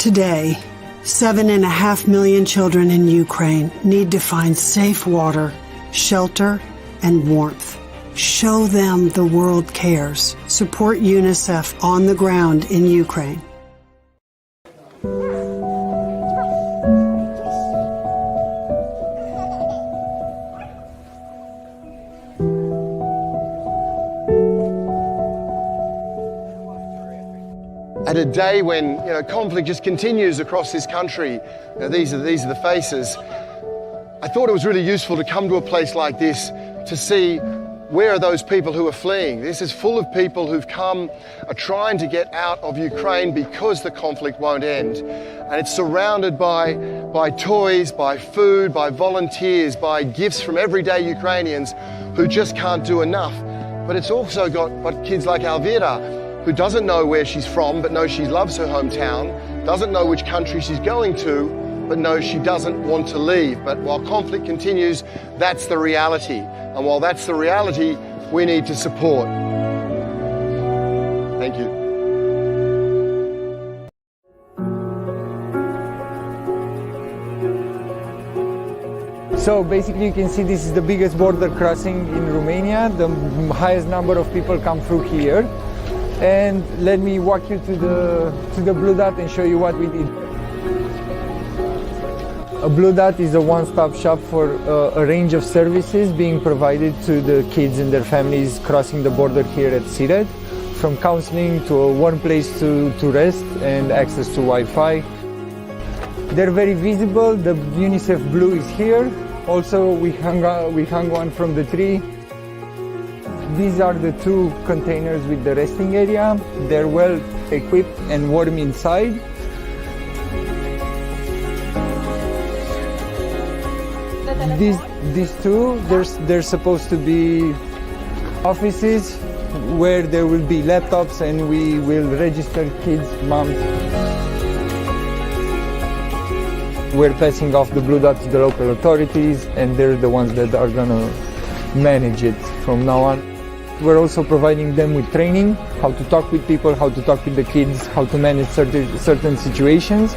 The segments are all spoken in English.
Today, 7.5 million children in Ukraine need to find safe water, shelter, and warmth. Show them the world cares. Support UNICEF on the ground in Ukraine. At a day when conflict just continues across this country, these are the faces. I thought it was really useful to come to a place like this to see where are those people who are fleeing. This is full of people who've come, are trying to get out of Ukraine because the conflict won't end. And it's surrounded by toys, by food, by volunteers, by gifts from everyday Ukrainians who just can't do enough. But it's also got kids like Elvira, who doesn't know where she's from, but knows she loves her hometown, doesn't know which country she's going to, but knows she doesn't want to leave. But while conflict continues, that's the reality. And while that's the reality, we need to support. Thank you. So basically you can see this is the biggest border crossing in Romania. The highest number of people come through here. And let me walk you to the Blue Dot and show you what we did. A Blue Dot is a one-stop shop for a range of services being provided to the kids and their families crossing the border here at Siret, from counseling to a warm place to rest and access to Wi-Fi. They're very visible. The UNICEF blue is here. Also, we hung one from the tree. These are the two containers with the resting area. They're well equipped and warm inside. These two, they're supposed to be offices where there will be laptops and we will register kids' moms. We're passing off the Blue Dot to the local authorities, and they're the ones that are gonna manage it from now on. We're also providing them with training, how to talk with people, how to talk with the kids, how to manage certain situations.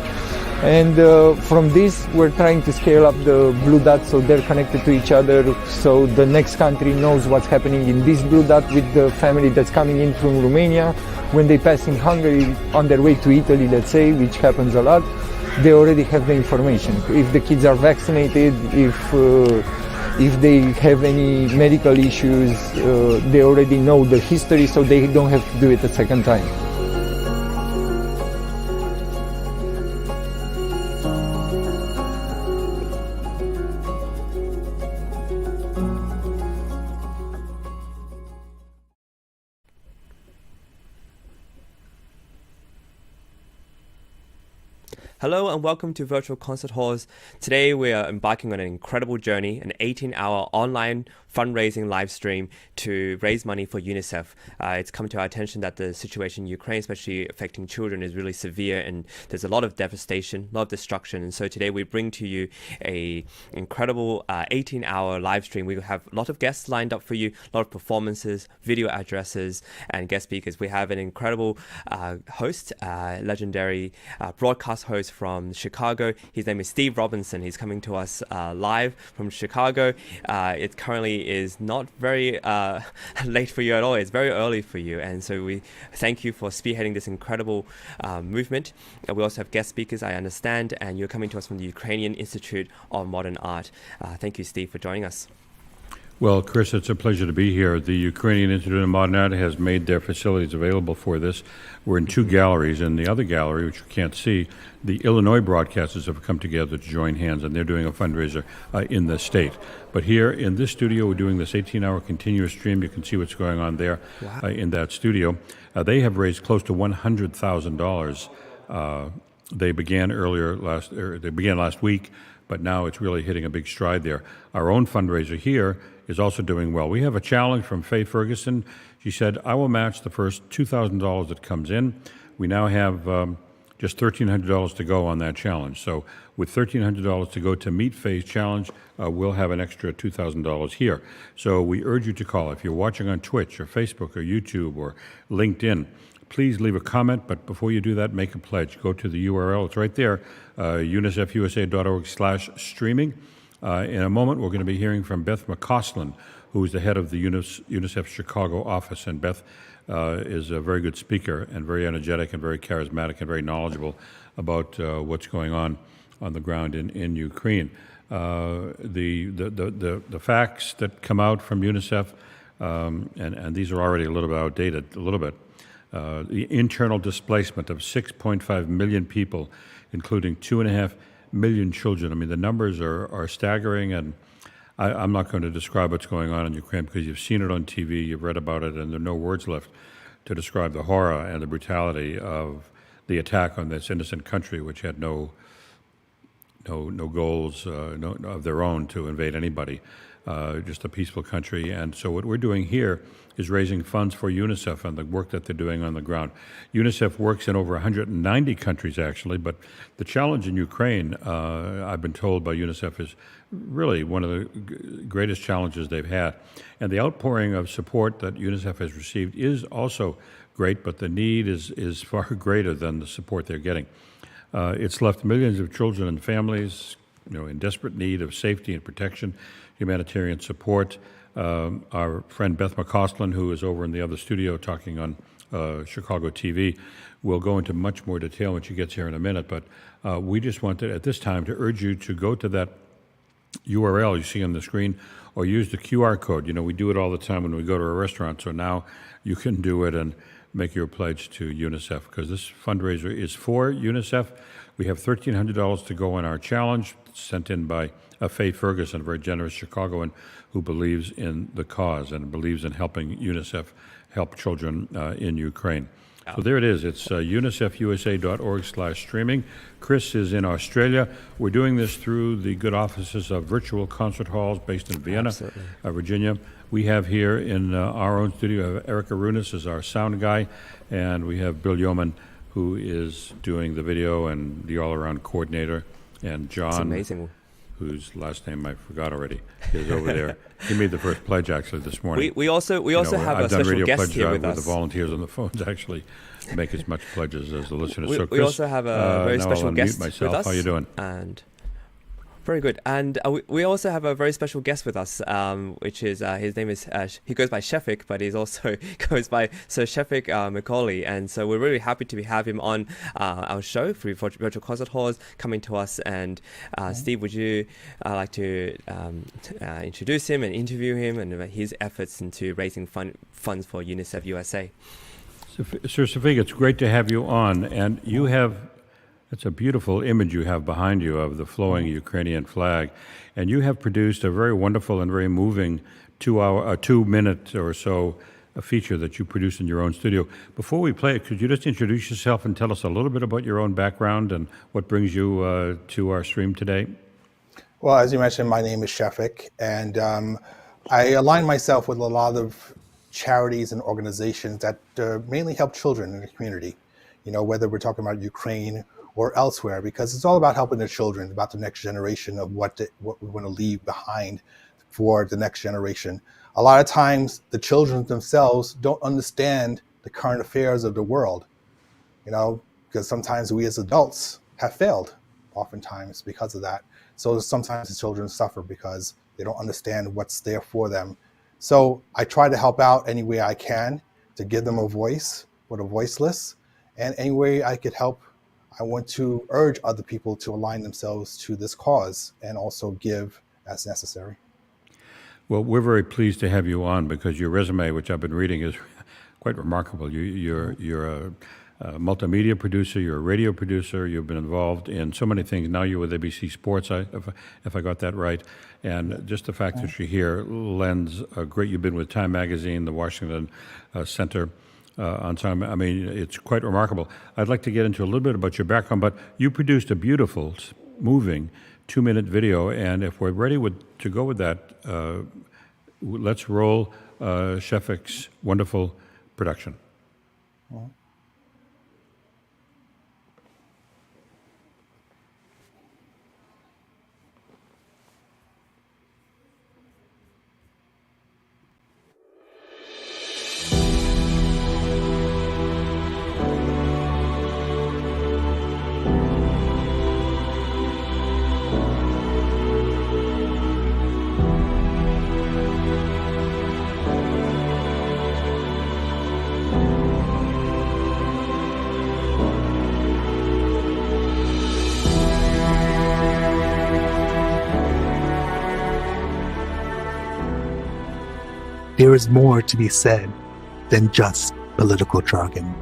And from this, we're trying to scale up the Blue Dot so they're connected to each other, so the next country knows what's happening in this Blue Dot with the family that's coming in from Romania. When they pass in Hungary on their way to Italy, let's say, which happens a lot, they already have the information. If the kids are vaccinated, if they have any medical issues, they already know the history, so they don't have to do it a second time. Hello and welcome to Virtual Concert Halls. Today we are embarking on an incredible journey, an 18-hour online fundraising live stream to raise money for UNICEF. It's come to our attention that the situation in Ukraine, especially affecting children, is really severe, and there's a lot of devastation, a lot of destruction. And so today we bring to you a incredible 18-hour live stream. We have a lot of guests lined up for you, a lot of performances, video addresses, and guest speakers. We have an incredible host, legendary broadcast host from Chicago. His name is Steve Robinson. He's coming to us live from Chicago. It currently is not very late for you at all. It's very early for you, and so we thank you for spearheading this incredible movement. We also have guest speakers, I understand, and you're coming to us from the Ukrainian Institute of Modern Art. Thank you, Steve, for joining us. Well, Chris, it's a pleasure to be here. The Ukrainian Institute of Modern Art has made their facilities available for this. We're in two galleries. In the other gallery, which you can't see, the Illinois broadcasters have come together to join hands, and they're doing a fundraiser in the state. But here in this studio, we're doing this 18-hour continuous stream. You can see what's going on there. Wow. In that studio. They have raised close to $100,000. They began last week, but now it's really hitting a big stride there. Our own fundraiser here is also doing well. We have a challenge from Faye Ferguson. She said, I will match the first $2,000 that comes in. We now have just $1,300 to go on that challenge. So with $1,300 to go to meet Faye's challenge, we'll have an extra $2,000 here. So we urge you to call. If you're watching on Twitch or Facebook or YouTube or LinkedIn, please leave a comment, but before you do that, make a pledge. Go to the URL. It's right there, unicefusa.org/streaming. In a moment, we're going to be hearing from Beth McCostlin, who is the head of the UNICEF Chicago office. And Beth is a very good speaker and very energetic and very charismatic and very knowledgeable about what's going on the ground in Ukraine. The facts that come out from UNICEF, and these are already a little bit outdated, the internal displacement of 6.5 million people, including 2.5 million children. I mean, the numbers are staggering, and I'm not going to describe what's going on in Ukraine because you've seen it on TV, you've read about it, and there are no words left to describe the horror and the brutality of the attack on this innocent country, which had no goals of their own to invade anybody, just a peaceful country. And so what we're doing here is raising funds for UNICEF and the work that they're doing on the ground. UNICEF works in over 190 countries, actually, but the challenge in Ukraine, I've been told by UNICEF, is really one of the greatest challenges they've had. And the outpouring of support that UNICEF has received is also great, but the need is far greater than the support they're getting. It's left millions of children and families, in desperate need of safety and protection, humanitarian support. Our friend Beth McCostlin, who is over in the other studio talking on Chicago TV, will go into much more detail when she gets here in a minute. But we just wanted at this time to urge you to go to that URL you see on the screen, or use the QR code. We do it all the time when we go to a restaurant, so now you can do it and make your pledge to UNICEF, because this fundraiser is for UNICEF. We have $1,300 to go on our challenge, sent in by Faye Ferguson, a very generous Chicagoan who believes in the cause and believes in helping UNICEF help children in Ukraine. So there it is. It's unicefusa.org/streaming. Chris is in Australia. We're doing this through the good offices of Virtual Concert Halls based in Vienna, Virginia. We have here in our own studio, Eric Arunas is our sound guy, and we have Bill Yeoman, who is doing the video and the all-around coordinator, and John, whose last name I forgot already, is over there. He made the first pledge actually this morning. We also have a special guest here with us. The volunteers on the phones actually make as much pledges as the listeners. So we also have a very special guest with us. How are you doing? And very good. And we also have a very special guest with us, which is his name is he goes by Shefik, but he also goes by Sir Shefik Macauley. And so we're really happy to have him on our show through Virtual Concert Halls, coming to us. And Steve, would you like to introduce him and interview him and his efforts into raising funds for UNICEF USA? Sir Shefik, it's great to have you on, and you have. It's a beautiful image you have behind you of the flowing Ukrainian flag, and you have produced a very wonderful and very moving 2-minute or so a feature that you produced in your own studio. Before we play it, could you just introduce yourself and tell us a little bit about your own background and what brings you to our stream today? Well, as you mentioned, my name is Shefik, and I align myself with a lot of charities and organizations that mainly help children in the community, whether we're talking about Ukraine or elsewhere, because it's all about helping the children, about the next generation of what we want to leave behind for the next generation. A lot of times, the children themselves don't understand the current affairs of the world, because sometimes we as adults have failed, oftentimes because of that. So sometimes the children suffer because they don't understand what's there for them. So I try to help out any way I can to give them a voice for the voiceless, and any way I could help, I want to urge other people to align themselves to this cause and also give as necessary. Well, we're very pleased to have you on because your resume, which I've been reading, is quite remarkable. You're a multimedia producer, you're a radio producer, you've been involved in so many things. Now you're with ABC Sports, if I got that right. And just the fact that you're here lends a great, you've been with Time Magazine, the Washington Center, on time. I mean, it's quite remarkable. I'd like to get into a little bit about your background, but you produced a beautiful, moving 2-minute video, and if we're ready to go with that, let's roll Shefik's wonderful production. There is more to be said than just political jargon.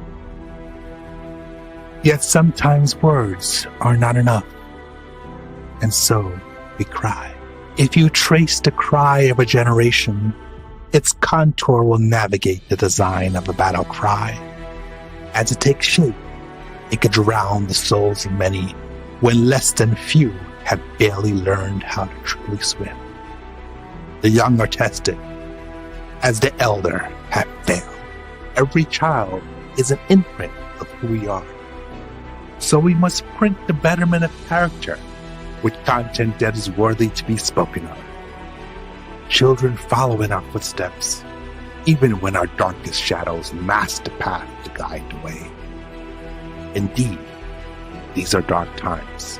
Yet sometimes words are not enough, and so we cry. If you trace the cry of a generation, its contour will navigate the design of a battle cry. As it takes shape, it could drown the souls of many when less than few have barely learned how to truly swim. The young are tested, as the elder have failed. Every child is an imprint of who we are. So we must print the betterment of character with content that is worthy to be spoken of. Children follow in our footsteps, even when our darkest shadows mask the path to guide the way. Indeed, these are dark times.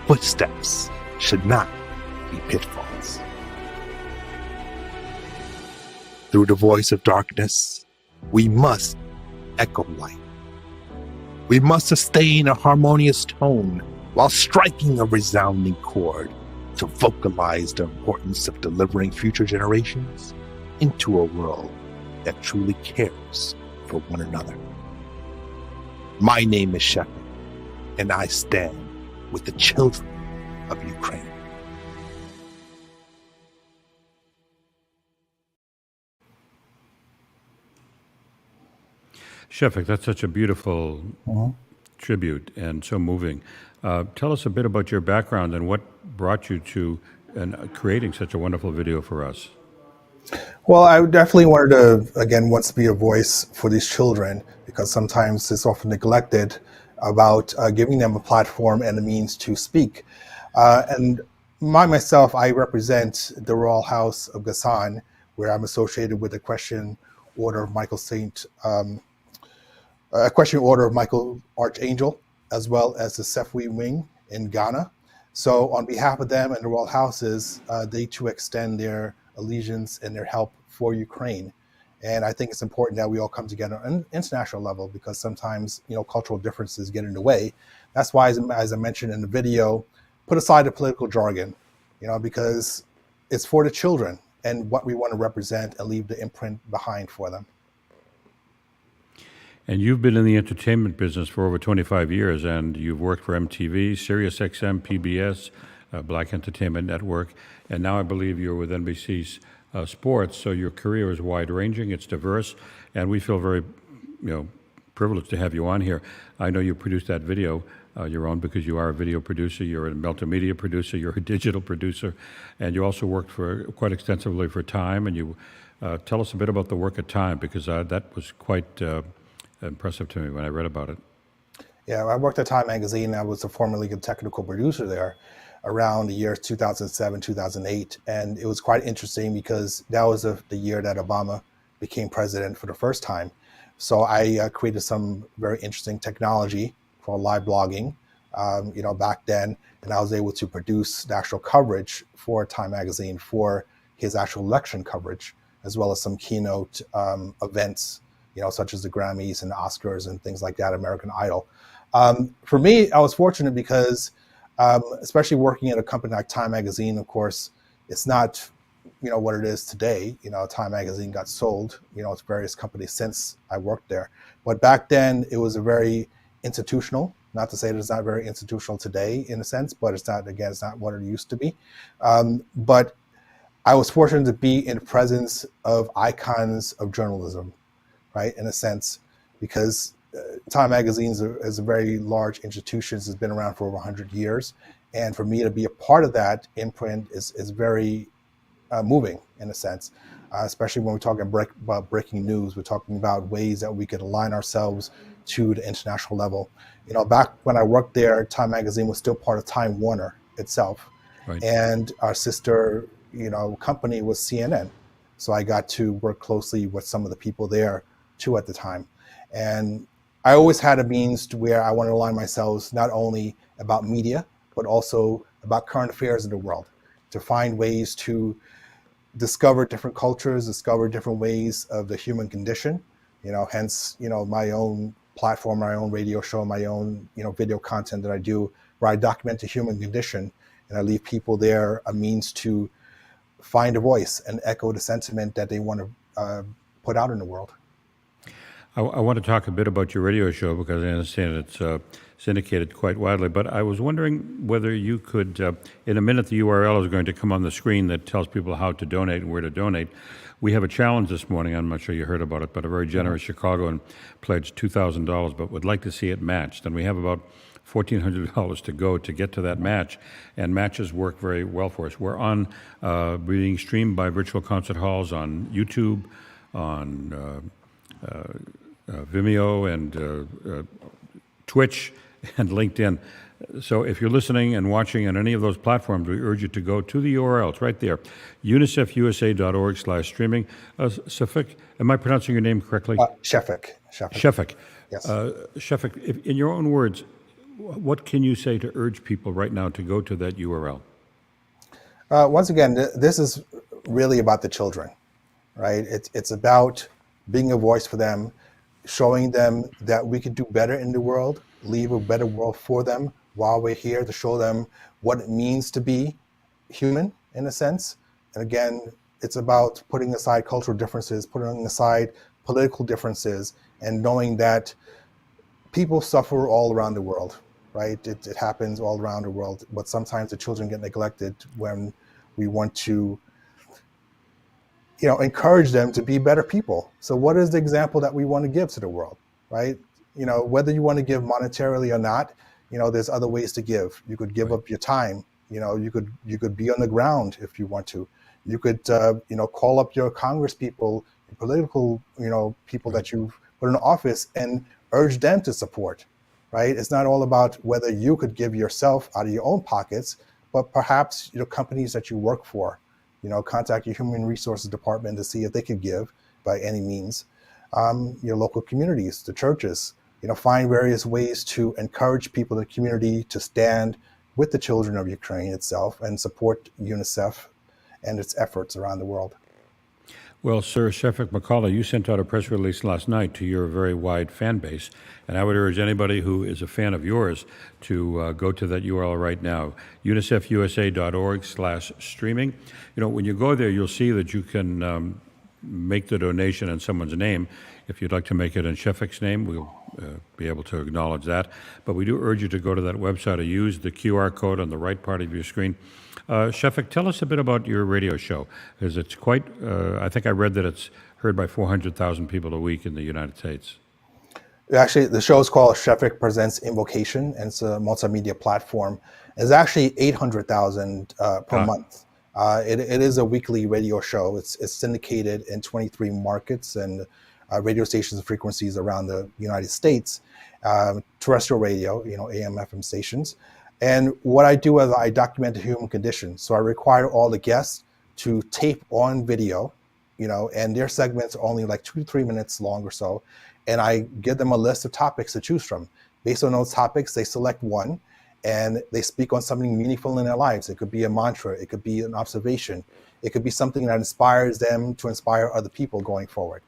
Footsteps should not be pitfalls. Through the voice of darkness, we must echo light. We must sustain a harmonious tone while striking a resounding chord to vocalize the importance of delivering future generations into a world that truly cares for one another. My name is Shefik, and I stand with the children of Ukraine. Shefik, that's such a beautiful tribute and so moving. Tell us a bit about your background and what brought you to creating such a wonderful video for us. Well, I definitely wanted to, again, wants to be a voice for these children, because sometimes it's often neglected about giving them a platform and a means to speak. And myself, I represent the Royal House of Gassan, where I'm associated with the Equestrian Order of Michael Archangel, as well as the Sefwi Wing in Ghana. So on behalf of them and the Royal Houses, they too extend their allegiance and their help for Ukraine. And I think it's important that we all come together on an international level, because sometimes, cultural differences get in the way. That's why, as I mentioned in the video, put aside the political jargon, because it's for the children and what we want to represent and leave the imprint behind for them. And you've been in the entertainment business for over 25 years, and you've worked for MTV, SiriusXM, PBS, Black Entertainment Network, and now I believe you're with NBC's Sports. So your career is wide-ranging, it's diverse, and we feel very, privileged to have you on here. I know you produced that video, your own, because you are a video producer, you're a multimedia producer, you're a digital producer, and you also worked for quite extensively for Time. And you tell us a bit about the work at Time, because that was quite impressive to me when I read about it. Yeah, I worked at Time Magazine. I was formerly a technical producer there around the years 2007, 2008. And it was quite interesting because that was the year that Obama became president for the first time. So I created some very interesting technology for live blogging, back then. And I was able to produce the actual coverage for Time Magazine for his actual election coverage, as well as some keynote events, such as the Grammys and the Oscars and things like that, American Idol. For me, I was fortunate because, especially working at a company like Time Magazine, of course, it's not, what it is today. Time Magazine got sold, to various companies since I worked there. But back then, it was a very institutional, not to say that it's not very institutional today in a sense, but it's not what it used to be. But I was fortunate to be in the presence of icons of journalism, right, in a sense, because Time Magazine is a very large institution. It's been around for over 100 years. And for me to be a part of that imprint is very moving, in a sense, especially when we're talking about breaking news. We're talking about ways that we could align ourselves to the international level. Back when I worked there, Time Magazine was still part of Time Warner itself. Right. And our sister, company was CNN. So I got to work closely with some of the people there too at the time. And I always had a means to where I wanted to align myself not only about media, but also about current affairs in the world, to find ways to discover different cultures, discover different ways of the human condition, hence, my own platform, my own radio show, my own, video content that I do, where I document the human condition and I leave people there a means to find a voice and echo the sentiment that they want to put out in the world. I want to talk a bit about your radio show because I understand it's syndicated quite widely, but I was wondering whether you could, in a minute the URL is going to come on the screen that tells people how to donate and where to donate. We have a challenge this morning, I'm not sure you heard about it, but a very generous Chicagoan pledged $2,000, but would like to see it matched. And we have about $1,400 to go to get to that match, and matches work very well for us. We're on, being streamed by virtual concert halls on YouTube, on Vimeo and Twitch and LinkedIn. So if you're listening and watching on any of those platforms, we urge you to go to the URL. It's right there, unicefusa.org/streaming. Shefik, am I pronouncing your name correctly? Shefik. Shefik. Yes. Shefik, in your own words, what can you say to urge people right now to go to that URL? Once again, this is really about the children, right? It's about being a voice for them, showing them that we can do better in the world, leave a better world for them while we're here, to show them what it means to be human, in a sense. And again, it's about putting aside cultural differences, putting aside political differences, and knowing that people suffer all around the world, right? It happens all around the world, but sometimes the children get neglected when we want to encourage them to be better people. So what is the example that we want to give to the world, right? Whether you want to give monetarily or not, there's other ways to give. You could give up your time. You could be on the ground if you want to. You could, call up your Congress people, your political, people that you've put in office and urge them to support, right? It's not all about whether you could give yourself out of your own pockets, but perhaps companies that you work for, contact your human resources department to see if they could give by any means. Your local communities, the churches, find various ways to encourage people in the community to stand with the children of Ukraine itself and support UNICEF and its efforts around the world. Well, Sir Shefik Macauley, you sent out a press release last night to your very wide fan base, and I would urge anybody who is a fan of yours to go to that URL right now, unicefusa.org/streaming. When you go there, you'll see that you can make the donation in someone's name. If you'd like to make it in Shefik's name, we'll be able to acknowledge that. But we do urge you to go to that website or use the QR code on the right part of your screen. Shefik, tell us a bit about your radio show, because it's quite, I think I read that it's heard by 400,000 people a week in the United States. Actually, the show is called Shefik Presents Invocation, and it's a multimedia platform. It's actually 800,000 per month. It is a weekly radio show. It's syndicated in 23 markets and radio stations and frequencies around the United States, terrestrial radio, AM, FM stations. And what I do is I document the human condition. So I require all the guests to tape on video, and their segments are only like 2 to 3 minutes long or so. And I give them a list of topics to choose from. Based on those topics, they select one, and they speak on something meaningful in their lives. It could be a mantra, it could be an observation, it could be something that inspires them to inspire other people going forward.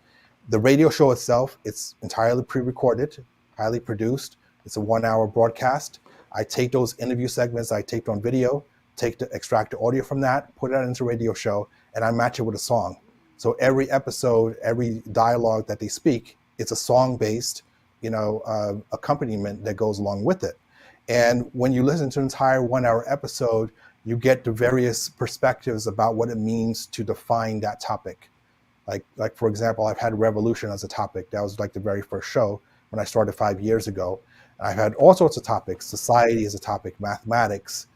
The radio show itself, it's entirely pre-recorded, highly produced. It's a 1-hour broadcast. I take those interview segments I taped on video, extract the audio from that, put it into a radio show, and I match it with a song. So every episode, every dialogue that they speak, it's a song-based, accompaniment that goes along with it. And when you listen to an entire 1-hour episode, you get the various perspectives about what it means to define that topic. Like for example, I've had revolution as a topic. That was like the very first show when I started 5 years ago. I've had all sorts of topics. Society is a topic, mathematics,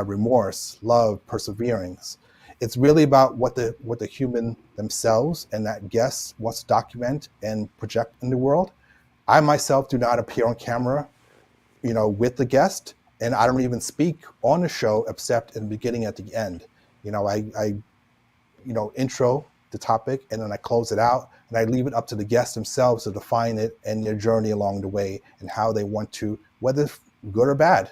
remorse, love, perseverance. It's really about what the human themselves and that guest wants to document and project in the world. I myself do not appear on camera, with the guest, and I don't even speak on the show except in the beginning at the end. I intro the topic, and then I close it out, and I leave it up to the guests themselves to define it and their journey along the way and how they want to, whether good or bad.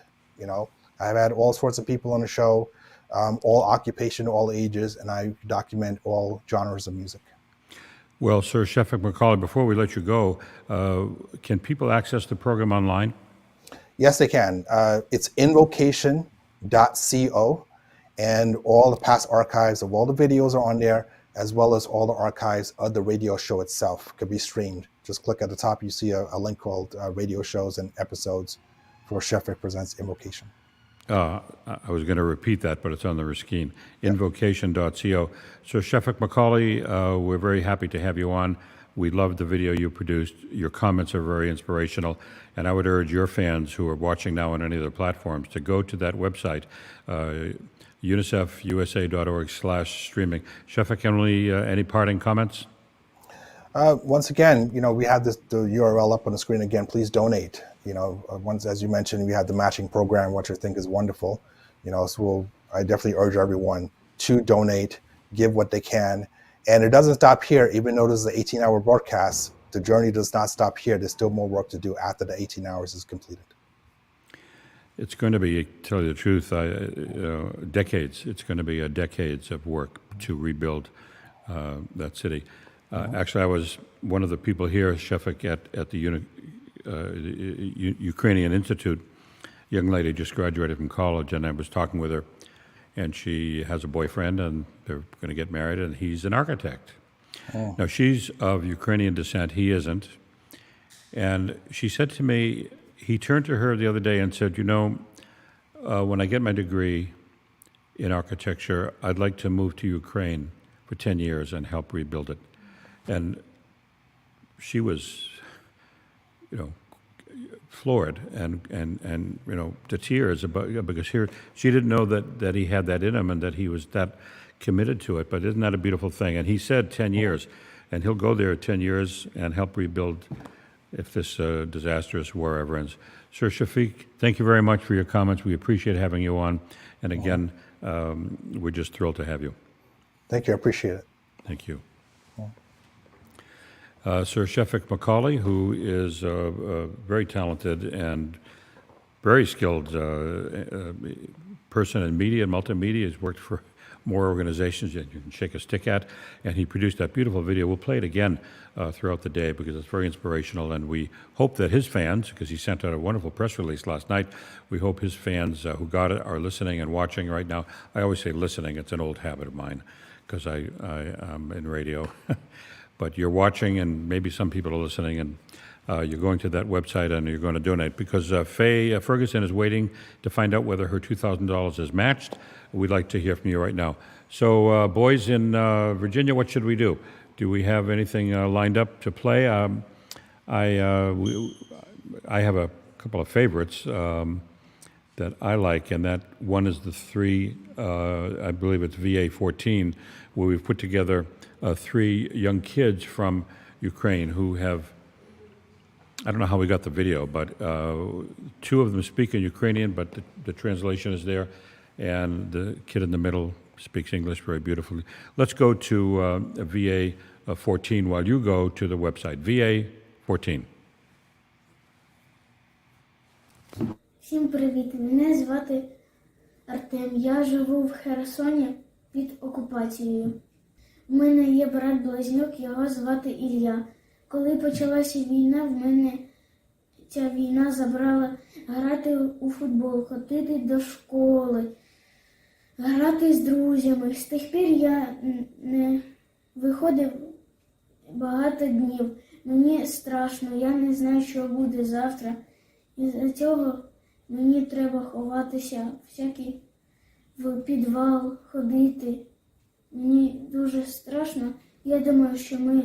I've had all sorts of people on the show, all occupation, all ages, and I document all genres of music. Well, Sir Shefik Macauley, before we let you go, can people access the program online? Yes, they can. It's invocation.co. And all the past archives of all the videos are on there, as well as all the archives of the radio show itself could be streamed. Just click at the top, you see a link called Radio Shows and Episodes for Shefik Presents Invocation. I was going to repeat that, but it's on the screen. Invocation.co. So Shefik Macauley, we're very happy to have you on. We loved the video you produced. Your comments are very inspirational. And I would urge your fans who are watching now on any of the platforms to go to that website, UNICEFUSA.org/streaming. Shefik, any parting comments? Once again, we have the URL up on the screen again. Please donate. Once, as you mentioned, we had the matching program, which I think is wonderful. So I definitely urge everyone to donate, give what they can. And it doesn't stop here. Even though this is an 18-hour broadcast, the journey does not stop here. There's still more work to do after the 18 hours is completed. It's going to be, to tell you the truth, decades. It's going to be decades of work to rebuild that city. Actually, I was one of the people here, Shefik, at the Ukrainian Institute. Young lady just graduated from college, and I was talking with her, and she has a boyfriend, and they're going to get married, and he's an architect. Oh. Now, she's of Ukrainian descent. He isn't. And she said to me, he turned to her the other day and said, when I get my degree in architecture, I'd like to move to Ukraine for 10 years and help rebuild it. And she was, floored and to tears because here she didn't know that he had that in him and that he was that committed to it. But isn't that a beautiful thing? And he said 10 years, and he'll go there 10 years and help rebuild if this disastrous war ever ends. Sir Shefik, thank you very much for your comments. We appreciate having you on. And again, we're just thrilled to have you. Thank you. I appreciate it. Thank you. Sir Shefik Macauley, who is a very talented and very skilled person in media and multimedia. He's worked for more organizations than you can shake a stick at, and he produced that beautiful video. We'll play it again throughout the day because it's very inspirational, and we hope that his fans, because he sent out a wonderful press release last night, we hope his fans who got it are listening and watching right now. I always say listening. It's an old habit of mine because I'm in radio. But you're watching, and maybe some people are listening, and you're going to that website and you're going to donate because Faye Ferguson is waiting to find out whether her $2,000 is matched. We'd like to hear from you right now. So, boys in Virginia, what should we do? Do we have anything lined up to play? I have a couple of favorites that I like, and that one is the three, I believe it's VA-14, where we've put together 3 young kids from Ukraine who have, I don't know how we got the video, but 2 of them speak in Ukrainian, but the translation is there, and the kid in the middle speaks English very beautifully. Let's go to VA-14 while you go to the website. VA-14. Всім привіт, мене звати Артем. Я живу в Херсоні під окупацією. У мене є брат-близнюк, його звати Ілля. Коли почалася війна, в мене ця війна забрала грати у футбол, ходити до школи, грати з друзями. З тих пір я не виходив багато днів. Мені страшно, я не знаю, що буде завтра. Із-за цього мені треба ховатися всякий в підвал, ходити. Мені дуже страшно. Я думаю, що ми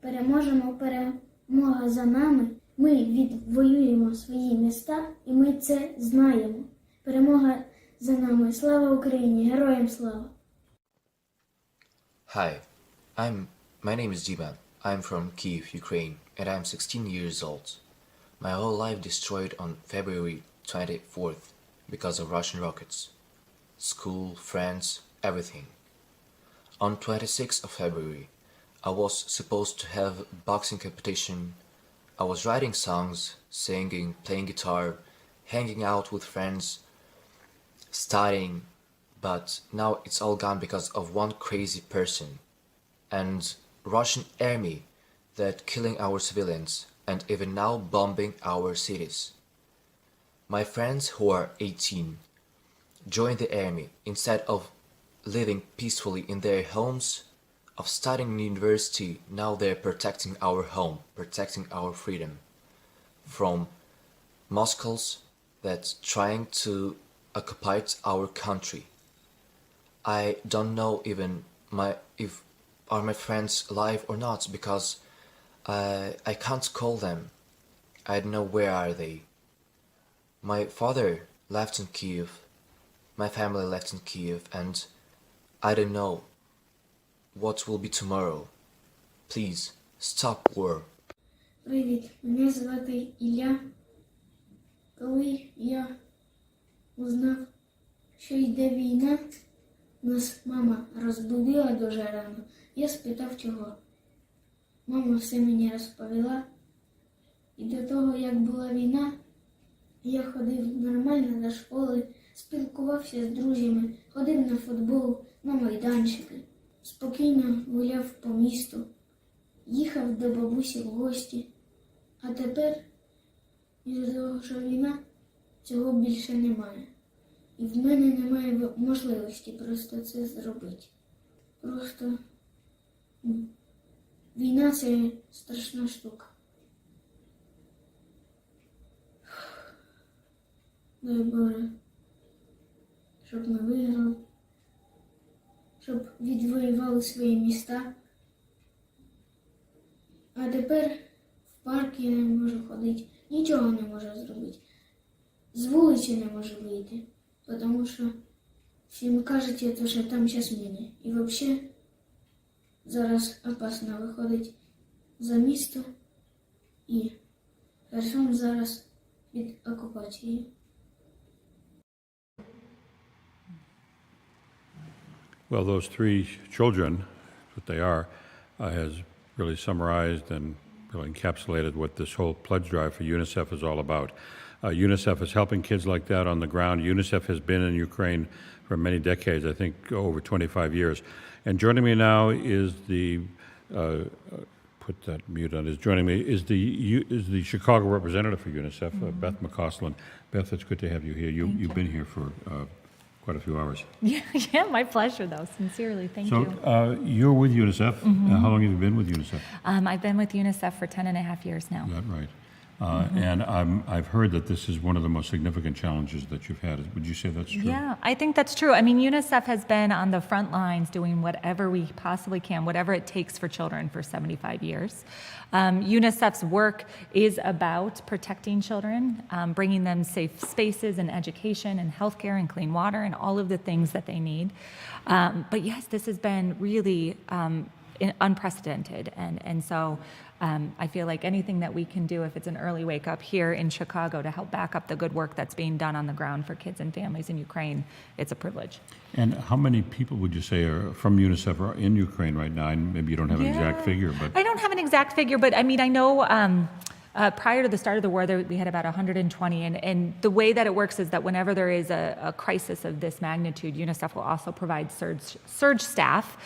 переможемо, перемога за нами. Ми відвоюємо свої міста, і ми це знаємо. Перемога за нами. Слава Україні! Героям слава! Hi, my name is Dima. I'm from Kyiv, Ukraine, and I'm 16 years old. My whole life destroyed on February 24th because of Russian rockets. School, friends, everything. On 26th of February, I was supposed to have boxing competition. I was writing songs, singing, playing guitar, hanging out with friends, studying, but now it's all gone because of one crazy person and Russian army that killing our civilians and even now bombing our cities. My friends who are 18 joined the army instead of living peacefully in their homes, of studying in university. Now they're protecting our home, protecting our freedom from Moscows that's trying to occupy our country. I don't know even if my friends alive or not, because I can't call them. I don't know where are they. My father left in Kiev, my family left in Kiev, and I don't know what will be tomorrow. Please, stop war. Привіт, мене звати Ілля. Коли я узнав, що йде війна, нас мама розбудила дуже рано. Я спитав, чого. Мама все мені розповіла. І до того, як була війна, я ходив нормально до школи, спілкувався з друзями, ходив на футбол, на майданчики, спокійно гуляв по місту, їхав до бабусі в гості. А тепер, із-за того, що війна, цього більше немає. І в мене немає можливості просто це зробити. Просто війна – це страшна штука. Дай Боже, щоб ми виграли, щоб відвоювали свої міста. А тепер в парк я не можу ходити, нічого не можу зробити. З вулиці не можу вийти, тому що всім кажуть, що там зараз міни. І взагалі зараз опасно виходити за місто, і Херсон зараз під окупацією. Well, those three children, what they are, has really summarized and really encapsulated what this whole pledge drive for UNICEF is all about. UNICEF is helping kids like that on the ground. UNICEF has been in Ukraine for many decades, I think over 25 years. And joining me now is the, put that mute on, is joining me is the Chicago representative for UNICEF, Beth McCostlin. Beth, it's good to have you here. You've been here for quite a few hours. Yeah, my pleasure, though. Sincerely, thank you. So you're with UNICEF. How long have you been with UNICEF? I've been with UNICEF for 10 and a half years now. Is that right? And I've heard that this is one of the most significant challenges that you've had. Would you say that's true? Yeah, I think that's true. I mean, UNICEF has been on the front lines doing whatever we possibly can, whatever it takes for children for 75 years. UNICEF's work is about protecting children, bringing them safe spaces and education and healthcare and clean water and all of the things that they need. But yes, this has been really unprecedented. And so I feel like anything that we can do, if it's an early wake up here in Chicago to help back up the good work that's being done on the ground for kids and families in Ukraine, it's a privilege. And how many people would you say are from UNICEF are in Ukraine right now? And maybe you don't have an exact figure, but I don't have an exact figure, but I mean, I know prior to the start of the war, we had about 120. And the way that it works is that whenever there is a crisis of this magnitude, UNICEF will also provide surge staff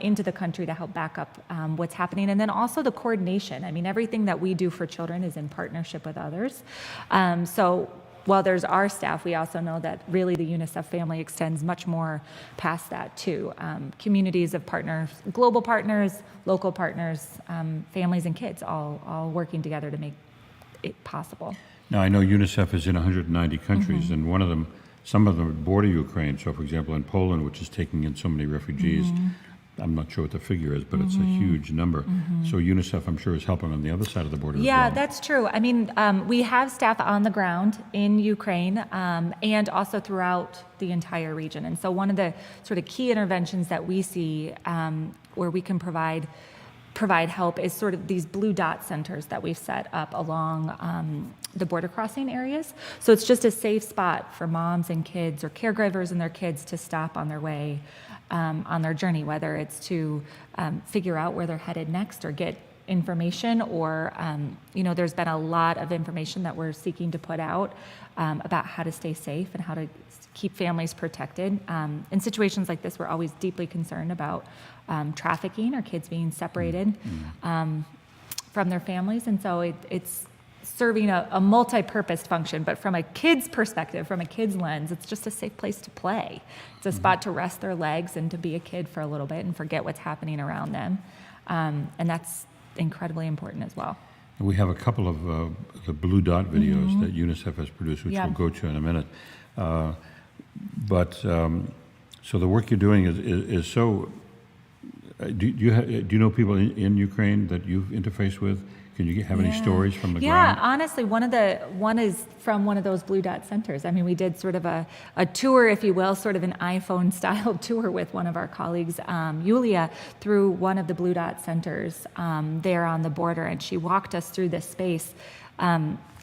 into the country to help back up what's happening. And then also the coordination. I mean, everything that we do for children is in partnership with others. So while there's our staff, we also know that really the UNICEF family extends much more past that too. Communities of partners, global partners, local partners, families and kids, all working together to make it possible. now I know UNICEF is in 190 countries, and one of them, some of them border Ukraine. So, for example, in Poland, which is taking in so many refugees, I'm not sure what the figure is, but it's a huge number. So UNICEF, I'm sure, is helping on the other side of the border as well. Yeah, that's true. I mean, we have staff on the ground in Ukraine and also throughout the entire region. And so one of the sort of key interventions that we see where we can provide help is sort of these blue dot centers that we've set up along the border crossing areas. So it's just a safe spot for moms and kids or caregivers and their kids to stop on their way on their journey, whether it's to figure out where they're headed next or get information or, there's been a lot of information that we're seeking to put out about how to stay safe and how to keep families protected. In situations like this, we're always deeply concerned about trafficking or kids being separated from their families. And so it's serving a multi-purpose function, but from a kid's perspective, from a kid's lens, it's just a safe place to play. It's a spot to rest their legs and to be a kid for a little bit and forget what's happening around them. And that's incredibly important as well. We have a couple of the Blue Dot videos that UNICEF has produced, which we'll go to in a minute. So the work you're doing is so. Do you know people in Ukraine that you've interfaced with? Can you have any stories from the ground? Yeah, honestly, one is from one of those Blue Dot centers. I mean, we did sort of a tour, if you will, sort of an iPhone-style tour with one of our colleagues, Yulia, through one of the Blue Dot centers there on the border, and she walked us through this space.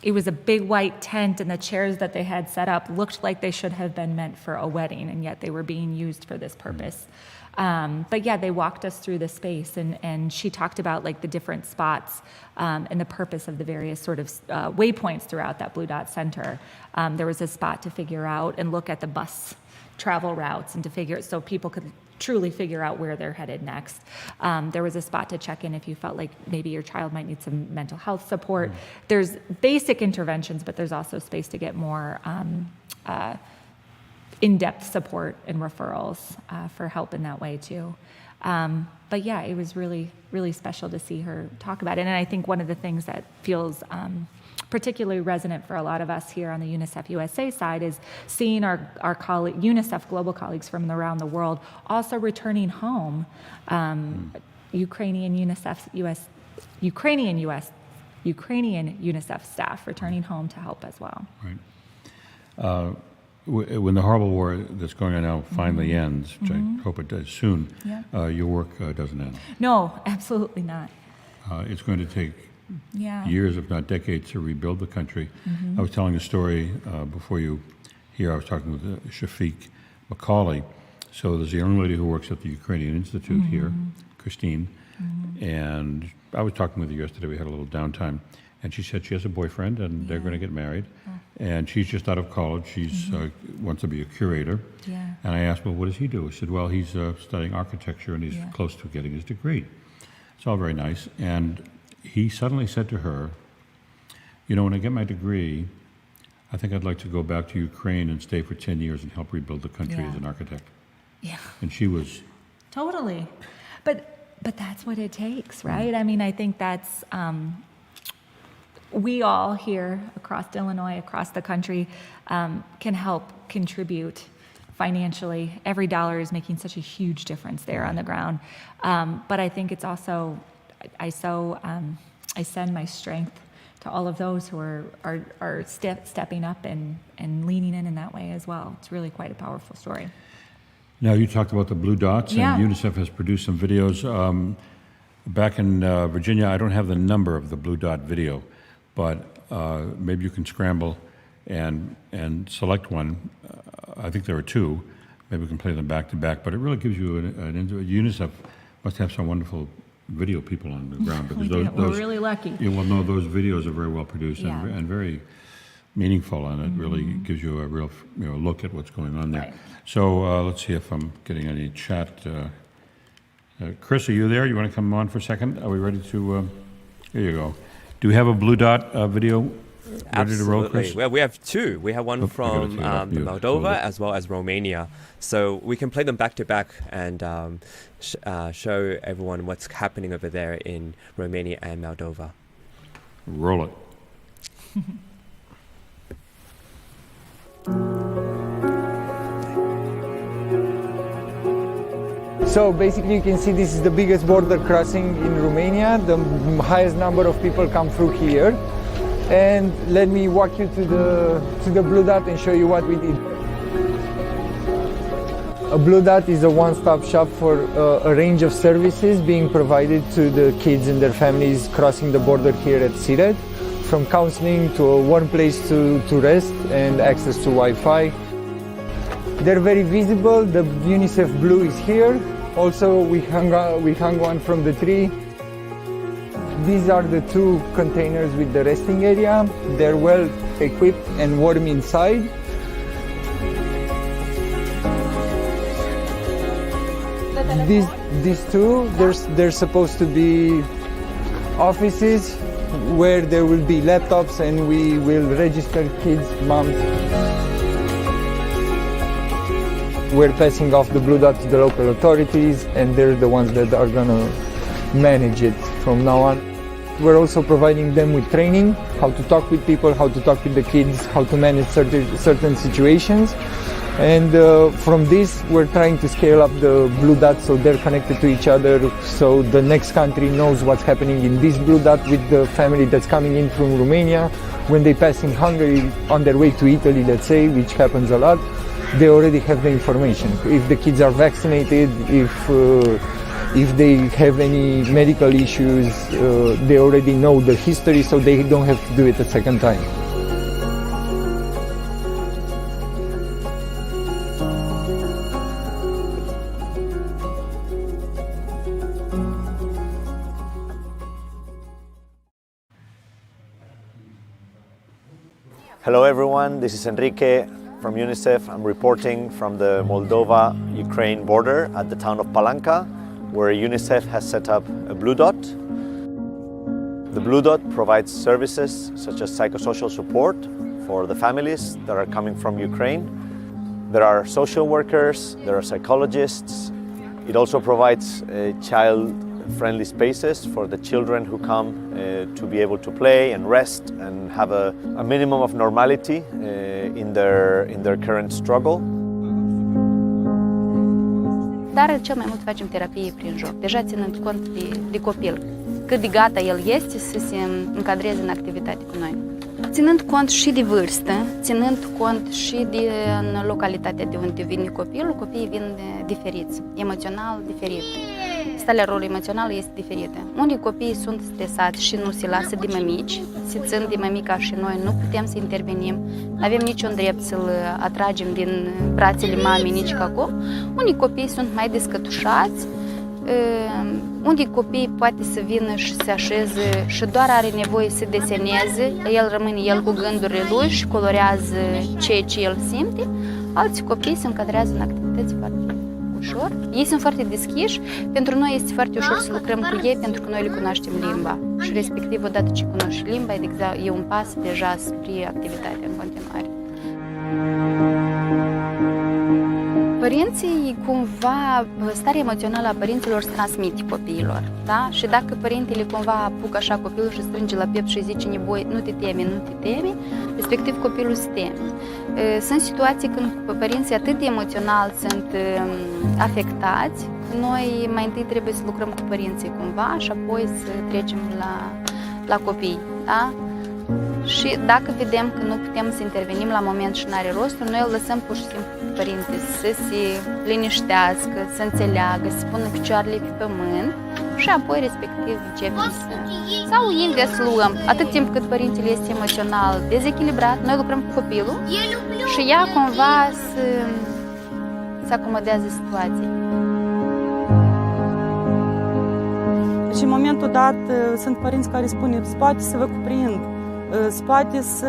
It was a big white tent, and the chairs that they had set up looked like they should have been meant for a wedding, and yet they were being used for this purpose. But yeah, they walked us through the space, and she talked about like the different spots and the purpose of the various sort of waypoints throughout that Blue Dot Center. There was a spot to figure out and look at the bus travel routes and to figure so people could truly figure out where they're headed next. There was a spot to check in if you felt like maybe your child might need some mental health support. There's basic interventions, but there's also space to get more in-depth support and referrals for help in that way too. But yeah, it was really, really special to see her talk about it. And I think one of the things that feels particularly resonant for a lot of us here on the UNICEF USA side is seeing our UNICEF global colleagues from around the world also returning home, Ukrainian UNICEF staff returning home to help as well. Right. When the horrible war that's going on now finally ends, which I hope it does soon, your work doesn't end. No, absolutely not. It's going to take years, if not decades, to rebuild the country. I was telling a story before you here. I was talking with Shefik Macauley. So there's a young lady who works at the Ukrainian Institute here, Christine, and I was talking with her yesterday. We had a little downtime, and she said she has a boyfriend, and they're going to get married. And she's just out of college. She's wants to be a curator. And I asked, well, what does he do? He said, well, he's studying architecture, and he's close to getting his degree. It's all very nice. And he suddenly said to her, you know, when I get my degree, I think I'd like to go back to Ukraine and stay for 10 years and help rebuild the country as an architect. Yeah. And she was... Totally. But that's what it takes, right? I mean, I think that's... we all here across Illinois, across the country, can help contribute financially. Every dollar is making such a huge difference there on the ground. But I think it's also, I send my strength to all of those who are stepping up and leaning in that way as well. It's really quite a powerful story. Now, you talked about the Blue Dots, and UNICEF has produced some videos. Back in Virginia, I don't have the number of the Blue Dot video, but maybe you can scramble and select one. I think there are two. Maybe we can play them back to back, but it really gives you UNICEF must have some wonderful video people on the ground, because we're really lucky. No, those videos are very well produced and very meaningful, and it really gives you a real look at what's going on there. Right. So let's see if I'm getting any chat. Chris, are you there? You want to come on for a second? Are we ready to? Here you go. Do we have a Blue Dot video ready to roll, Chris? Well, we have two. We have one from Moldova as well as Romania. So we can play them back to back and show everyone what's happening over there in Romania and Moldova. Roll it. So basically you can see this is the biggest border crossing in Romania. The highest number of people come through here. And let me walk you to the Blue Dot and show you what we did. A Blue Dot is a one-stop shop for a range of services being provided to the kids and their families crossing the border here at Siret, from counseling to a warm place to rest and access to Wi-Fi. They're very visible. The UNICEF Blue is here. Also, we hung one from the tree. These are the two containers with the resting area. They're well equipped and warm inside. These two, they're supposed to be offices where there will be laptops and we will register kids, moms. We're passing off the blue dot to the local authorities, and they're the ones that are gonna manage it from now on. We're also providing them with training, how to talk with people, how to talk with the kids, how to manage certain situations. And from this, we're trying to scale up the blue dot so they're connected to each other, so the next country knows what's happening in this blue dot with the family that's coming in from Romania. When they pass in Hungary on their way to Italy, let's say, which happens a lot, they already have the information. If the kids are vaccinated, if they have any medical issues, they already know the history, so they don't have to do it a second time. Hello everyone, this is Enrique from UNICEF. I'm reporting from the Moldova-Ukraine border at the town of Palanca, where UNICEF has set up a Blue Dot. The Blue Dot provides services such as psychosocial support for the families that are coming from Ukraine. There are social workers, there are psychologists. It also provides child-friendly spaces for the children who come to be able to play and rest and have a minimum of normality in their current struggle. Dar cel mai mult facem terapie prin joc, deja ținând cont de copil, cât de gata el este să se încadreze în activitate cu noi. Ținând cont și de vârstă, ținând cont și de în localitatea de unde vine copilul, copiii vin diferiți, emoțional diferit. Starea lor emoțională este diferită. Unii copii sunt stresați și nu se lasă de mămici, se țin de mămica și noi nu putem să intervenim, nu avem niciun drept să-l atragem din brațele mamei nici ca acum. Unii copii sunt mai descătușați, unii copii poate să vină și se așeze și doar are nevoie să deseneze, el rămâne el cu gândurile lui și colorează ceea ce el simte. Alții copii se încadrează în activități foarte ușor. Ei sunt foarte deschiși, pentru noi este foarte ușor să lucrăm cu ei pentru că noi le cunoaștem limba și respectiv odată ce cunoști limba e un pas deja spre activitatea în continuare. Părinții, cumva, starea emoțională a părinților se transmite copiilor, da? Și dacă părintele cumva apucă așa copilul și strânge la piept și zice nu te temi, nu te temi, respectiv copilul se teme. Sunt situații când părinții atât de emoțional sunt afectați, noi mai întâi trebuie să lucrăm cu părinții cumva și apoi să trecem la copii, da? Și dacă vedem că nu putem să intervenim la moment și nu are rostul, noi îl lăsăm pur și simplu pe părinte să se liniștească, să înțeleagă, să pună picioarele pe pământ și apoi respectiv începem sau invers luăm. Atât timp cât părintele este emoțional dezechilibrat, noi lucrăm cu copilul și ea cumva să acomodează situația. Și în momentul dat sunt părinți care spun, poate să vă cuprind, poate să,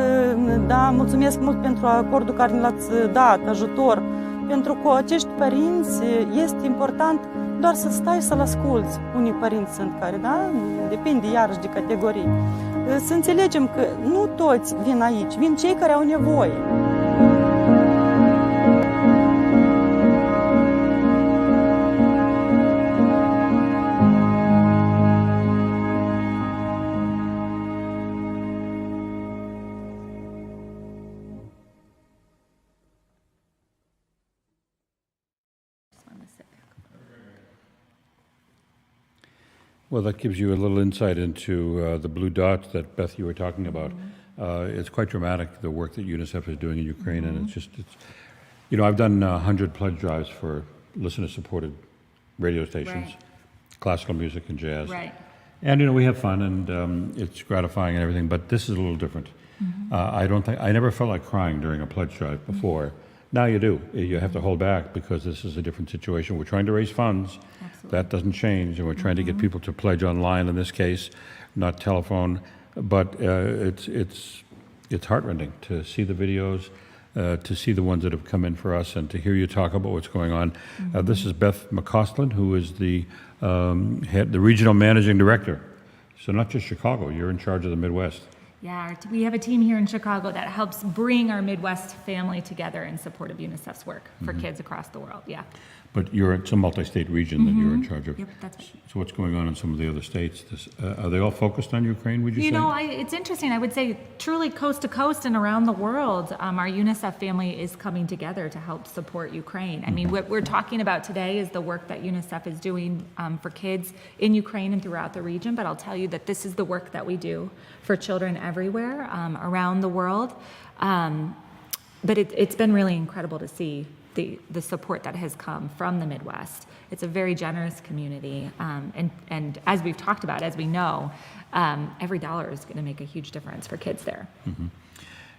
da, mulțumesc mult pentru acordul care ne l-ați dat, ajutor, pentru că acești părinți este important doar să stai să-l asculți. Unii părinți sunt care, da, depinde iarăși de categorii. Să înțelegem că nu toți vin aici, vin cei care au nevoie. Well, that gives you a little insight into the blue dot that, Beth, you were talking about. It's quite dramatic, the work that UNICEF is doing in Ukraine, and it's you know, I've done 100 pledge drives for listener-supported radio stations, classical music and jazz. Right. And, you know, we have fun, and it's gratifying and everything, but this is a little different. I never felt like crying during a pledge drive before. Now you do. You have to hold back because this is a different situation. We're trying to raise funds. Absolutely. That doesn't change, and we're trying to get people to pledge online in this case, not telephone. But it's heartrending to see the videos, to see the ones that have come in for us, and to hear you talk about what's going on. This is Beth McCostlin, who is the regional managing director So not just Chicago, you're in charge of the Midwest. Yeah, we have a team here in Chicago that helps bring our Midwest family together in support of UNICEF's work for kids across the world, yeah. But it's a multi-state region that you're in charge of. Yep, that's right. So what's going on in some of the other states? Are they all focused on Ukraine, would you say? You know, it's interesting. I would say truly coast to coast and around the world, our UNICEF family is coming together to help support Ukraine. I mean, what we're talking about today is the work that UNICEF is doing for kids in Ukraine and throughout the region, but I'll tell you that this is the work that we do for children everywhere around the world. But it's been really incredible to see the support that has come from the Midwest. It's a very generous community, and as we've talked about, as we know, every dollar is going to make a huge difference for kids there.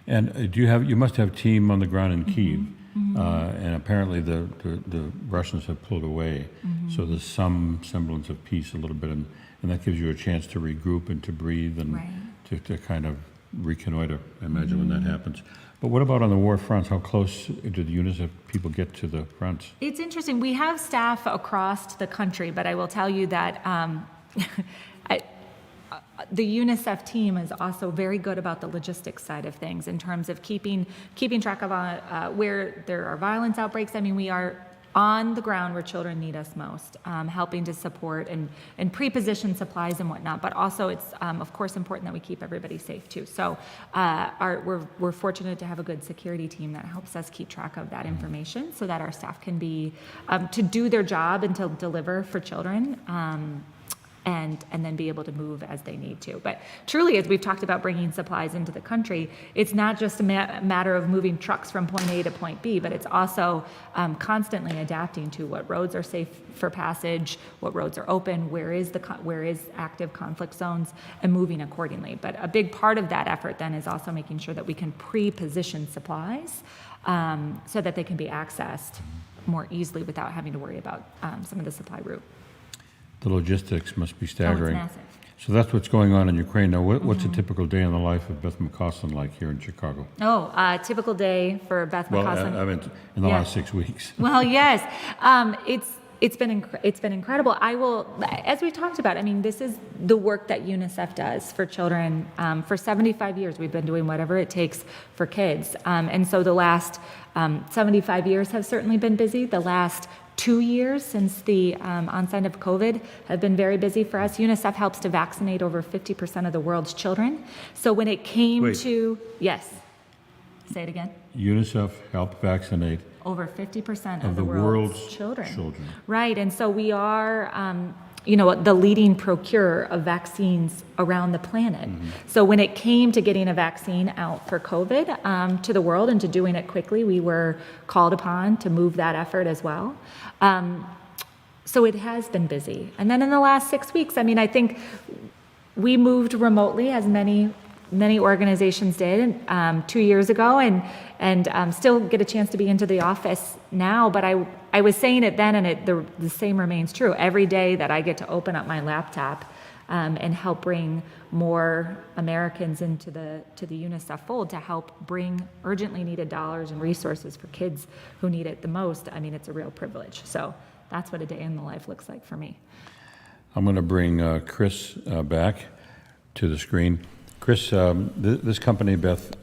And you must have a team on the ground in Kyiv, and apparently the Russians have pulled away, so there's some semblance of peace a little bit, and that gives you a chance to regroup and to breathe and to kind of reconnoiter, I imagine, when that happens. But what about on the war fronts? How close do the UNICEF people get to the fronts? It's interesting. We have staff across the country, but I will tell you that the UNICEF team is also very good about the logistics side of things in terms of keeping track of where there are violence outbreaks. I mean, we are on the ground where children need us most, helping to support and pre-position supplies and whatnot. But also, it's of course important that we keep everybody safe too. So we're fortunate to have a good security team that helps us keep track of that information, so that our staff can be to do their job and to deliver for children. And then be able to move as they need to. But truly, as we've talked about bringing supplies into the country, it's not just a matter of moving trucks from point A to point B, but it's also constantly adapting to what roads are safe for passage, what roads are open, where is active conflict zones, and moving accordingly. But a big part of that effort then is also making sure that we can pre-position supplies so that they can be accessed more easily without having to worry about some of the supply route. The logistics must be staggering. Oh, it's massive. So that's what's going on in Ukraine. Now, what's a typical day in the life of Beth McCostlin like here in Chicago? Oh, typical day for Beth McCostlin. Well, I mean, in the last 6 weeks. Well, yes. It's been incredible. I will, as we talked about, I mean, this is the work that UNICEF does for children. For 75 years, we've been doing whatever it takes for kids. And so the last 75 years have certainly been busy. The last 2 years since the onset of COVID have been very busy for us. UNICEF helps to vaccinate over 50% of the world's children. So when it came to, yes, say it again. UNICEF helped vaccinate over 50% of the world's children. Right, and so we are, the leading procurer of vaccines around the planet. So when it came to getting a vaccine out for COVID to the world and to doing it quickly, we were called upon to move that effort as well. So it has been busy. And then in the last 6 weeks, I mean, I think we moved remotely, as many organizations did 2 years ago, and still get a chance to be into the office now. But I was saying it then, and the same remains true. Every day that I get to open up my laptop and help bring more Americans into the UNICEF fold to help bring urgently needed dollars and resources for kids who need it the most, I mean, it's a real privilege. So that's what a day in the life looks like for me. I'm going to bring Chris back to the screen. Chris, this company, Beth,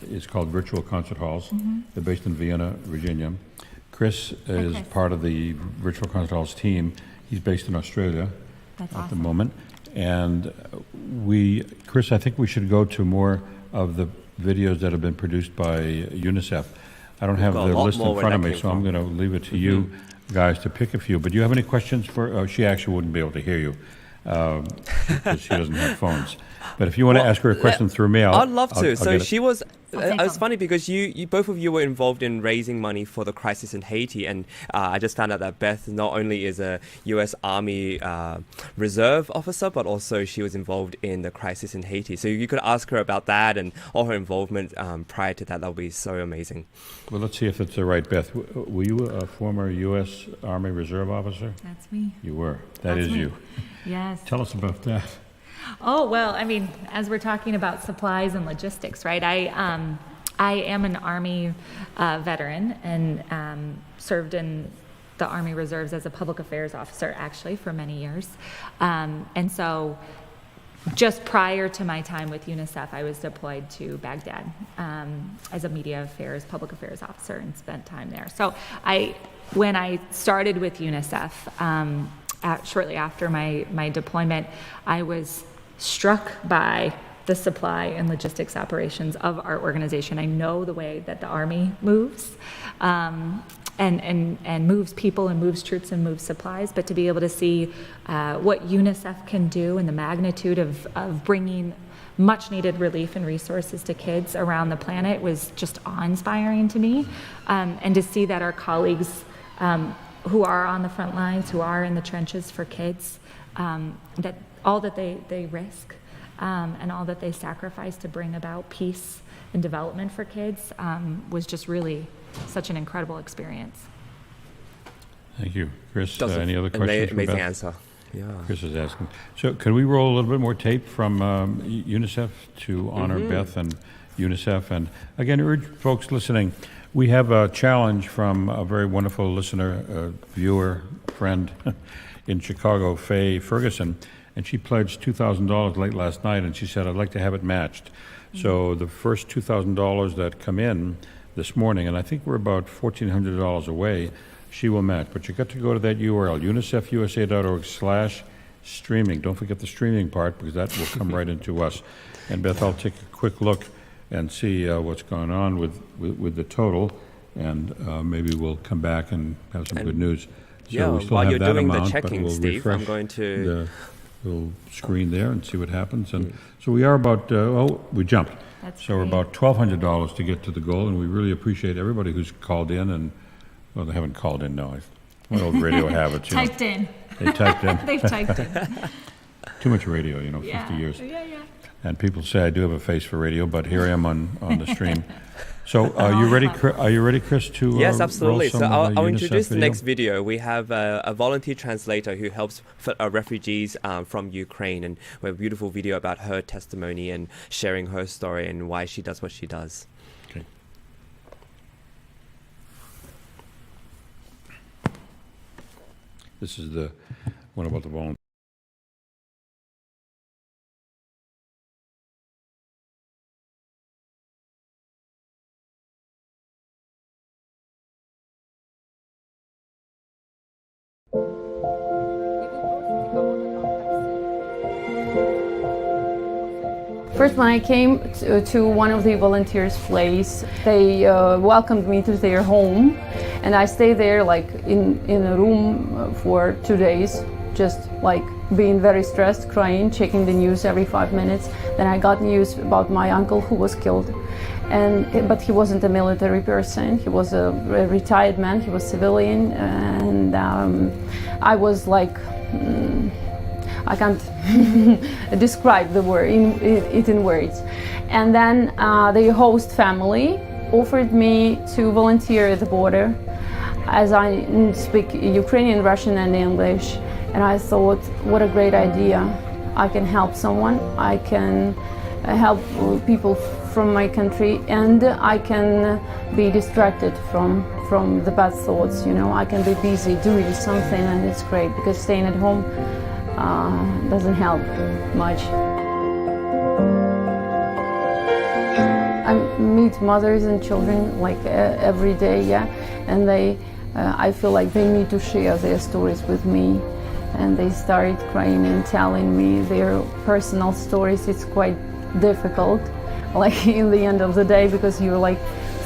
is called Virtual Concert Halls. They're based in Vienna, Virginia. Chris is part of the Virtual Concert Halls team. He's based in Australia at the moment. And Chris, I think we should go to more of the videos that have been produced by UNICEF. I don't have the list in front of me, so I'm going to leave it to you guys to pick a few. But do you have any questions for, she actually wouldn't be able to hear you because she doesn't have phones. But if you want to ask her a question through me, I'd love to. So she was. It was funny because you both of you were involved in raising money for the crisis in Haiti, and I just found out that Beth not only is a U.S. Army Reserve officer, but also she was involved in the crisis in Haiti. So you could ask her about that and all her involvement prior to that. That would be so amazing. Well, let's see if it's the right Beth. Were you a former U.S. Army Reserve officer? That's me. You were. That is you. Yes. Tell us about that. Oh, well, I mean, as we're talking about supplies and logistics, right? I am an Army veteran and served in the Army Reserves as a public affairs officer, actually, for many years. And so just prior to my time with UNICEF, I was deployed to Baghdad as a media affairs, public affairs officer, and spent time there. So when I started with UNICEF, shortly after my deployment, I was struck by the supply and logistics operations of our organization. I know the way that the Army moves, and moves people and moves troops and moves supplies, but to be able to see what UNICEF can do and the magnitude of bringing much needed relief and resources to kids around the planet was just awe-inspiring to me. And to see that our colleagues who are on the front lines, who are in the trenches for kids, that all that they risk and all that they sacrifice to bring about peace and development for kids was just really such an incredible experience. Thank you. Chris, any other questions? Amazing answer. Yeah. Chris is asking. So can we roll a little bit more tape from UNICEF to honor Beth and UNICEF? And again, urge folks listening, we have a challenge from a very wonderful listener, viewer, friend in Chicago, Faye Ferguson, and she pledged $2,000 late last night, and she said, I'd like to have it matched. So the first $2,000 that come in this morning, and I think we're about $1,400 away, she will match. But you got to go to that URL, unicefusa.org/streaming. Don't forget the streaming part, because that will come right into us. And Beth, I'll take a quick look and see what's going on with the total, and maybe we'll come back and have some good news. So we still while have you're that doing amount, the checking, we'll Steve, I'm going to the little screen there and see what happens. And so we are about, we jumped. That's so we're about $1,200 to get to the goal, and we really appreciate everybody who's called in. And well, they haven't called in now. What old radio habits? Typed in. They typed in. They've typed in. Too much radio, 50 years. Yeah. And people say I do have a face for radio, but here I am on the stream. So are you ready, Chris, to Yes, absolutely. roll So some I'll UNICEF introduce the video? next video. We have a volunteer translator who helps refugees from Ukraine, and we have a beautiful video about her testimony and sharing her story and why she does what she does. Okay. This is the one about the volunteer. First, when I came to one of the volunteers' place, they welcomed me to their home, and I stayed there like in a room for 2 days, just like being very stressed, crying, checking the news every 5 minutes. Then I got news about my uncle who was killed, but he wasn't a military person. He was a retired man. He was civilian, and I was like. I can't describe it in words. And then the host family offered me to volunteer at the border, as I speak Ukrainian, Russian, and English. And I thought, what a great idea. I can help someone, I can help people from my country, and I can be distracted from the bad thoughts, I can be busy doing something, and it's great, because staying at home doesn't help much. I meet mothers and children like every day, and I feel like they need to share their stories with me, and they start crying and telling me their personal stories. It's quite difficult, like in the end of the day, because you like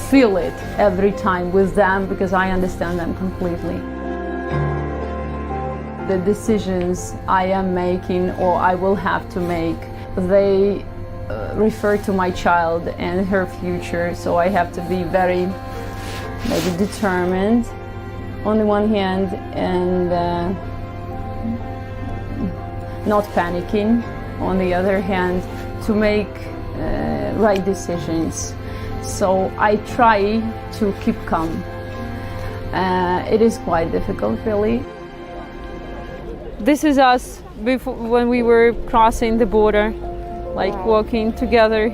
feel it every time with them, because I understand them completely. The decisions I am making or I will have to make, they refer to my child and her future, so I have to be very maybe determined on the one hand, and not panicking on the other hand, to make right decisions. So I try to keep calm. It is quite difficult, really. This is us before, when we were crossing the border, like walking together.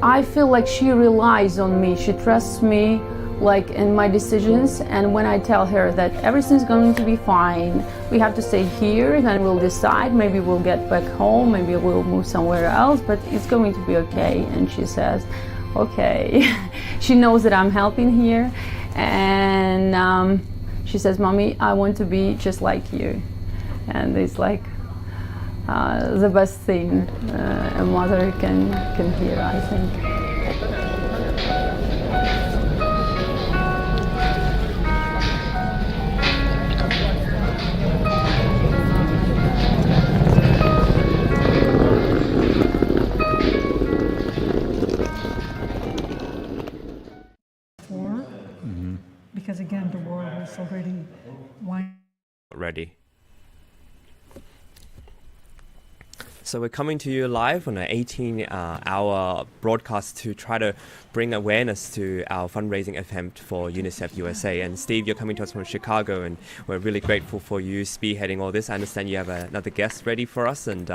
I feel like she relies on me, she trusts me like in my decisions. And when I tell her that everything's going to be fine, we have to stay here, then we'll decide, maybe we'll get back home, maybe we'll move somewhere else, but it's going to be okay. And she says, okay. She knows that I'm helping here, and she says, Mommy, I want to be just like you. And it's like the best thing a mother can hear, I think. Because again, the war was already ready. So we're coming to you live on an 18-hour broadcast to try to bring awareness to our fundraising attempt for UNICEF USA. And Steve, you're coming to us from Chicago, and we're really grateful for you spearheading all this. I understand you have another guest ready for us, and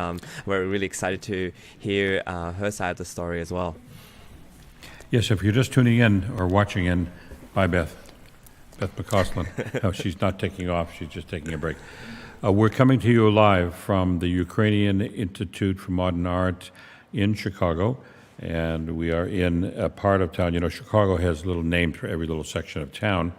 we're really excited to hear her side of the story as well. Yes, if you're just tuning in or watching in, bye, Beth McCostlin. No, she's not taking off. She's just taking a break. We're coming to you live from the Ukrainian Institute for Modern Art in Chicago, and we are in a part of town. You know, Chicago has little names for every little section of town,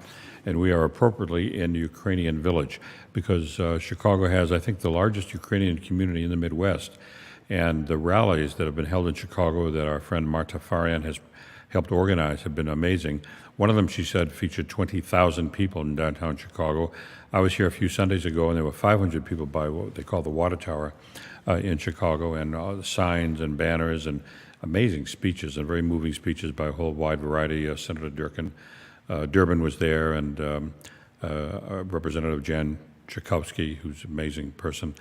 and we are appropriately in the Ukrainian Village because Chicago has, I think, the largest Ukrainian community in the Midwest, and the rallies that have been held in Chicago that our friend Marta Farian has helped organize have been amazing. One of them, she said, featured 20,000 people in downtown Chicago. I was here a few Sundays ago, and there were 500 people by what they call the Water Tower in Chicago, and signs and banners and amazing speeches and very moving speeches by a whole wide variety. Senator Durbin was there, and Representative Jan Tchaikovsky, who's an amazing person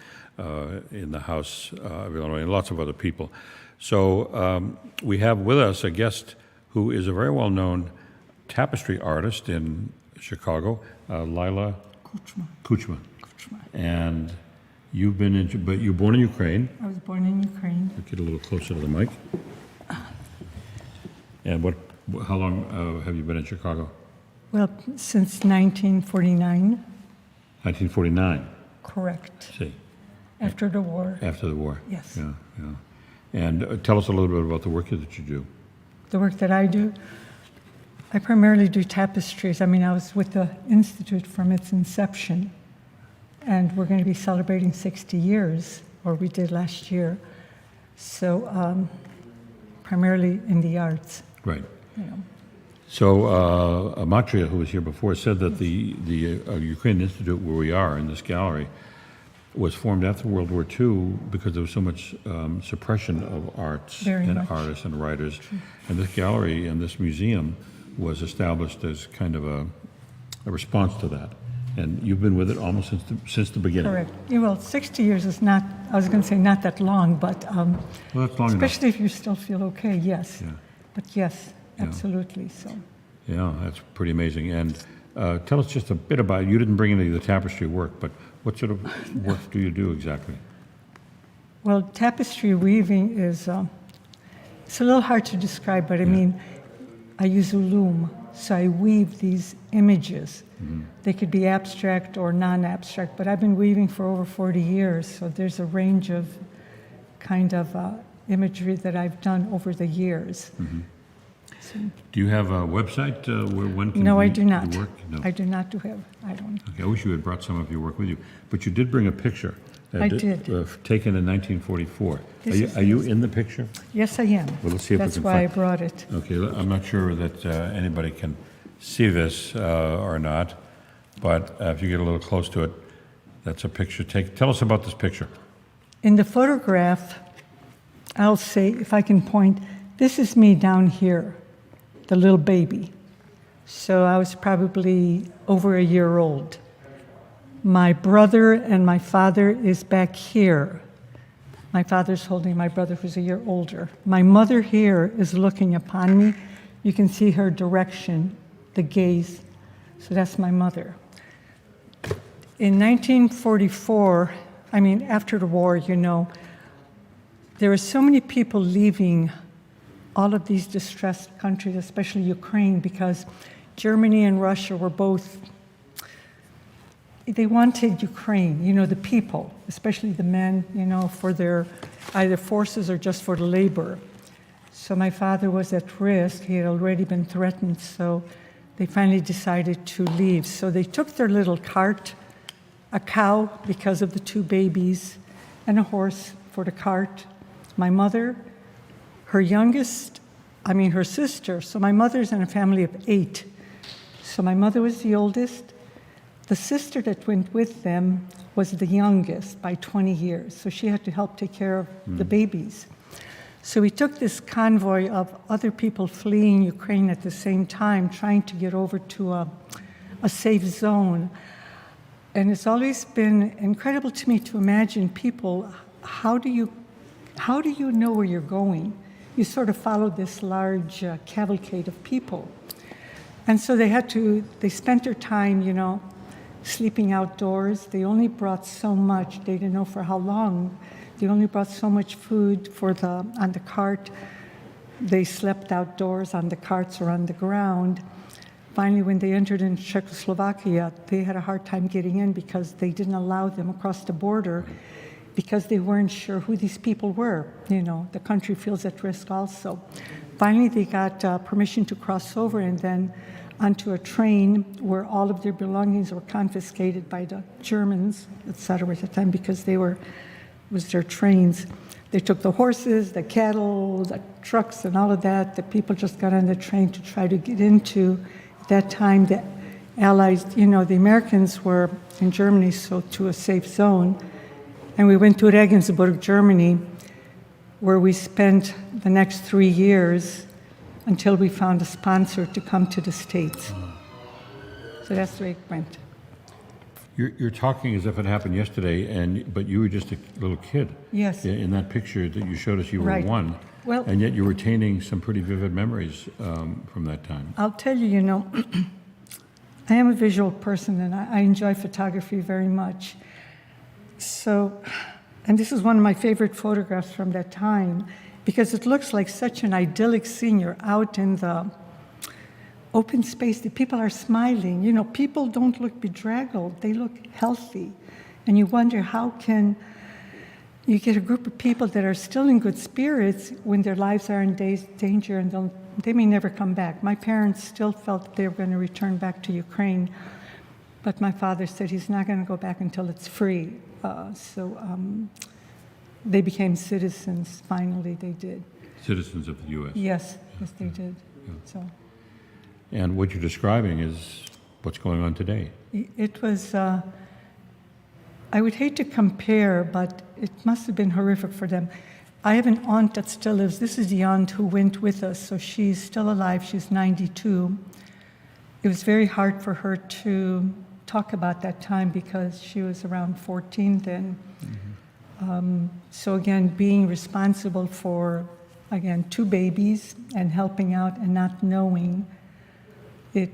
in the House of Illinois, and lots of other people. So we have with us a guest who is a very well-known tapestry artist in Chicago, Lialia Kuchma. And you've been in, but you were born in Ukraine. I was born in Ukraine. Get a little closer to the mic. And how long have you been in Chicago? Well, since 1949. 1949. Correct. See. After the war. After the war. Yes. Yeah, yeah. And tell us a little bit about the work that you do. The work that I do, I primarily do tapestries. I mean, I was with the Institute from its inception, and we're going to be celebrating 60 years, or we did last year. So primarily in the arts. Right. You know. So Mariya, who was here before, said that the Ukrainian Institute, where we are in this gallery, was formed after World War II because there was so much suppression of arts artists and writers. True. And this gallery and this museum was established as kind of a response to that. And you've been with it almost since the beginning. Correct. Yeah, well, 60 years is not, I was going to say not that long, but well, that's long especially enough. If you still feel okay, yes. Yeah. But yes, absolutely. So. Yeah, that's pretty amazing. And tell us just a bit about, you didn't bring any of the tapestry work, but what sort of work do you do exactly? Well, tapestry weaving is, it's a little hard to describe, but I mean, I use a loom, so I weave these images. Mm-hmm. They could be abstract or non-abstract, but I've been weaving for over 40 years, so there's a range of kind of imagery that I've done over the years. Mm-hmm. So, do you have a website where one can No, I do not. Work? No. I do not have, I don't. Okay, I wish you had brought some of your work with you, but you did bring a picture. I did. Taken in 1944. Are you in the picture? Yes, I am. Well, let's see if That's we can why I brought it. Okay, I'm not sure that anybody can see this or not, but if you get a little close to it, that's a picture. Tell us about this picture. In the photograph, I'll say, if I can point, this is me down here, the little baby. So I was probably over a year old. My brother and my father is back here. My father's holding my brother who's a year older. My mother here is looking upon me. You can see her direction, the gaze. So that's my mother. In 1944, I mean, after the war, you know, there were so many people leaving all of these distressed countries, especially Ukraine, because Germany and Russia were both, they wanted Ukraine, you know, the people, especially the men, you know, for their either forces or just for the labor. So my father was at risk. He had already been threatened, so they finally decided to leave. So they took their little cart, a cow because of the 2 babies, and a horse for the cart. My mother, her her sister, so my mother's in a family of 8. So my mother was the oldest. The sister that went with them was the youngest by 20 years, so she had to help take care of the babies. So we took this convoy of other people fleeing Ukraine at the same time, trying to get over to a safe zone. And it's always been incredible to me to imagine people, how do you know where you're going? You sort of follow this large cavalcade of people. And so they spent their time, you know, sleeping outdoors. They only brought so much. They didn't know for how long. They only brought so much food on the cart. They slept outdoors on the carts or on the ground. Finally, when they entered in Czechoslovakia, they had a hard time getting in because they didn't allow them across the border because they weren't sure who these people were. You know, the country feels at risk also. Finally, they got permission to cross over and then onto a train where all of their belongings were confiscated by the Germans, etc. at the time because was their trains. They took the horses, the cattle, the trucks, and all of that. The people just got on the train to try to get into. At that time, the Allies, you know, the Americans were in Germany, so to a safe zone. And we went to Regensburg, Germany, where we spent the next 3 years until we found a sponsor to come to the States. So that's the way it went. You're talking as if it happened yesterday, but you were just a little kid. Yes. In that picture that you showed us, you were Right. 1. Well, and yet you're retaining some pretty vivid memories from that time. I'll tell you, you know, I am a visual person and I enjoy photography very much. So, and this is one of my favorite photographs from that time because it looks like such an idyllic scene. You're out in the open space, the people are smiling. You know, people don't look bedraggled, they look healthy. And you wonder how can you get a group of people that are still in good spirits when their lives are in danger and they may never come back. My parents still felt that they were going to return back to Ukraine, but my father said he's not going to go back until it's free. They became citizens, finally they did. Citizens of the U.S. Yes, they did. Yeah. So. And what you're describing is what's going on today. It was, I would hate to compare, but it must have been horrific for them. I have an aunt that still lives. This is the aunt who went with us, so she's still alive. She's 92. It was very hard for her to talk about that time because she was around 14 then. Mm-hmm. So again, being responsible for, again, 2 babies and helping out and not knowing it,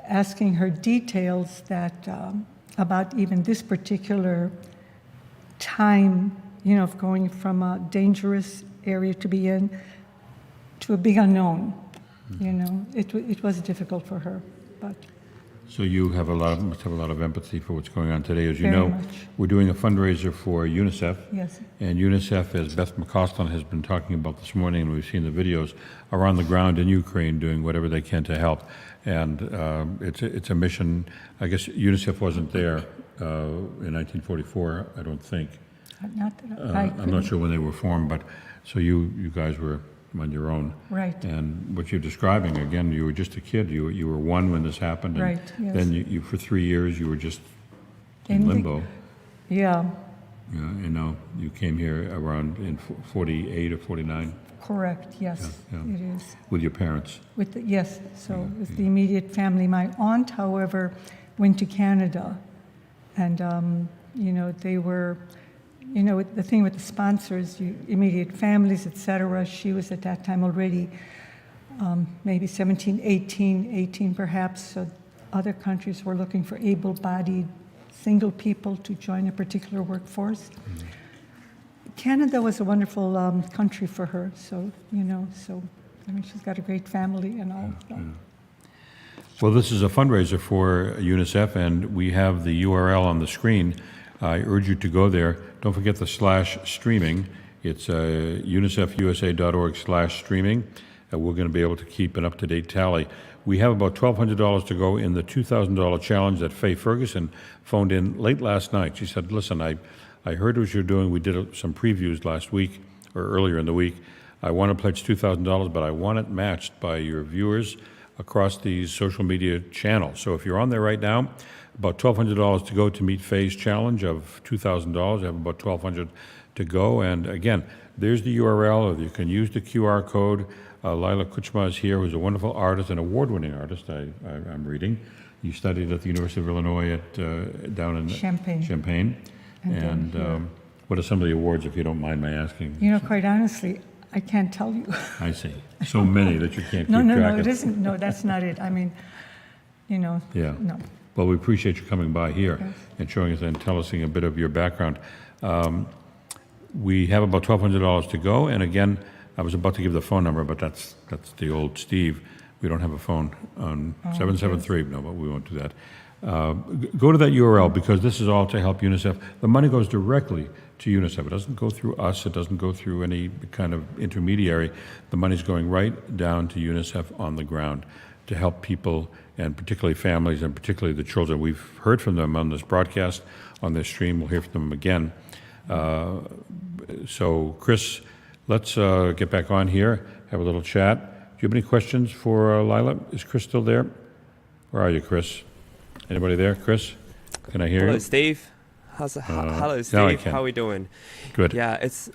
asking her details that about even this particular time, you know, of going from a dangerous area to be in to a big unknown. You know, it was difficult for her, but. So you have must have a lot of empathy for what's going on today. As you Very know, much. we're doing a fundraiser for UNICEF. Yes. And UNICEF, as Beth McCostlin has been talking about this morning, and we've seen the videos, are on the ground in Ukraine doing whatever they can to help. And it's a mission. I guess UNICEF wasn't there in 1944, I don't think. Not that I'm not sure when they were formed, but so you guys were on your own. Right. And what you're describing, again, you were just a kid. You were 1 when this happened. And right, yes. then you for 3 years, you were just in limbo. Yeah. And now you came here around in 48 or 49? Correct, yes, Yeah. it is. With your parents? Yes, so with the immediate family. My aunt, however, went to Canada. And, you know, they were, you know, the thing with the sponsors, immediate families, etc. She was at that time already maybe 17, 18 perhaps. So other countries were looking for able-bodied single people to join a particular workforce. Mm-hmm. Canada was a wonderful country for her. So, you know, I mean, she's got a great family and all. Well, this is a fundraiser for UNICEF, and we have the URL on the screen. I urge you to go there. Don't forget the /streaming. It's unicefusa.org/streaming. We're going to be able to keep an up-to-date tally. We have about $1,200 to go in the $2,000 challenge that Faye Ferguson phoned in late last night. She said, listen, I heard what you're doing. We did some previews last week or earlier in the week. I want to pledge $2,000, but I want it matched by your viewers across these social media channels. So if you're on there right now, about $1,200 to go to meet Faye's challenge of $2,000. I have about $1,200 to go. And again, there's the URL, or you can use the QR code. Lialia Kuchma is here, who's a wonderful artist, an award-winning artist, I'm reading. You studied at the University of Illinois down in Champaign. And what are some of the awards, if you don't mind my asking? You know, quite honestly, I can't tell you. I see. So many that you can't keep track of. No, it isn't. No, that's not it. I mean, you know, yeah. No. Well, we appreciate you coming by here and showing us and telling us a bit of your background. We have about $1,200 to go, and again, I was about to give the phone number, but that's the old Steve. We don't have a phone on 773. No, but we won't do that. Go to that URL, because this is all to help UNICEF. The money goes directly to UNICEF. It doesn't go through us. It doesn't go through any kind of intermediary. The money's going right down to UNICEF on the ground to help people, and particularly families, and particularly the children. We've heard from them on this broadcast, on this stream. We'll hear from them again. So, Chris, let's get back on here, have a little chat. Do you have any questions for Lialia? Is Chris still there? Where are you, Chris? Anybody there? Chris, can I hear you? Hello, Steve. Hello, Steve. How are we doing? Good. Yeah, it's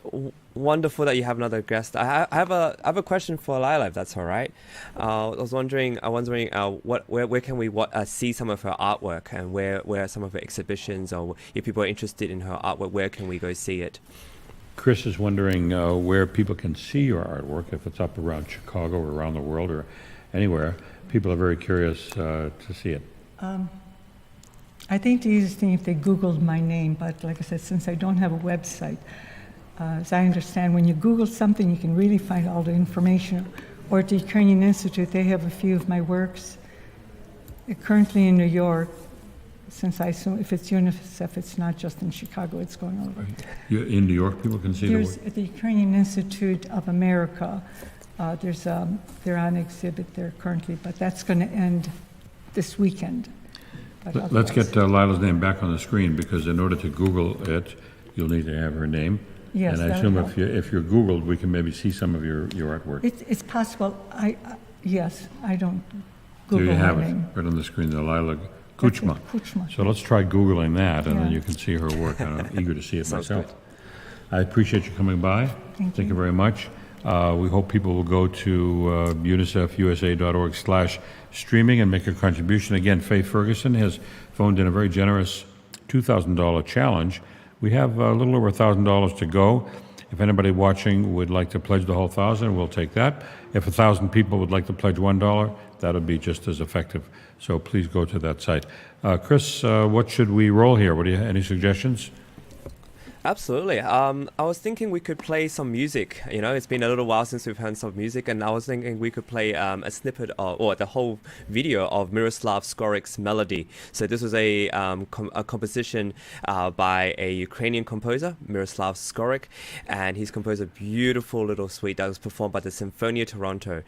wonderful that you have another guest. I have a question for Lialia, if that's all right. I was wondering, where can we see some of her artwork, and where are some of her exhibitions, or if people are interested in her artwork, where can we go see it? Chris is wondering where people can see your artwork, if it's up around Chicago or around the world or anywhere. People are very curious to see it. I think the easiest thing if they Googled my name, but like I said, since I don't have a website, as I understand, when you Google something, you can really find all the information. Or at the Ukrainian Institute, they have a few of my works. Currently in New York, since I assume if it's UNICEF, it's not just in Chicago, it's going all over. In New York, people can see the work? At the Ukrainian Institute of America, they're on exhibit there currently, but that's going to end this weekend. Let's get Lialia's name back on the screen, because in order to Google it, you'll need to have her name. Yes, and I assume if you're Googled, we can maybe see some of your artwork. It's possible. Yes, I don't Google There you have her it, name. right on the screen, the Lialia Kuchma. So let's try Googling that, and then you can see her work. I'm eager to see it myself. Good. I appreciate you coming by. Thank you very much. We hope people will go to unicefusa.org/streaming and make a contribution. Again, Faye Ferguson has phoned in a very generous $2,000 challenge. We have a little over $1,000 to go. If anybody watching would like to pledge the whole $1,000, we'll take that. If 1,000 people would like to pledge $1, that would be just as effective. So please go to that site. Chris, what should we roll here? Any suggestions? Absolutely. I was thinking we could play some music. You know, it's been a little while since we've heard some music, and I was thinking we could play a snippet or the whole video of Miroslav Skorik's Melody. So this was a composition by a Ukrainian composer, Miroslav Skorik, and he's composed a beautiful little suite that was performed by the Sinfonia Toronto.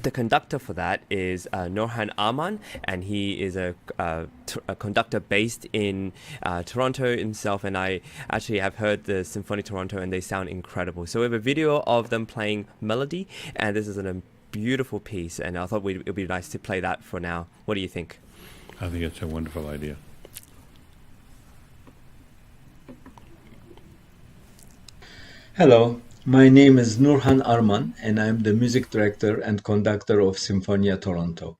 The conductor for that is Nurhan Arman, and he is a conductor based in Toronto himself, and I actually have heard the Symphony Toronto, and they sound incredible. So we have a video of them playing Melody, and this is a beautiful piece, and I thought it would be nice to play that for now. What do you think? I think it's a wonderful idea. Hello. My name is Nurhan Arman, and I'm the music director and conductor of Sinfonia Toronto.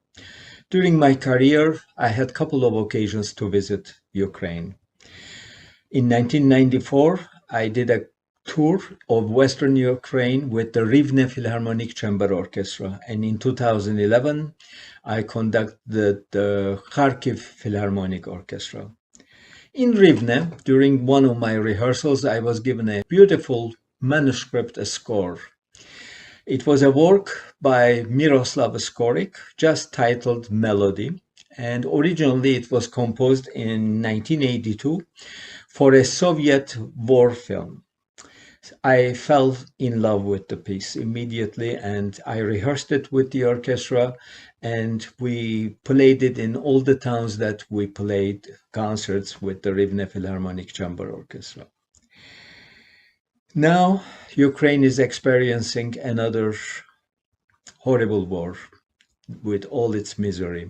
During my career, I had a couple of occasions to visit Ukraine. In 1994, I did a tour of Western Ukraine with the Rivne Philharmonic Chamber Orchestra, and in 2011, I conducted the Kharkiv Philharmonic Orchestra. In Rivne, during one of my rehearsals, I was given a beautiful manuscript score. It was a work by Miroslav Skorik, just titled Melody, and originally it was composed in 1982 for a Soviet war film. I fell in love with the piece immediately, and I rehearsed it with the orchestra, and we played it in all the towns that we played concerts with the Rivne Philharmonic Chamber Orchestra. Now, Ukraine is experiencing another horrible war with all its misery.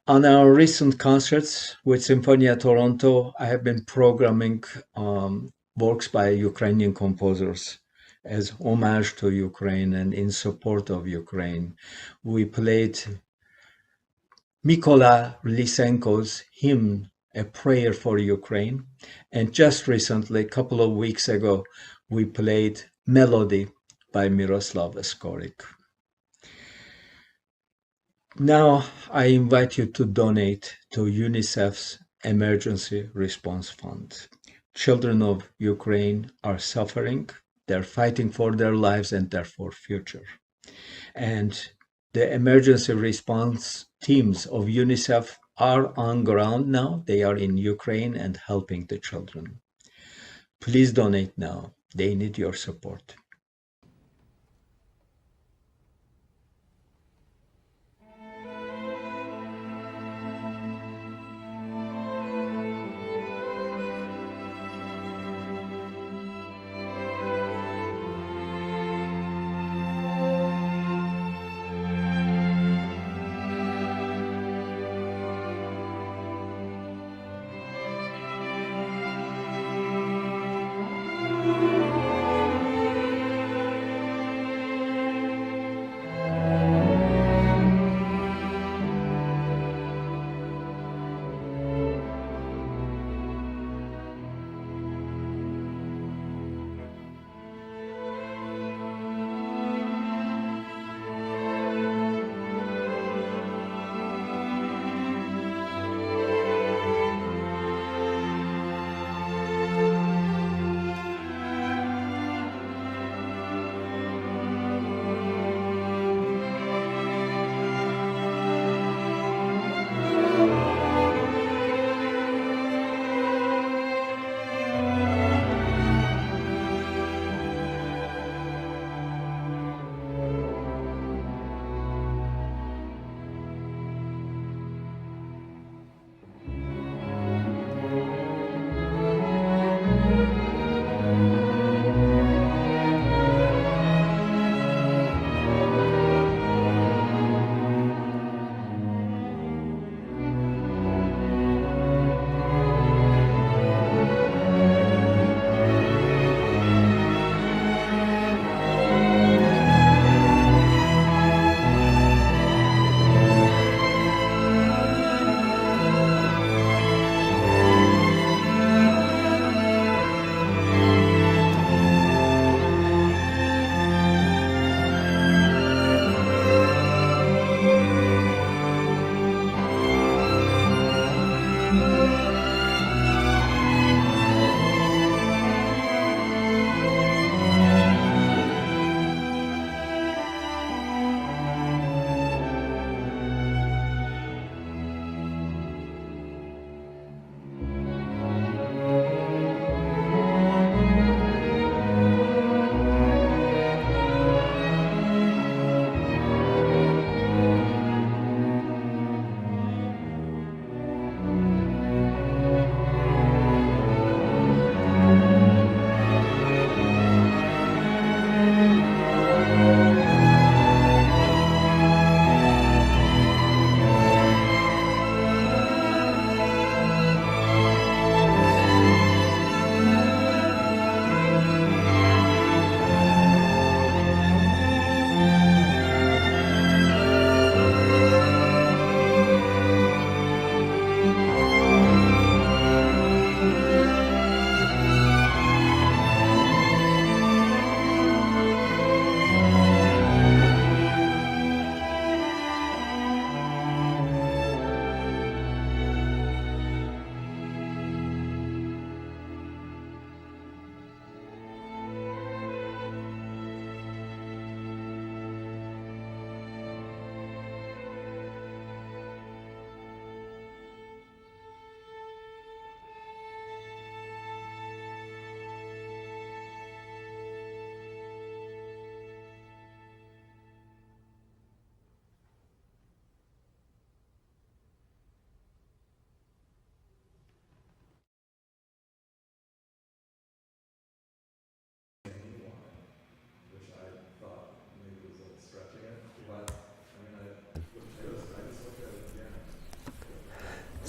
On our recent concerts with Sinfonia Toronto, I have been programming works by Ukrainian composers as homage to Ukraine and in support of Ukraine. We played Mykola Lysenko's hymn, A Prayer for Ukraine, and just recently, a couple of weeks ago, we played Melody by Miroslav Skorik. Now I invite you to donate to UNICEF's Emergency Response Fund. Children of Ukraine are suffering, they're fighting for their lives and therefore future. And the emergency response teams of UNICEF are on ground now. They are in Ukraine and helping the children. Please donate now. They need your support.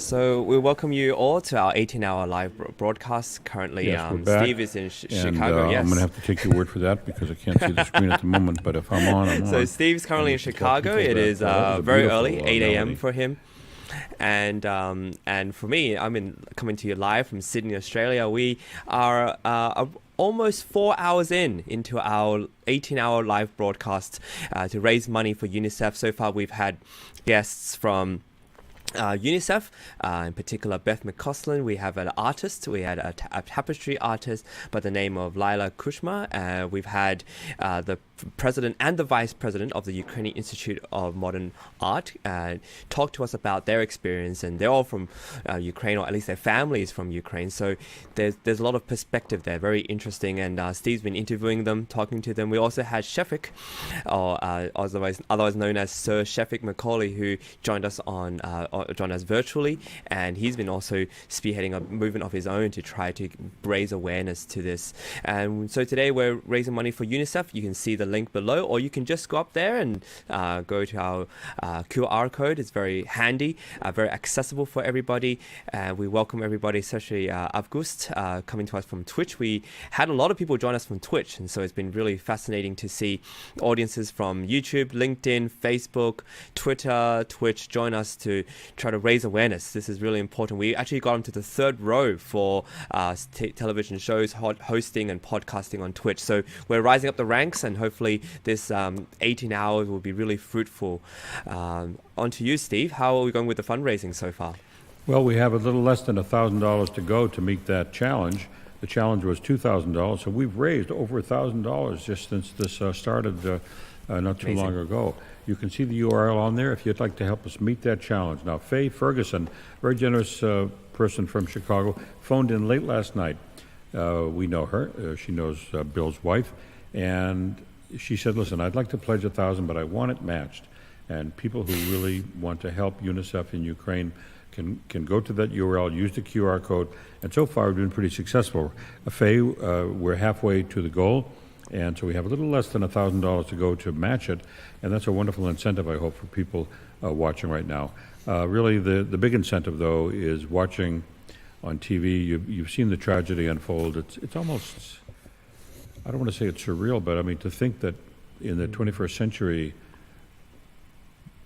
So we welcome you all to our 18-hour live broadcast. Currently, Yes, we're back. Steve is in And, Chicago. Yes, I'm going to have to take your word for that because I can't see the screen at the moment. But if I'm on, I'm on. So Steve's currently in Chicago. It is very early, 8 a.m. for him. And for me, I'm coming to you live from Sydney, Australia. We are almost 4 hours into our 18-hour live broadcast to raise money for UNICEF. So far, we've had guests from UNICEF, in particular Beth McCostlin. We have an artist. We had a tapestry artist by the name of Lialia Kuchma. We've had the president and the vice president of the Ukrainian Institute of Modern Art talk to us about their experience, and they're all from Ukraine, or at least their families from Ukraine. So there's a lot of perspective there, very interesting. And Steve's been interviewing them, talking to them. We also had Shefik, or otherwise known as Sir Shefik Macauley, who joined us virtually, and he's been also spearheading a movement of his own to try to raise awareness to this. And so today we're raising money for UNICEF. You can see the link below, or you can just go up there and go to our QR code. It's very handy, very accessible for everybody. We welcome everybody, especially Avguste coming to us from Twitch. We had a lot of people join us from Twitch, and so it's been really fascinating to see audiences from YouTube, LinkedIn, Facebook, Twitter, Twitch join us to try to raise awareness. This is really important. We actually got into the third row for television shows, hosting and podcasting on Twitch. So we're rising up the ranks, and hopefully this 18 hours will be really fruitful. On to you, Steve. How are we going with the fundraising so far? Well, we have a little less than $1,000 to go to meet that challenge. The challenge was $2,000, so we've raised over $1,000 just since this started not too long ago. You can see the URL on there if you'd like to help us meet that challenge. Now, Faye Ferguson, very generous person from Chicago, phoned in late last night. We know her. She knows Bill's wife. And she said, listen, I'd like to pledge $1,000, but I want it matched. And people who really want to help UNICEF in Ukraine can go to that URL, use the QR code. And so far, we've been pretty successful. Faye, we're halfway to the goal. And so we have a little less than $1,000 to go to match it. And that's a wonderful incentive, I hope, for people watching right now. Really, the big incentive, though, is watching on TV. You've seen the tragedy unfold. It's almost, I don't want to say it's surreal, but I mean, to think that in the 21st century,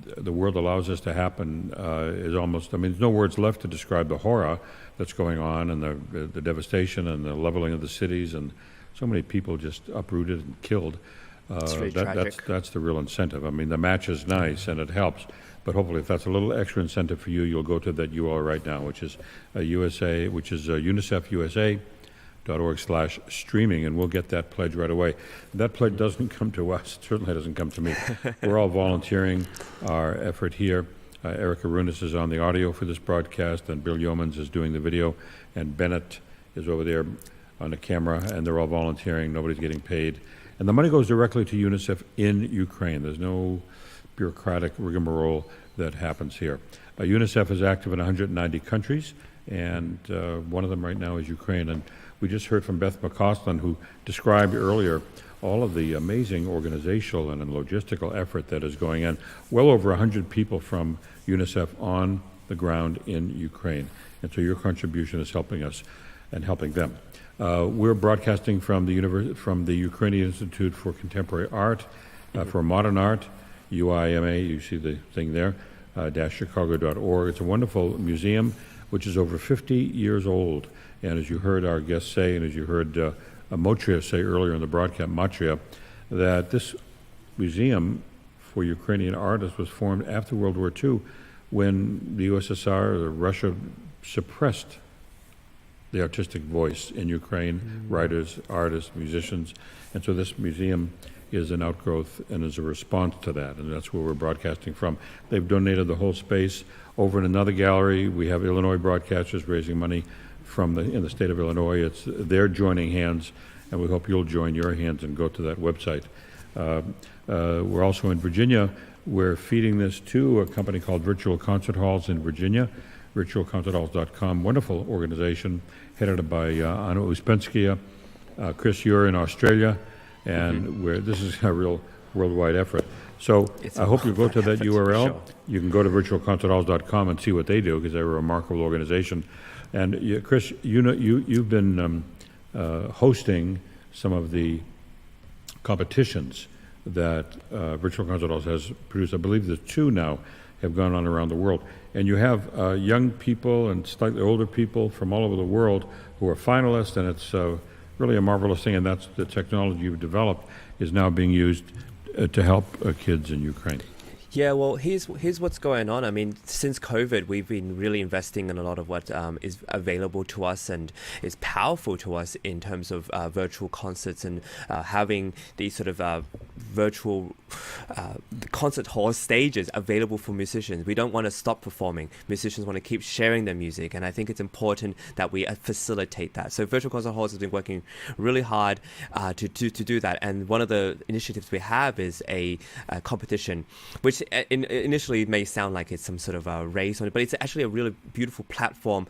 the world allows this to happen is almost, I mean, there's no words left to describe the horror that's going on, and the devastation and the leveling of the cities, and so many people just uprooted and killed. It's really tragic. That's the real incentive. I mean, the match is nice and it helps, but hopefully if that's a little extra incentive for you, you'll go to that URL right now, which is UNICEFUSA.org/streaming, and we'll get that pledge right away. That pledge doesn't come to us. It certainly doesn't come to me. We're all volunteering our effort here. Erica Runis is on the audio for this broadcast, and Bill Yeomans is doing the video, and Bennett is over there on the camera, and they're all volunteering. Nobody's getting paid. And the money goes directly to UNICEF in Ukraine. There's no bureaucratic rigmarole that happens here. UNICEF is active in 190 countries, and one of them right now is Ukraine. And we just heard from Beth McCostlin, who described earlier all of the amazing organizational and logistical effort that is going on. Well over 100 people from UNICEF on the ground in Ukraine. And so your contribution is helping us and helping them. We're broadcasting from the Ukrainian Institute for Contemporary Art, for Modern Art, UIMA, you see the thing there, -chicago.org. It's a wonderful museum which is over 50 years old. And as you heard our guests say, and as you heard Motriya say earlier in the broadcast, Matriya, that this museum for Ukrainian artists was formed after World War II, when the USSR, or Russia, suppressed the artistic voice in Ukraine, writers, artists, musicians. And so this museum is an outgrowth and is a response to that, and that's where we're broadcasting from. They've donated the whole space. Over in another gallery, we have Illinois broadcasters raising money in the state of Illinois. They're joining hands, and we hope you'll join your hands and go to that website. We're also in Virginia. We're feeding this to a company called Virtual Concert Halls in Virginia, virtualconcerthalls.com, wonderful organization headed by Anna Uspenskia. Chris, you're in Australia, and this is a real worldwide effort. So It's I hope you go to that effort, for URL. sure. You can go to virtualconcerthalls.com and see what they do, because they're a remarkable organization. And Chris, you've been hosting some of the competitions that Virtual Concert Halls has produced. I believe the 2 now have gone on around the world. And you have young people and slightly older people from all over the world who are finalists, and it's really a marvelous thing, and that's the technology you've developed is now being used to help kids in Ukraine. Yeah, well, here's what's going on. I mean, since COVID, we've been really investing in a lot of what is available to us and is powerful to us in terms of virtual concerts and having these sort of virtual concert hall stages available for musicians. We don't want to stop performing. Musicians want to keep sharing their music, and I think it's important that we facilitate that. So Virtual Concert Halls has been working really hard to do that, and one of the initiatives we have is a competition, which initially may sound like it's some sort of a race, but it's actually a really beautiful platform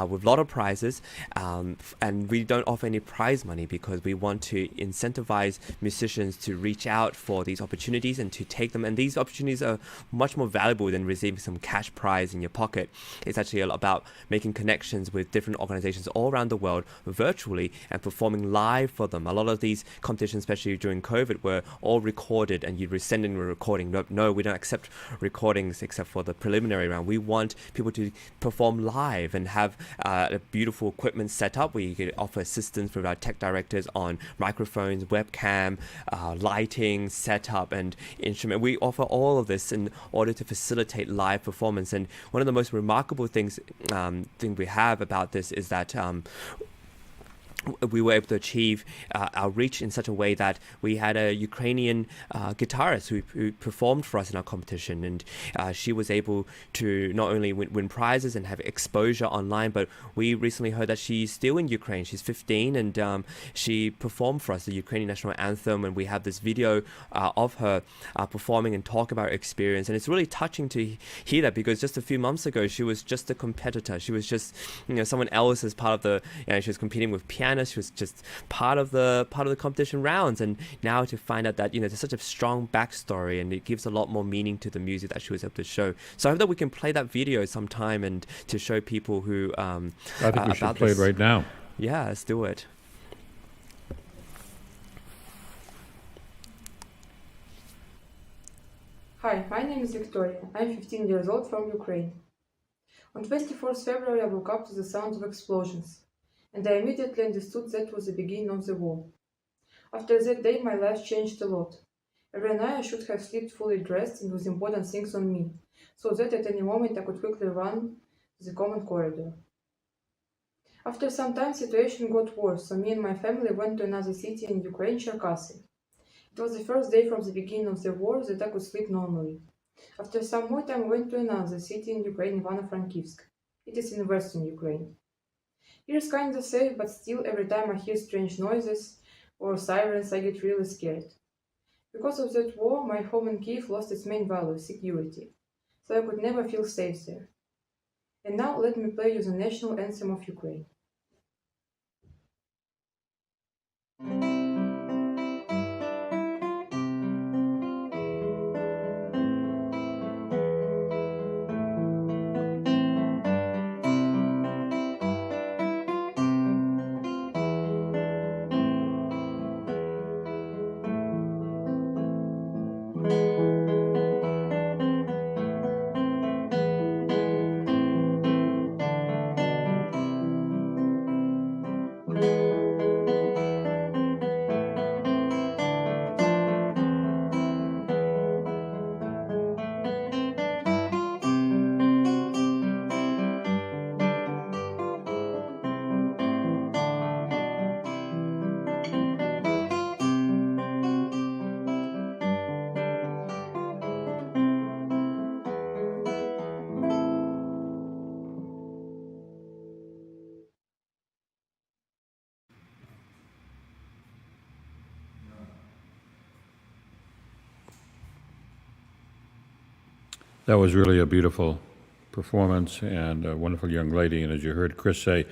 with a lot of prizes, and we don't offer any prize money because we want to incentivize musicians to reach out for these opportunities and to take them, and these opportunities are much more valuable than receiving some cash prize in your pocket. It's actually about making connections with different organizations all around the world virtually and performing live for them. A lot of these competitions, especially during COVID, were all recorded, and you were sending a recording. No, we don't accept recordings except for the preliminary round. We want people to perform live and have a beautiful equipment set up where you can offer assistance with our tech directors on microphones, webcam, lighting, setup, and instrument. We offer all of this in order to facilitate live performance. And one of the most remarkable things we have about this is that we were able to achieve our reach in such a way that we had a Ukrainian guitarist who performed for us in our competition, and she was able to not only win prizes and have exposure online, but we recently heard that she's still in Ukraine. She's 15, and she performed for us the Ukrainian national anthem, and we have this video of her performing and talk about her experience. And it's really touching to hear that, because just a few months ago she was just a competitor. She was just someone else as part of the she was competing with pianists. She was just part of the competition rounds, and now to find out that there's such a strong backstory, and it gives a lot more meaning to the music that she was able to show. So I hope that we can play that video sometime and to show people who I think we should play it right now. Yeah, let's do it. Hi, my name is Victoria. I'm 15 years old from Ukraine. On 24th February, I woke up to the sound of explosions, and I immediately understood that was the beginning of the war. After that day, my life changed a lot. Every night I should have slept fully dressed and with important things on me, so that at any moment I could quickly run to the common corridor. After some time, situation got worse, so me and my family went to another city in Ukraine, Cherkasy. It was the first day from the beginning of the war that I could sleep normally. After some more time, we went to another city in Ukraine, Ivano-Frankivsk. It is in western Ukraine. Here is kind of safe, but still every time I hear strange noises or sirens, I get really scared. Because of that war, my home in Kiev lost its main value, security, so I could never feel safe there. And now let me play you the national anthem of Ukraine. That was really a beautiful performance and a wonderful young lady. And as you heard Chris say,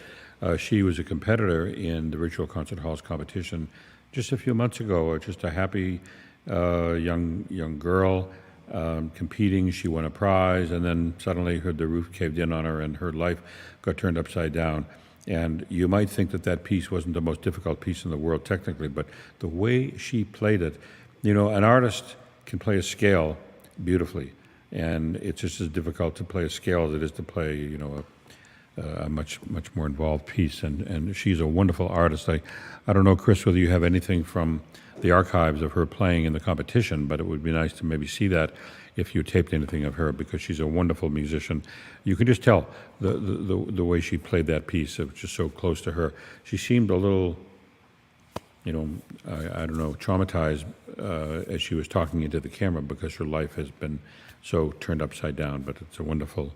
she was a competitor in the Virtual Concert Halls competition just a few months ago. Just a happy young girl competing. She won a prize, and then suddenly the roof caved in on her, and her life got turned upside down. And you might think that piece wasn't the most difficult piece in the world technically, but the way she played it, an artist can play a scale beautifully, and it's just as difficult to play a scale as it is to play, a much more involved piece. And she's a wonderful artist. I don't know, Chris, whether you have anything from the archives of her playing in the competition, but it would be nice to maybe see that if you taped anything of her, because she's a wonderful musician. You can just tell the way she played that piece. It was just so close to her. She seemed a little, I don't know, traumatized as she was talking into the camera, because her life has been so turned upside down. But it's a wonderful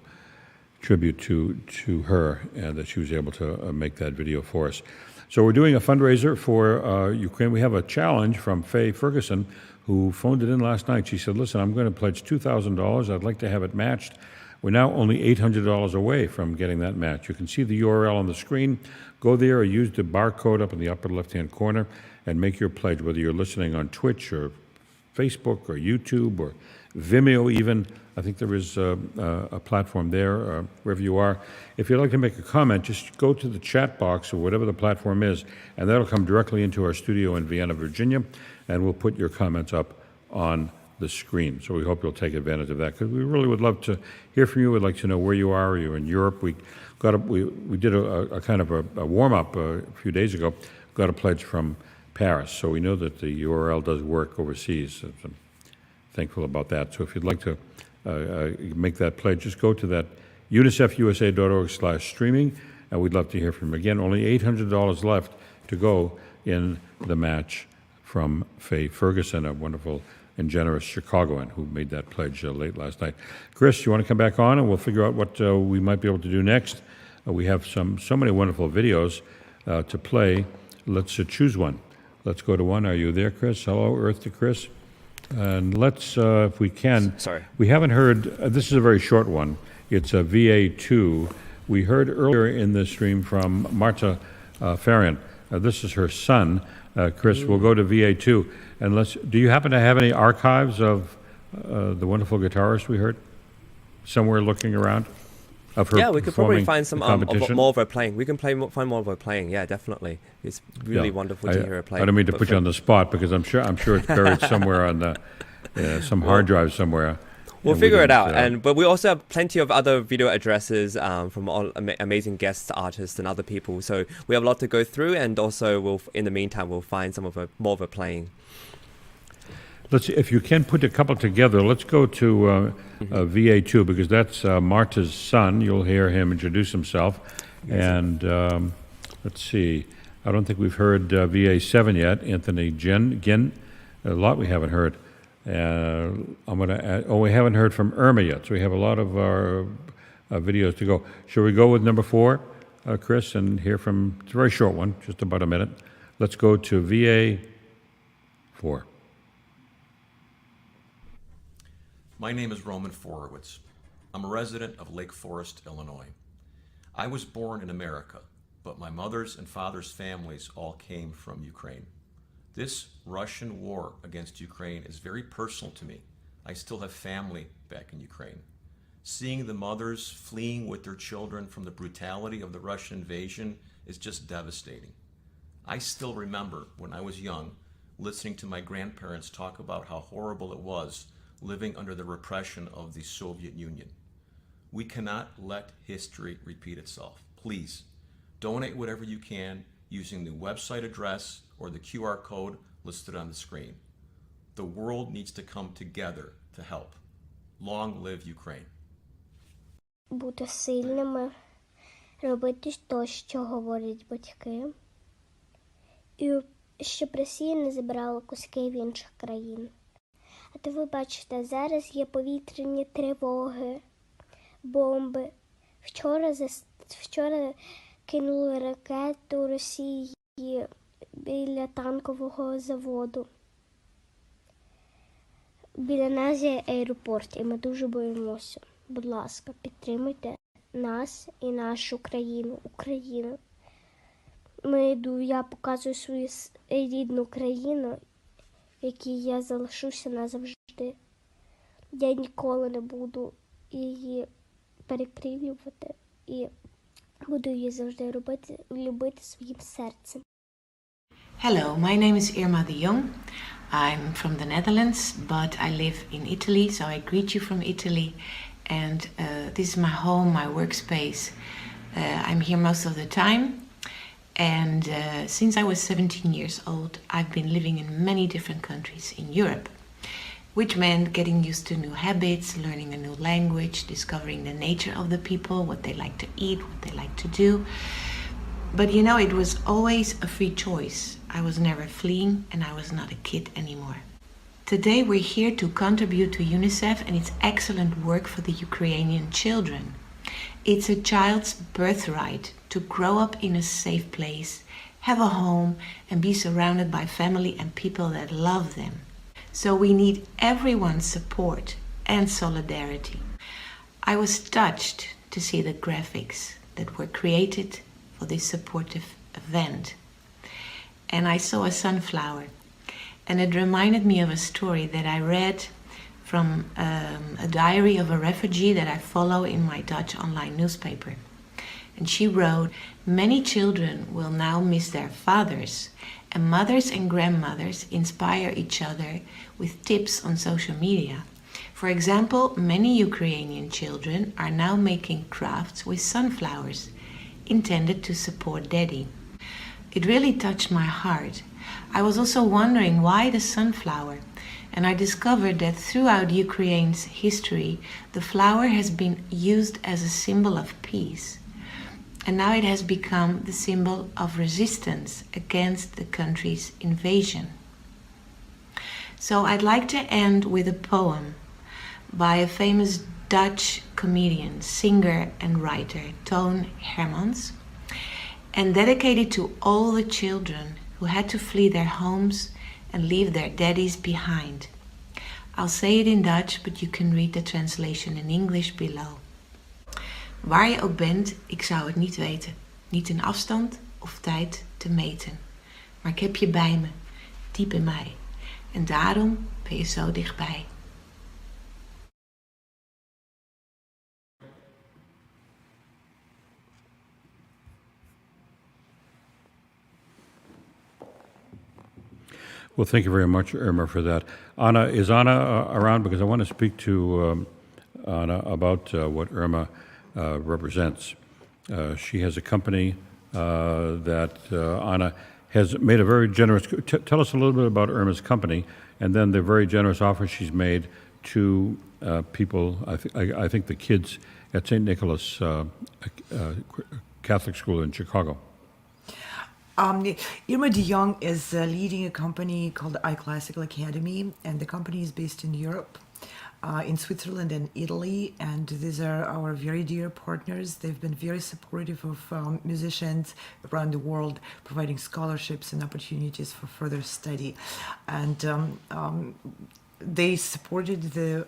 tribute to her, and that she was able to make that video for us. So we're doing a fundraiser for Ukraine. We have a challenge from Faye Ferguson, who phoned it in last night. She said, listen, I'm going to pledge $2,000. I'd like to have it matched. We're now only $800 away from getting that match. You can see the URL on the screen. Go there or use the barcode up in the upper left-hand corner and make your pledge, whether you're listening on Twitch or Facebook or YouTube or Vimeo even. I think there is a platform there, wherever you are. If you'd like to make a comment, just go to the chat box or whatever the platform is, and that'll come directly into our studio in Vienna, Virginia, and we'll put your comments up on the screen. So we hope you'll take advantage of that, because we really would love to hear from you. We'd like to know where you are. Are you in Europe? We did a kind of a warm-up a few days ago, got a pledge from Paris. So we know that the URL does work overseas. So I'm thankful about that. So if you'd like to make that pledge, just go to that unicefusa.org/streaming, and we'd love to hear from you. Again, only $800 left to go in the match from Faye Ferguson, a wonderful and generous Chicagoan who made that pledge late last night. Chris, you want to come back on, and we'll figure out what we might be able to do next. We have so many wonderful videos to play. Let's choose one. Let's go to one. Are you there, Chris? Hello, Earth to Chris. And let's, if we can, we haven't heard, this is a very short one. It's a VA2. We heard earlier in the stream from Marta Farian. This is her son. Chris, we'll go to VA2. And do you happen to have any archives of the wonderful guitarist we heard? Somewhere looking around? Of her we could probably find some more of her playing. We can find more of her playing. Yeah, definitely. It's really wonderful to hear her play. I don't mean to put you on the spot, because I'm sure it's buried somewhere on the some hard drive somewhere. We'll figure it out. But we also have plenty of other video addresses from all amazing guest artists and other people. So we have a lot to go through, and also in the meantime we'll find some of more of her playing. If you can put a couple together, let's go to VA2, because that's Marta's son. You'll hear him introduce himself. And let's see. I don't think we've heard VA7 yet. Anthony Ginn. A lot we haven't heard. We haven't heard from Irma yet. So we have a lot of our videos to go. Shall we go with number 4, Chris, and hear from, it's a very short one, just about a minute. Let's go to VA4. My name is Roman Forowitz. I'm a resident of Lake Forest, Illinois. I was born in America, but my mother's and father's families all came from Ukraine. This Russian war against Ukraine is very personal to me. I still have family back in Ukraine. Seeing the mothers fleeing with their children from the brutality of the Russian invasion is just devastating. I still remember when I was young, listening to my grandparents talk about how horrible it was living under the repression of the Soviet Union. We cannot let history repeat itself. Please, donate whatever you can using the website address or the QR code listed on the screen. The world needs to come together to help. Long live Ukraine. Бути сильними, робити те, що говорять батьки, і щоб Росія не забирала куски в інших країн. А то ви бачите, зараз є повітряні тривоги, бомби. Вчора кинули ракету Росії біля танкового заводу. Біля нас є аеропорт, і ми дуже боїмося. Будь ласка, підтримуйте нас і нашу країну, Україну. Я показую свою рідну країну, в якій я залишуся назавжди. Я ніколи не буду її перекривлювати і буду її завжди любити своїм серцем. Hello, my name is Irma de Jong. I'm from the Netherlands, but I live in Italy, so I greet you from Italy. And this is my home, my workspace. I'm here most of the time. And since I was 17 years old, I've been living in many different countries in Europe, which meant getting used to new habits, learning a new language, discovering the nature of the people, what they like to eat, what they like to do. But you know, it was always a free choice. I was never fleeing and I was not a kid anymore. Today we're here to contribute to UNICEF and its excellent work for the Ukrainian children. It's a child's birthright to grow up in a safe place, have a home, and be surrounded by family and people that love them. So we need everyone's support and solidarity. I was touched to see the graphics that were created for this supportive event. And I saw a sunflower, and it reminded me of a story that I read from a diary of a refugee that I follow in my Dutch online newspaper. And she wrote, "Many children will now miss their fathers, and mothers and grandmothers inspire each other with tips on social media. For example, many Ukrainian children are now making crafts with sunflowers, intended to support Daddy." It really touched my heart. I was also wondering why the sunflower, and I discovered that throughout Ukraine's history, the flower has been used as a symbol of peace. And now it has become the symbol of resistance against the country's invasion. So I'd like to end with a poem by a famous Dutch comedian, singer and writer, Toon Hermans, and dedicated to all the children who had to flee their homes and leave their daddies behind. I'll say it in Dutch, but you can read the translation in English below. Waar je ook bent, ik zou het niet weten. Niet in afstand of tijd te meten. Maar ik heb je bij me, diep in mij. En daarom ben je zo dichtbij. Well, thank you very much, Irma, for that. Anna, is Anna around? Because I want to speak to Anna about what Irma represents. She has a company that Anna has made a very generous... Tell us a little bit about Irma's company, and then the very generous offer she's made to people, I think the kids at St. Nicholas Catholic School in Chicago. Irma de Jong is leading a company called iClassical Academy, and the company is based in Europe, in Switzerland and Italy, and these are our very dear partners. They've been very supportive of musicians around the world, providing scholarships and opportunities for further study. And they supported the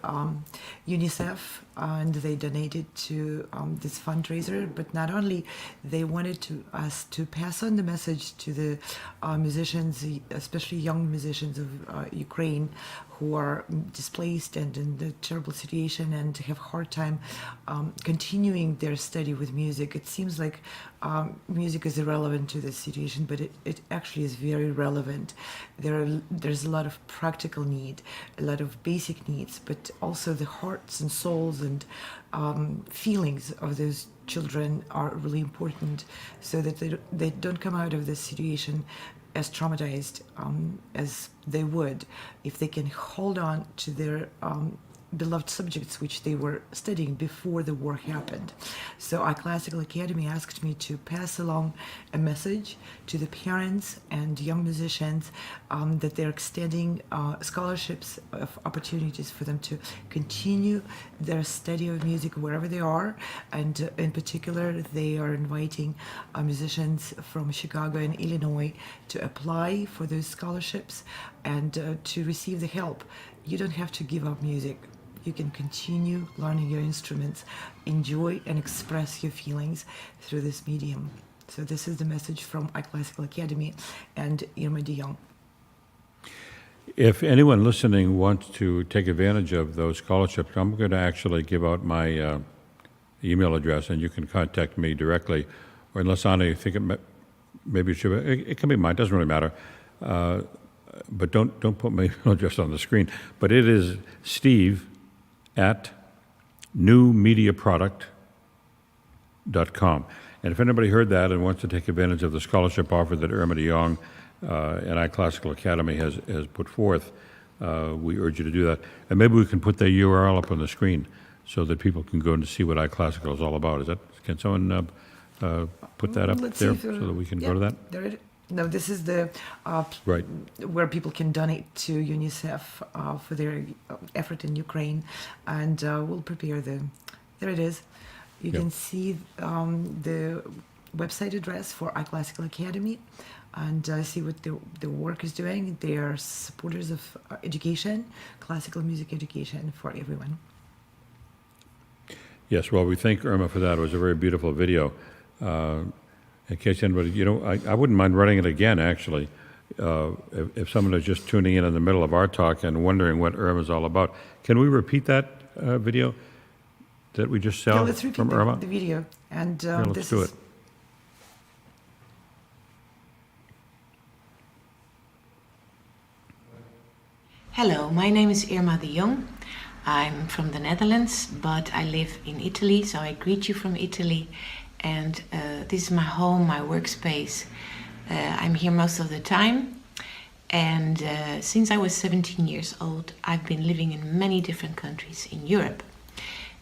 UNICEF, and they donated to this fundraiser. But not only, they wanted us to pass on the message to the musicians, especially young musicians of Ukraine, who are displaced and in a terrible situation and have a hard time continuing their study with music. It seems like music is irrelevant to this situation, but it actually is very relevant. There's a lot of practical need, a lot of basic needs, but also the hearts and souls and feelings of those children are really important, so that they don't come out of this situation as traumatized as they would if they can hold on to their beloved subjects which they were studying before the war happened. So iClassical Academy asked me to pass along a message to the parents and young musicians that they're extending scholarships of opportunities for them to continue their study of music wherever they are, and in particular they are inviting musicians from Chicago and Illinois to apply for those scholarships and to receive the help. You don't have to give up music. You can continue learning your instruments, enjoy and express your feelings through this medium. So this is the message from iClassical Academy and Irma de Jong. If anyone listening wants to take advantage of those scholarships, I'm going to actually give out my email address, and you can contact me directly. Or unless, Anna, you think maybe it should be, it can be mine, it doesn't really matter. But don't put my email address on the screen. But it is steve@newmediaproduct.com. And if anybody heard that and wants to take advantage of the scholarship offer that Irma de Jong and iClassical Academy has put forth, we urge you to do that. And maybe we can put the URL up on the screen so that people can go and see what iClassical is all about. Can someone put that up Let's there see if, so that we can go to that? There it is. No, this is the Right. where people can donate to UNICEF for their effort in Ukraine, and we'll prepare there it is. You Yep. can see the website address for iClassical Academy, and see what the work is doing. They are supporters of education, classical music education for everyone. Yes, well, we thank Irma for that. It was a very beautiful video. In case anybody, I wouldn't mind running it again, actually, if someone is just tuning in the middle of our talk and wondering what Irma's all about. Can we repeat that video that we just saw Let's repeat from Irma? the video, and Yeah, let's this do is it. Hello, my name is Irma de Jong. I'm from the Netherlands, but I live in Italy, so I greet you from Italy. And this is my home, my workspace. I'm here most of the time. And since I was 17 years old, I've been living in many different countries in Europe,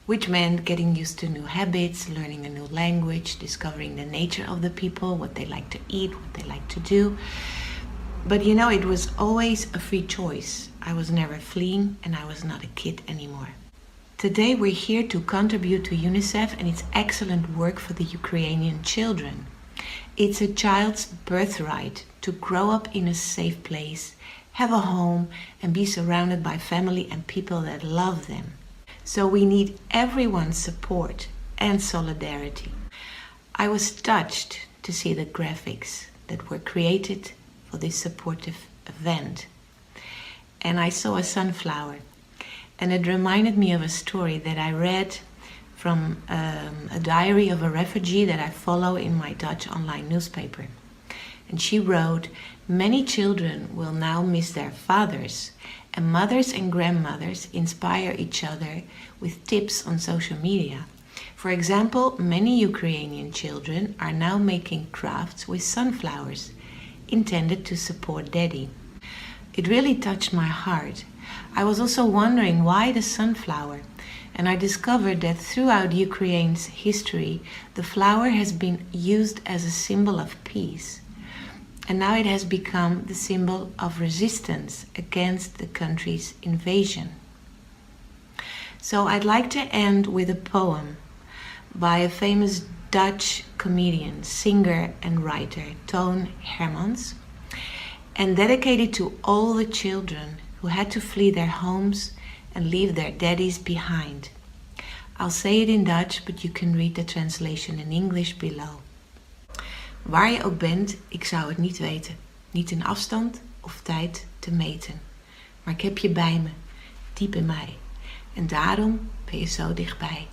which meant getting used to new habits, learning a new language, discovering the nature of the people, what they like to eat, what they like to do. But it was always a free choice. I was never fleeing, and I was not a kid anymore. Today we're here to contribute to UNICEF and its excellent work for the Ukrainian children. It's a child's birthright to grow up in a safe place, have a home, and be surrounded by family and people that love them. So we need everyone's support and solidarity. I was touched to see the graphics that were created for this supportive event. And I saw a sunflower, and it reminded me of a story that I read from a diary of a refugee that I follow in my Dutch online newspaper. And she wrote, "Many children will now miss their fathers, and mothers and grandmothers inspire each other with tips on social media. For example, many Ukrainian children are now making crafts with sunflowers, intended to support daddy." It really touched my heart. I was also wondering why the sunflower, and I discovered that throughout Ukraine's history, the flower has been used as a symbol of peace. And now it has become the symbol of resistance against the country's invasion. So I'd like to end with a poem by a famous Dutch comedian, singer and writer, Toon Hermans, and dedicated to all the children who had to flee their homes and leave their daddies behind. I'll say it in Dutch, but you can read the translation in English below. Waar je ook bent, ik zou het niet weten. Niet in afstand of tijd te meten. Maar ik heb je bij me, diep in mij. En daarom ben je zo dichtbij.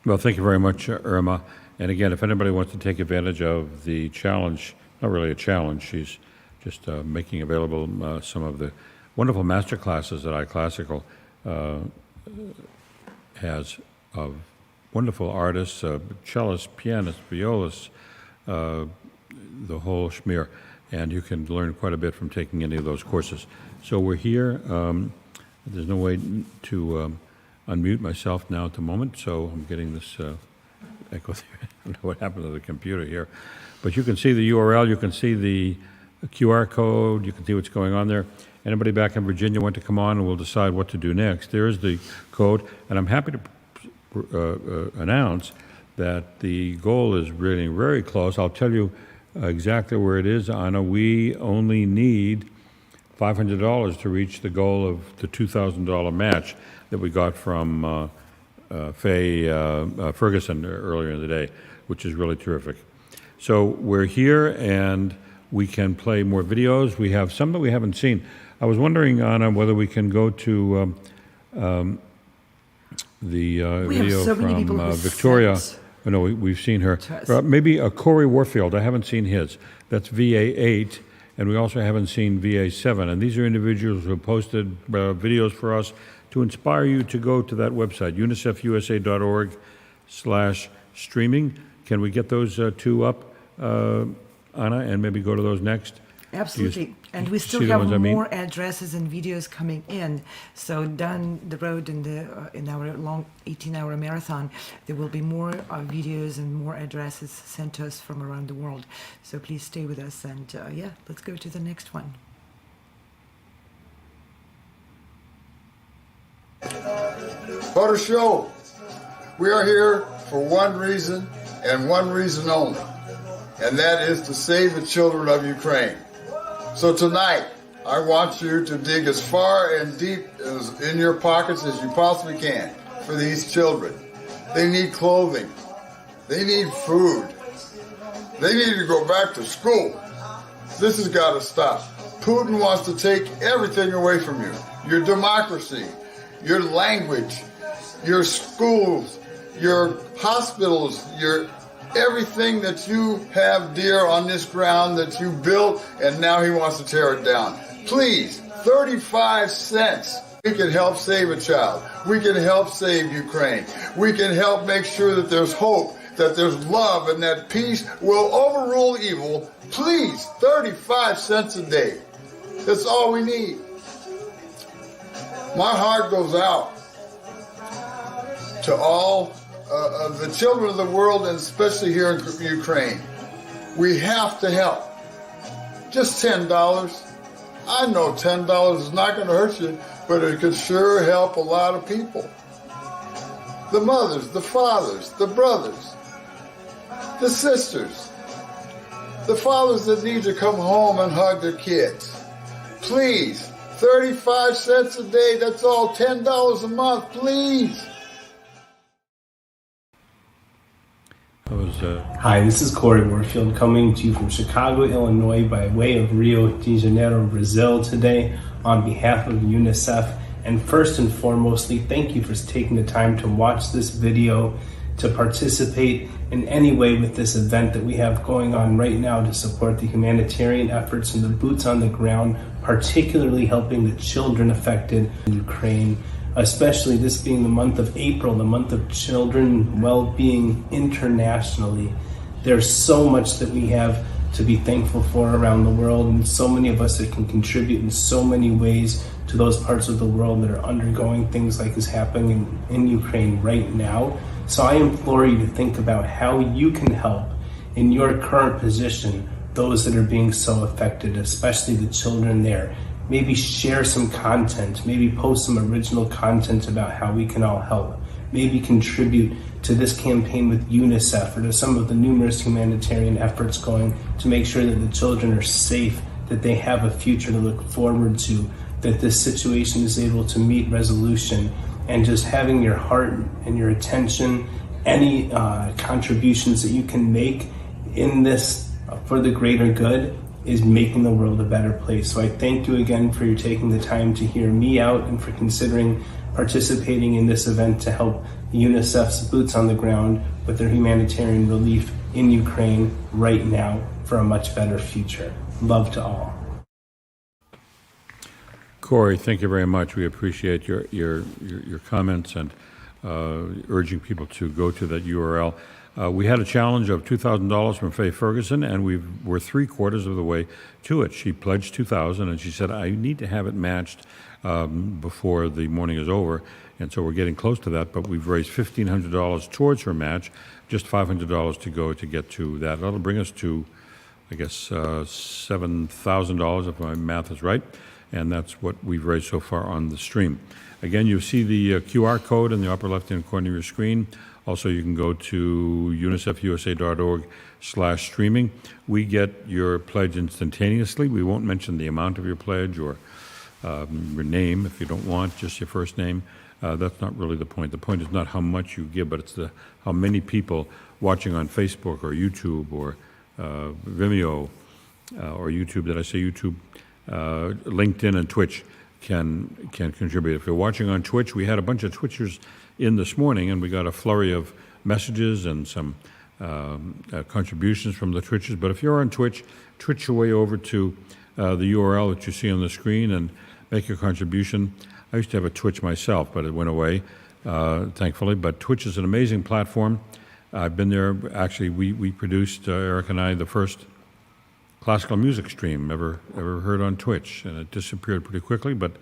Well, thank you very much, Irma. And again, if anybody wants to take advantage of the challenge, not really a challenge, she's just making available some of the wonderful master classes that iClassical has of wonderful artists, cellists, pianists, violists, the whole schmear. And you can learn quite a bit from taking any of those courses. So we're here. There's no way to unmute myself now at the moment, so I'm getting this echo there. I don't know what happened to the computer here. But you can see the URL, you can see the QR code, you can see what's going on there. Anybody back in Virginia want to come on and we'll decide what to do next. There's the code, and I'm happy to announce that the goal is really very close. I'll tell you exactly where it is, Anna. We only need $500 to reach the goal of the $2,000 match that we got from Faye Ferguson earlier in the day, which is really terrific. So we're here and we can play more videos. We have some that we haven't seen. I was wondering, Anna, whether we can go to the video from Victoria. Oh, no, we've seen her. Maybe Corey Warfield. I haven't seen his. That's VA8, and we also haven't seen VA7. And these are individuals who have posted videos for us to inspire you to go to that website, unicefusa.org/streaming. Can we get those two up, Anna, and maybe go to those next? Absolutely. And we still have more addresses and videos coming in. So down the road in our long 18-hour marathon, there will be more videos and more addresses sent to us from around the world. So please stay with us. And yeah, let's go to the next one. What a show. We are here for one reason and one reason only, and that is to save the children of Ukraine. So tonight, I want you to dig as far and deep as in your pockets as you possibly can for these children. They need clothing. They need food. They need to go back to school. This has got to stop. Putin wants to take everything away from you. Your democracy, your language, your schools, your hospitals, your everything that you have dear on this ground that you built, and now he wants to tear it down. Please, 35 cents. We can help save a child. We can help save Ukraine. We can help make sure that there's hope, that there's love, and that peace will overrule evil. Please, 35 cents a day. That's all we need. My heart goes out to all of the children of the world, and especially here in Ukraine. We have to help. Just $10. I know $10 is not going to hurt you, but it could sure help a lot of people. The mothers, the fathers, the brothers, the sisters, the fathers that need to come home and hug their kids. Please, 35 cents a day, that's all, $10 a month, please. Hi, this is Corey Warfield coming to you from Chicago, Illinois by way of Rio de Janeiro, Brazil today on behalf of UNICEF. And first and foremostly, thank you for taking the time to watch this video, to participate in any way with this event that we have going on right now to support the humanitarian efforts and the boots on the ground, particularly helping the children affected in Ukraine. Especially this being the month of April, the month of children well-being internationally. There's so much that we have to be thankful for around the world, and so many of us that can contribute in so many ways to those parts of the world that are undergoing things like is happening in Ukraine right now. So I implore you to think about how you can help in your current position those that are being so affected, especially the children there. Maybe share some content, maybe post some original content about how we can all help. Maybe contribute to this campaign with UNICEF or to some of the numerous humanitarian efforts going to make sure that the children are safe, that they have a future to look forward to, that this situation is able to meet resolution, and just having your heart and your attention, any contributions that you can make in this for the greater good is making the world a better place. So I thank you again for your taking the time to hear me out and for considering participating in this event to help UNICEF's boots on the ground with their humanitarian relief in Ukraine right now for a much better future. Love to all. Corey, thank you very much. We appreciate your comments and urging people to go to that URL. We had a challenge of $2,000 from Faye Ferguson, and we're 3/4 of the way to it. She pledged $2,000, and she said, I need to have it matched before the morning is over. And so we're getting close to that, but we've raised $1,500 towards her match, just $500 to go to get to that. That'll bring us to, I guess, $7,000 if my math is right. And that's what we've raised so far on the stream. Again, you see the QR code in the upper left-hand corner of your screen. Also, you can go to unicefusa.org/streaming. We get your pledge instantaneously. We won't mention the amount of your pledge or your name if you don't want, just your first name. That's not really the point. The point is not how much you give, but it's how many people watching on Facebook or YouTube or Vimeo or YouTube, did I say YouTube? LinkedIn and Twitch can contribute. If you're watching on Twitch, we had a bunch of Twitchers in this morning, and we got a flurry of messages and some contributions from the Twitchers. But if you're on Twitch, twitch your way over to the URL that you see on the screen and make your contribution. I used to have a Twitch myself, but it went away, thankfully. But Twitch is an amazing platform. I've been there. Actually, we produced, Eric and I, the first classical music stream ever heard on Twitch, and it disappeared pretty quickly, but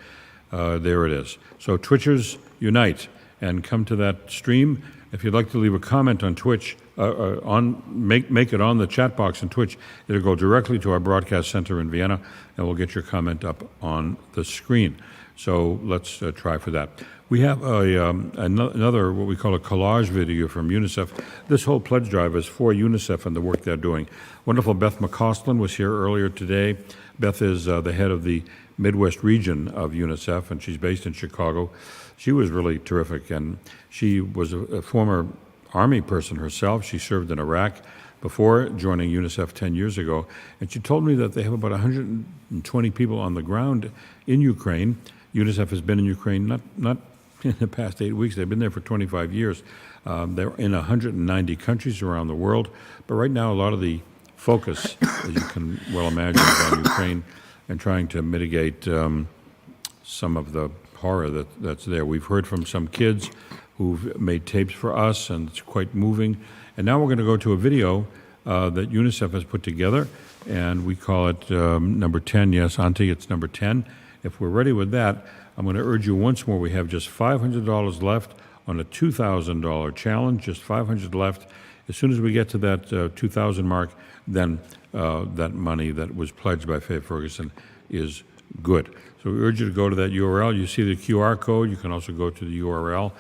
there it is. So Twitchers, unite and come to that stream. If you'd like to leave a comment on Twitch, make it on the chat box in Twitch. It'll go directly to our broadcast center in Vienna, and we'll get your comment up on the screen. So let's try for that. We have another, what we call a collage video from UNICEF. This whole pledge drive is for UNICEF and the work they're doing. Wonderful Beth McCostlin was here earlier today. Beth is the head of the Midwest region of UNICEF, and she's based in Chicago. She was really terrific, and she was a former Army person herself. She served in Iraq before joining UNICEF 10 years ago, and she told me that they have about 120 people on the ground in Ukraine. UNICEF has been in Ukraine not in the past 8 weeks. They've been there for 25 years. They're in 190 countries around the world, but right now a lot of the focus, as you can well imagine, is on Ukraine and trying to mitigate some of the horror that's there. We've heard from some kids who've made tapes for us, and it's quite moving. And now we're going to go to a video that UNICEF has put together, and we call it number 10. Yes, Auntie, it's number 10. If we're ready with that, I'm going to urge you once more, we have just $500 left on a $2,000 challenge, just $500 left. As soon as we get to that 2,000 mark, then that money that was pledged by Faye Ferguson is good. So we urge you to go to that URL. You see the QR code. You can also go to the URL,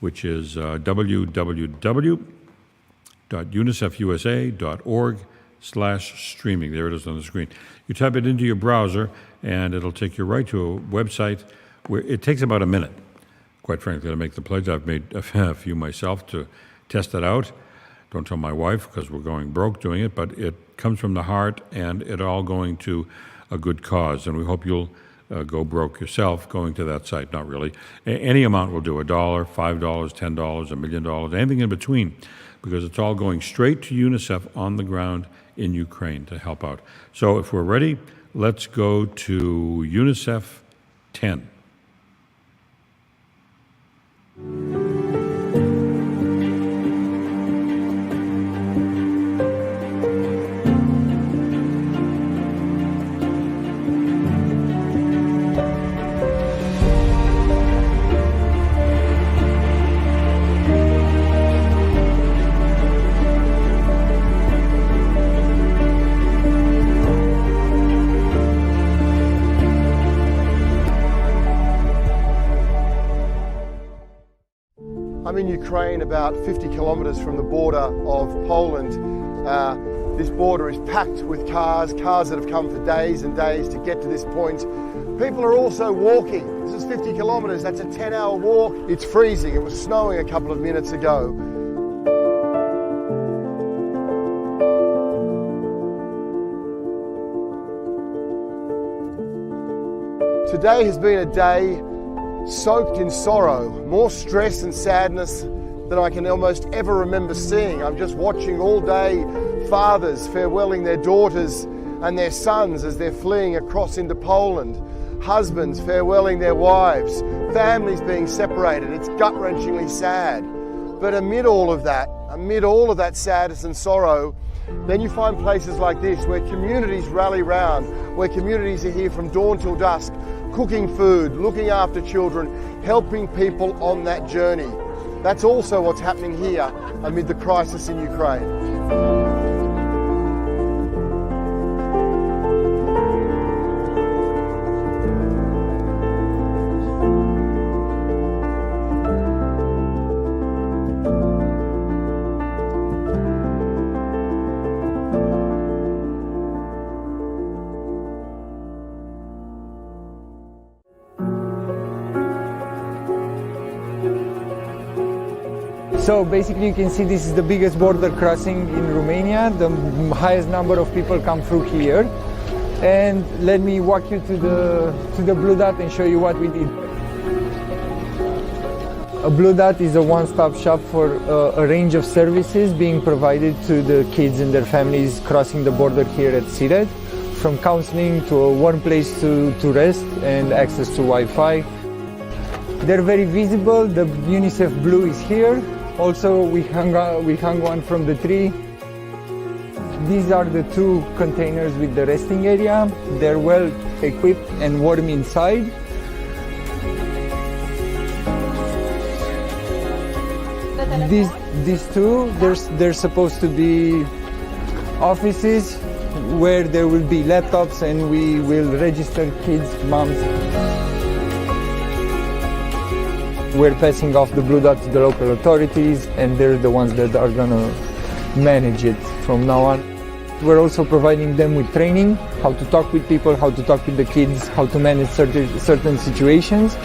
which is www.unicefusa.org/streaming. There it is on the screen. You type it into your browser, and it'll take you right to a website where it takes about a minute, quite frankly, to make the pledge. I've made a few myself to test it out. Don't tell my wife because we're going broke doing it, but it comes from the heart, and it all going to a good cause. And we hope you'll go broke yourself going to that site. Not really. Any amount will do, $1, $5, $10, $1 million, anything in between, because it's all going straight to UNICEF on the ground in Ukraine to help out. So if we're ready, let's go to UNICEF 10. I'm in Ukraine, about 50 kilometers from the border of Poland. This border is packed with cars that have come for days and days to get to this point. People are also walking. This is 50 kilometers, that's a 10-hour walk. It's freezing, it was snowing a couple of minutes ago. Today has been a day soaked in sorrow, more stress and sadness than I can almost ever remember seeing. I'm just watching all day fathers farewelling their daughters and their sons as they're fleeing across into Poland, husbands farewelling their wives, families being separated. It's gut-wrenchingly sad. But amid all of that sadness and sorrow, then you find places like this where communities rally round, where communities are here from dawn till dusk, cooking food, looking after children, helping people on that journey. That's also what's happening here amid the crisis in Ukraine. So basically you can see this is the biggest border crossing in Romania. The highest number of people come through here. And let me walk you to the Blue Dot and show you what we did. A Blue Dot is a one-stop shop for a range of services being provided to the kids and their families crossing the border here at Siret, from counseling to a warm place to rest and access to Wi-Fi. They're very visible. The UNICEF blue is here. Also, we hung one from the tree. These are the two containers with the resting area. They're well equipped and warm inside. These two, they're supposed to be offices where there will be laptops and we will register kids, moms. We're passing off the Blue Dot to the local authorities, and they're the ones that are gonna manage it from now on. We're also providing them with training, how to talk with people, how to talk with the kids, how to manage certain situations.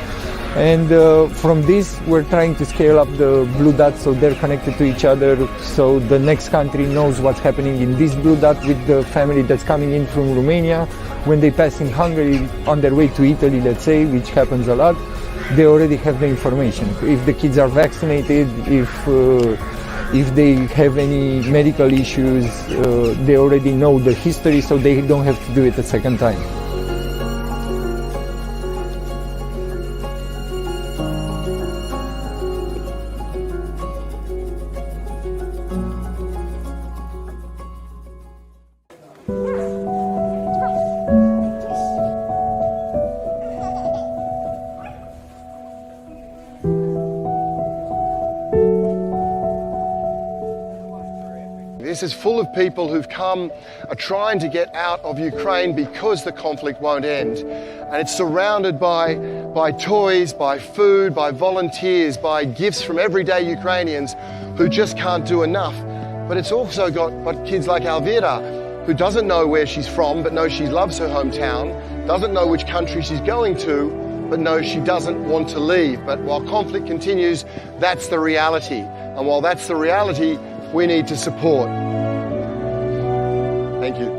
And from this, we're trying to scale up the Blue Dot so they're connected to each other, so the next country knows what's happening in this Blue Dot with the family that's coming in from Romania. When they pass in Hungary on their way to Italy, let's say, which happens a lot, they already have the information. If the kids are vaccinated, if they have any medical issues, they already know the history, so they don't have to do it a second time. This is full of people who've come, are trying to get out of Ukraine because the conflict won't end. And it's surrounded by toys, by food, by volunteers, by gifts from everyday Ukrainians who just can't do enough. But it's also got kids like Elvira, who doesn't know where she's from, but knows she loves her hometown, doesn't know which country she's going to, but knows she doesn't want to leave. But while conflict continues, that's the reality. And while that's the reality, we need to support. Thank you.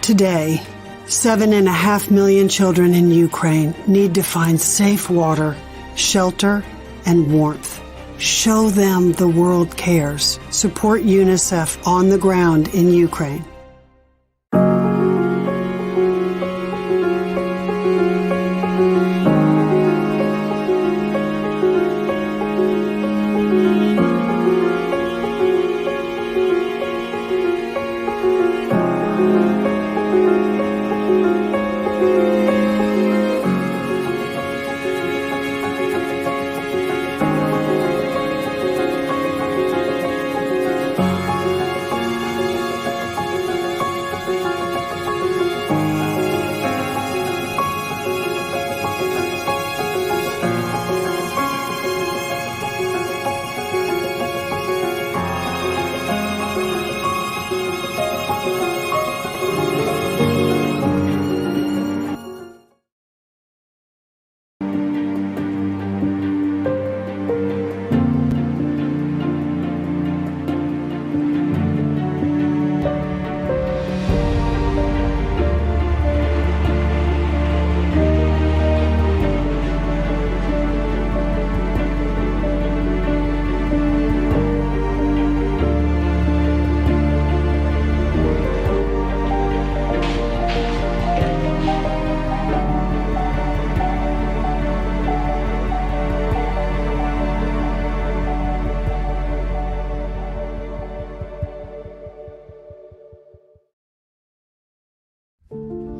Today, 7.5 million children in Ukraine need to find safe water, shelter, and warmth. Show them the world cares. Support UNICEF on the ground in Ukraine.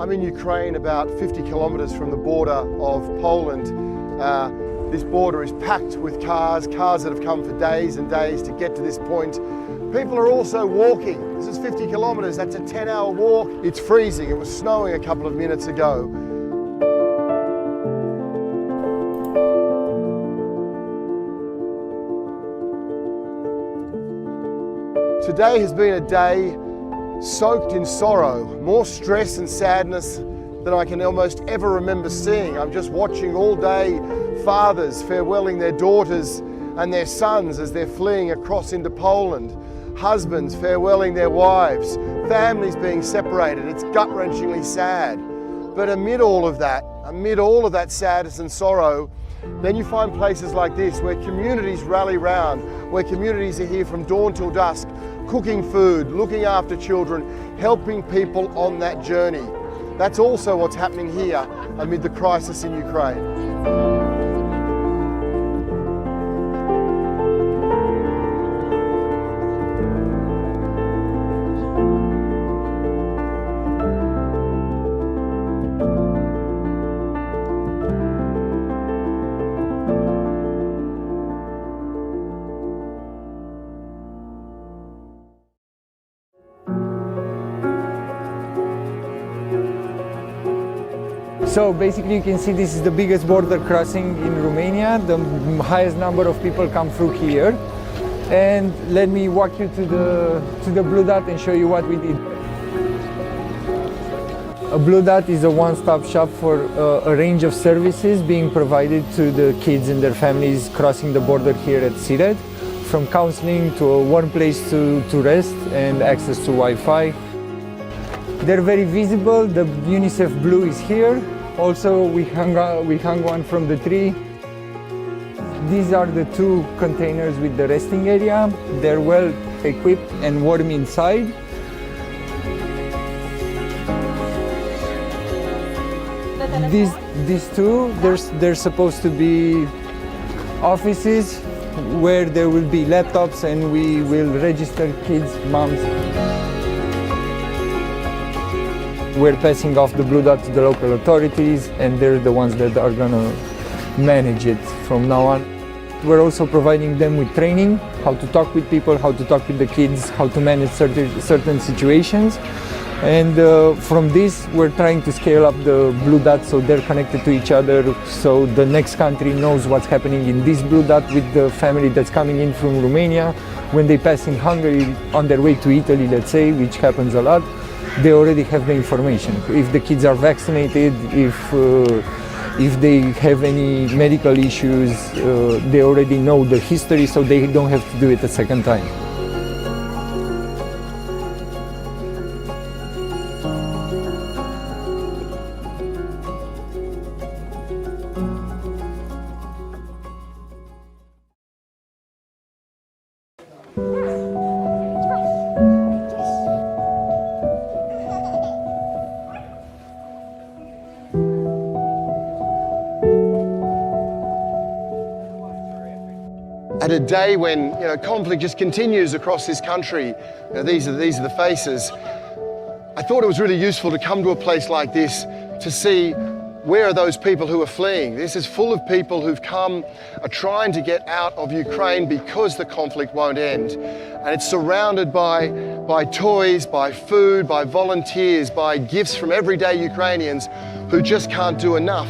I'm in Ukraine, about 50 kilometers from the border of Poland. This border is packed with cars that have come for days and days to get to this point. People are also walking. This is 50 kilometers, that's a 10-hour walk. It's freezing, it was snowing a couple of minutes ago. Today has been a day soaked in sorrow, more stress and sadness than I can almost ever remember seeing. I'm just watching all day fathers farewelling their daughters and their sons as they're fleeing across into Poland, husbands farewelling their wives, families being separated. It's gut-wrenchingly sad. But amid all of that sadness and sorrow, then you find places like this where communities rally round, where communities are here from dawn till dusk, cooking food, looking after children, helping people on that journey. That's also what's happening here amid the crisis in Ukraine. So basically you can see this is the biggest border crossing in Romania. The highest number of people come through here. And let me walk you to the Blue Dot and show you what we did. A Blue Dot is a one-stop shop for a range of services being provided to the kids and their families crossing the border here at Siret, from counseling to a warm place to rest and access to Wi-Fi. They're very visible. The UNICEF blue is here. Also, we hung one from the tree. These are the two containers with the resting area. They're well equipped and warm inside. These two, they're supposed to be offices where there will be laptops and we will register kids' moms. We're passing off the Blue Dot to the local authorities, and they're the ones that are gonna manage it from now on. We're also providing them with training, how to talk with people, how to talk with the kids, how to manage certain situations. And from this, we're trying to scale up the Blue Dot so they're connected to each other, so the next country knows what's happening in this Blue Dot with the family that's coming in from Romania. When they pass in Hungary on their way to Italy, let's say, which happens a lot, they already have the information. If the kids are vaccinated, if they have any medical issues, they already know the history, so they don't have to do it a second time. At a day when conflict just continues across this country, these are the faces. I thought it was really useful to come to a place like this to see where are those people who are fleeing. This is full of people who've come, are trying to get out of Ukraine because the conflict won't end. And it's surrounded by toys, by food, by volunteers, by gifts from everyday Ukrainians who just can't do enough.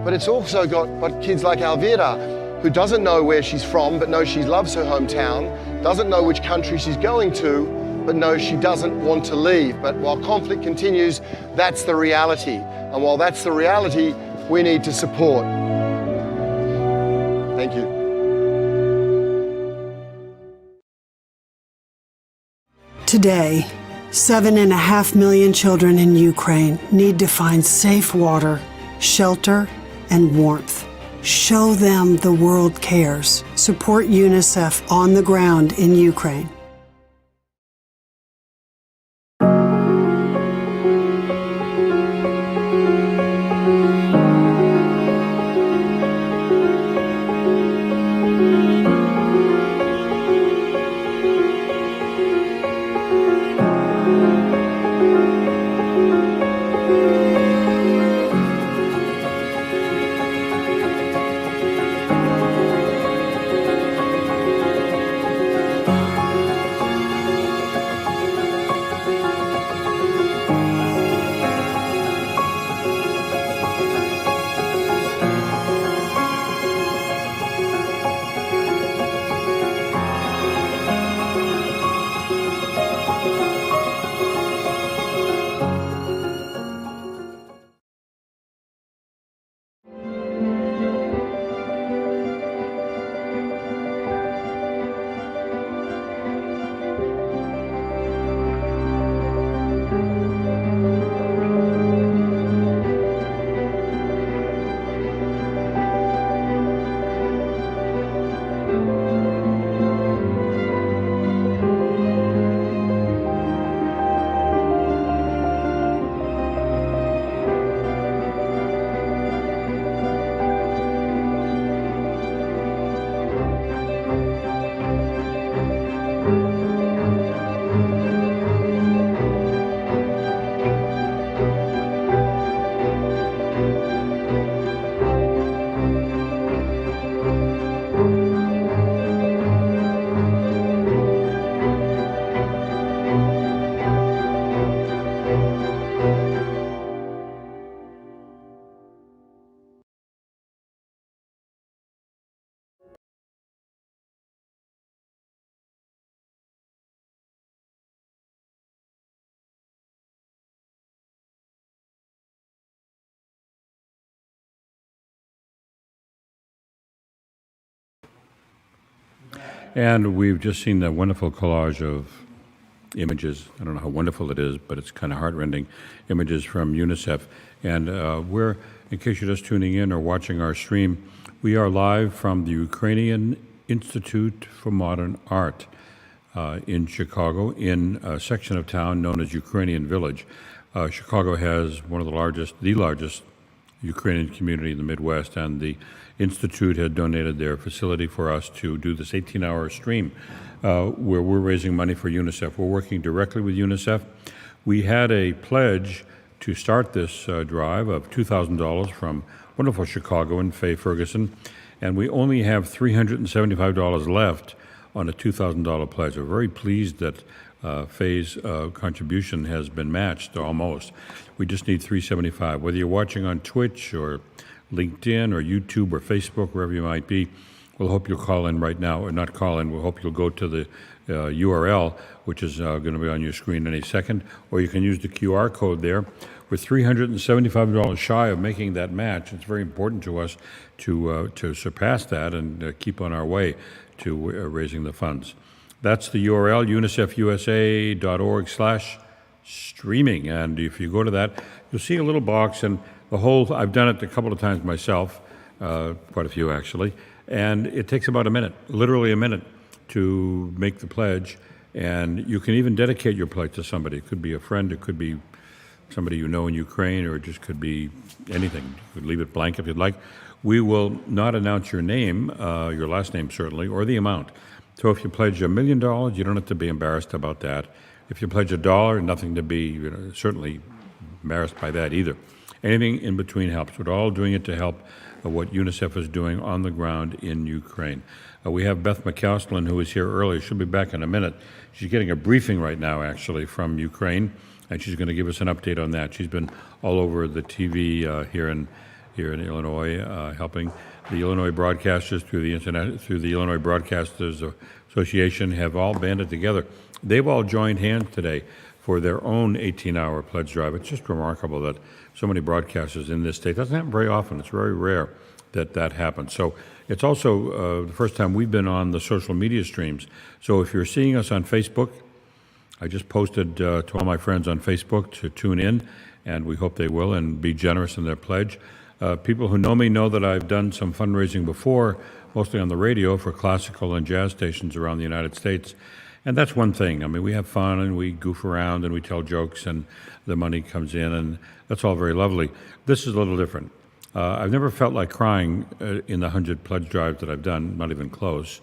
But it's also got kids like Elvira, who doesn't know where she's from, but knows she loves her hometown, doesn't know which country she's going to, but knows she doesn't want to leave. But while conflict continues, that's the reality. And while that's the reality, we need to support. Thank you. Today, 7.5 million children in Ukraine need to find safe water, shelter, and warmth. Show them the world cares. Support UNICEF on the ground in Ukraine. And we've just seen the wonderful collage of images. I don't know how wonderful it is, but it's kind of heart-rending images from UNICEF. And we're, in case you're just tuning in or watching our stream, we are live from the Ukrainian Institute for Modern Art in Chicago, in a section of town known as Ukrainian Village. Chicago has one of the largest Ukrainian community in the Midwest, and the Institute had donated their facility for us to do this 18-hour stream where we're raising money for UNICEF. We're working directly with UNICEF. We had a pledge to start this drive of $2,000 from wonderful Chicagoan Faye Ferguson, and we only have $375 left on a $2,000 pledge. We're very pleased that Faye's contribution has been matched almost. We just need $375. Whether you're watching on Twitch or LinkedIn or YouTube or Facebook, wherever you might be, we'll hope you'll call in right now, or not call in, we'll hope you'll go to the URL, which is going to be on your screen any second, or you can use the QR code there. We're $375 shy of making that match. It's very important to us to surpass that and keep on our way to raising the funds. That's the URL, unicefusa.org/streaming. And if you go to that, you'll see a little box, and I've done it a couple of times myself, quite a few actually, and it takes about a minute, literally a minute, to make the pledge. And you can even dedicate your pledge to somebody. It could be a friend, it could be somebody you know in Ukraine, or it just could be anything. You could leave it blank if you'd like. We will not announce your name, your last name certainly, or the amount. So if you pledge $1 million, you don't have to be embarrassed about that. If you pledge $1, nothing to be certainly embarrassed by that either. Anything in between helps. We're all doing it to help what UNICEF is doing on the ground in Ukraine. We have Beth McCostlin, who was here earlier. She'll be back in a minute. She's getting a briefing right now, actually, from Ukraine, and she's going to give us an update on that. She's been all over the TV here in Illinois, helping. The Illinois broadcasters through the Illinois Broadcasters Association have all banded together. They've all joined hands today for their own 18-hour pledge drive. It's just remarkable that so many broadcasters in this state. It doesn't happen very often. It's very rare that that happens. So it's also the first time we've been on the social media streams. So if you're seeing us on Facebook, I just posted to all my friends on Facebook to tune in, and we hope they will and be generous in their pledge. People who know me know that I've done some fundraising before, mostly on the radio for classical and jazz stations around the United States. And that's one thing. I mean, we have fun and we goof around and we tell jokes and the money comes in, and that's all very lovely. This is a little different. I've never felt like crying in the 100 pledge drives that I've done, not even close.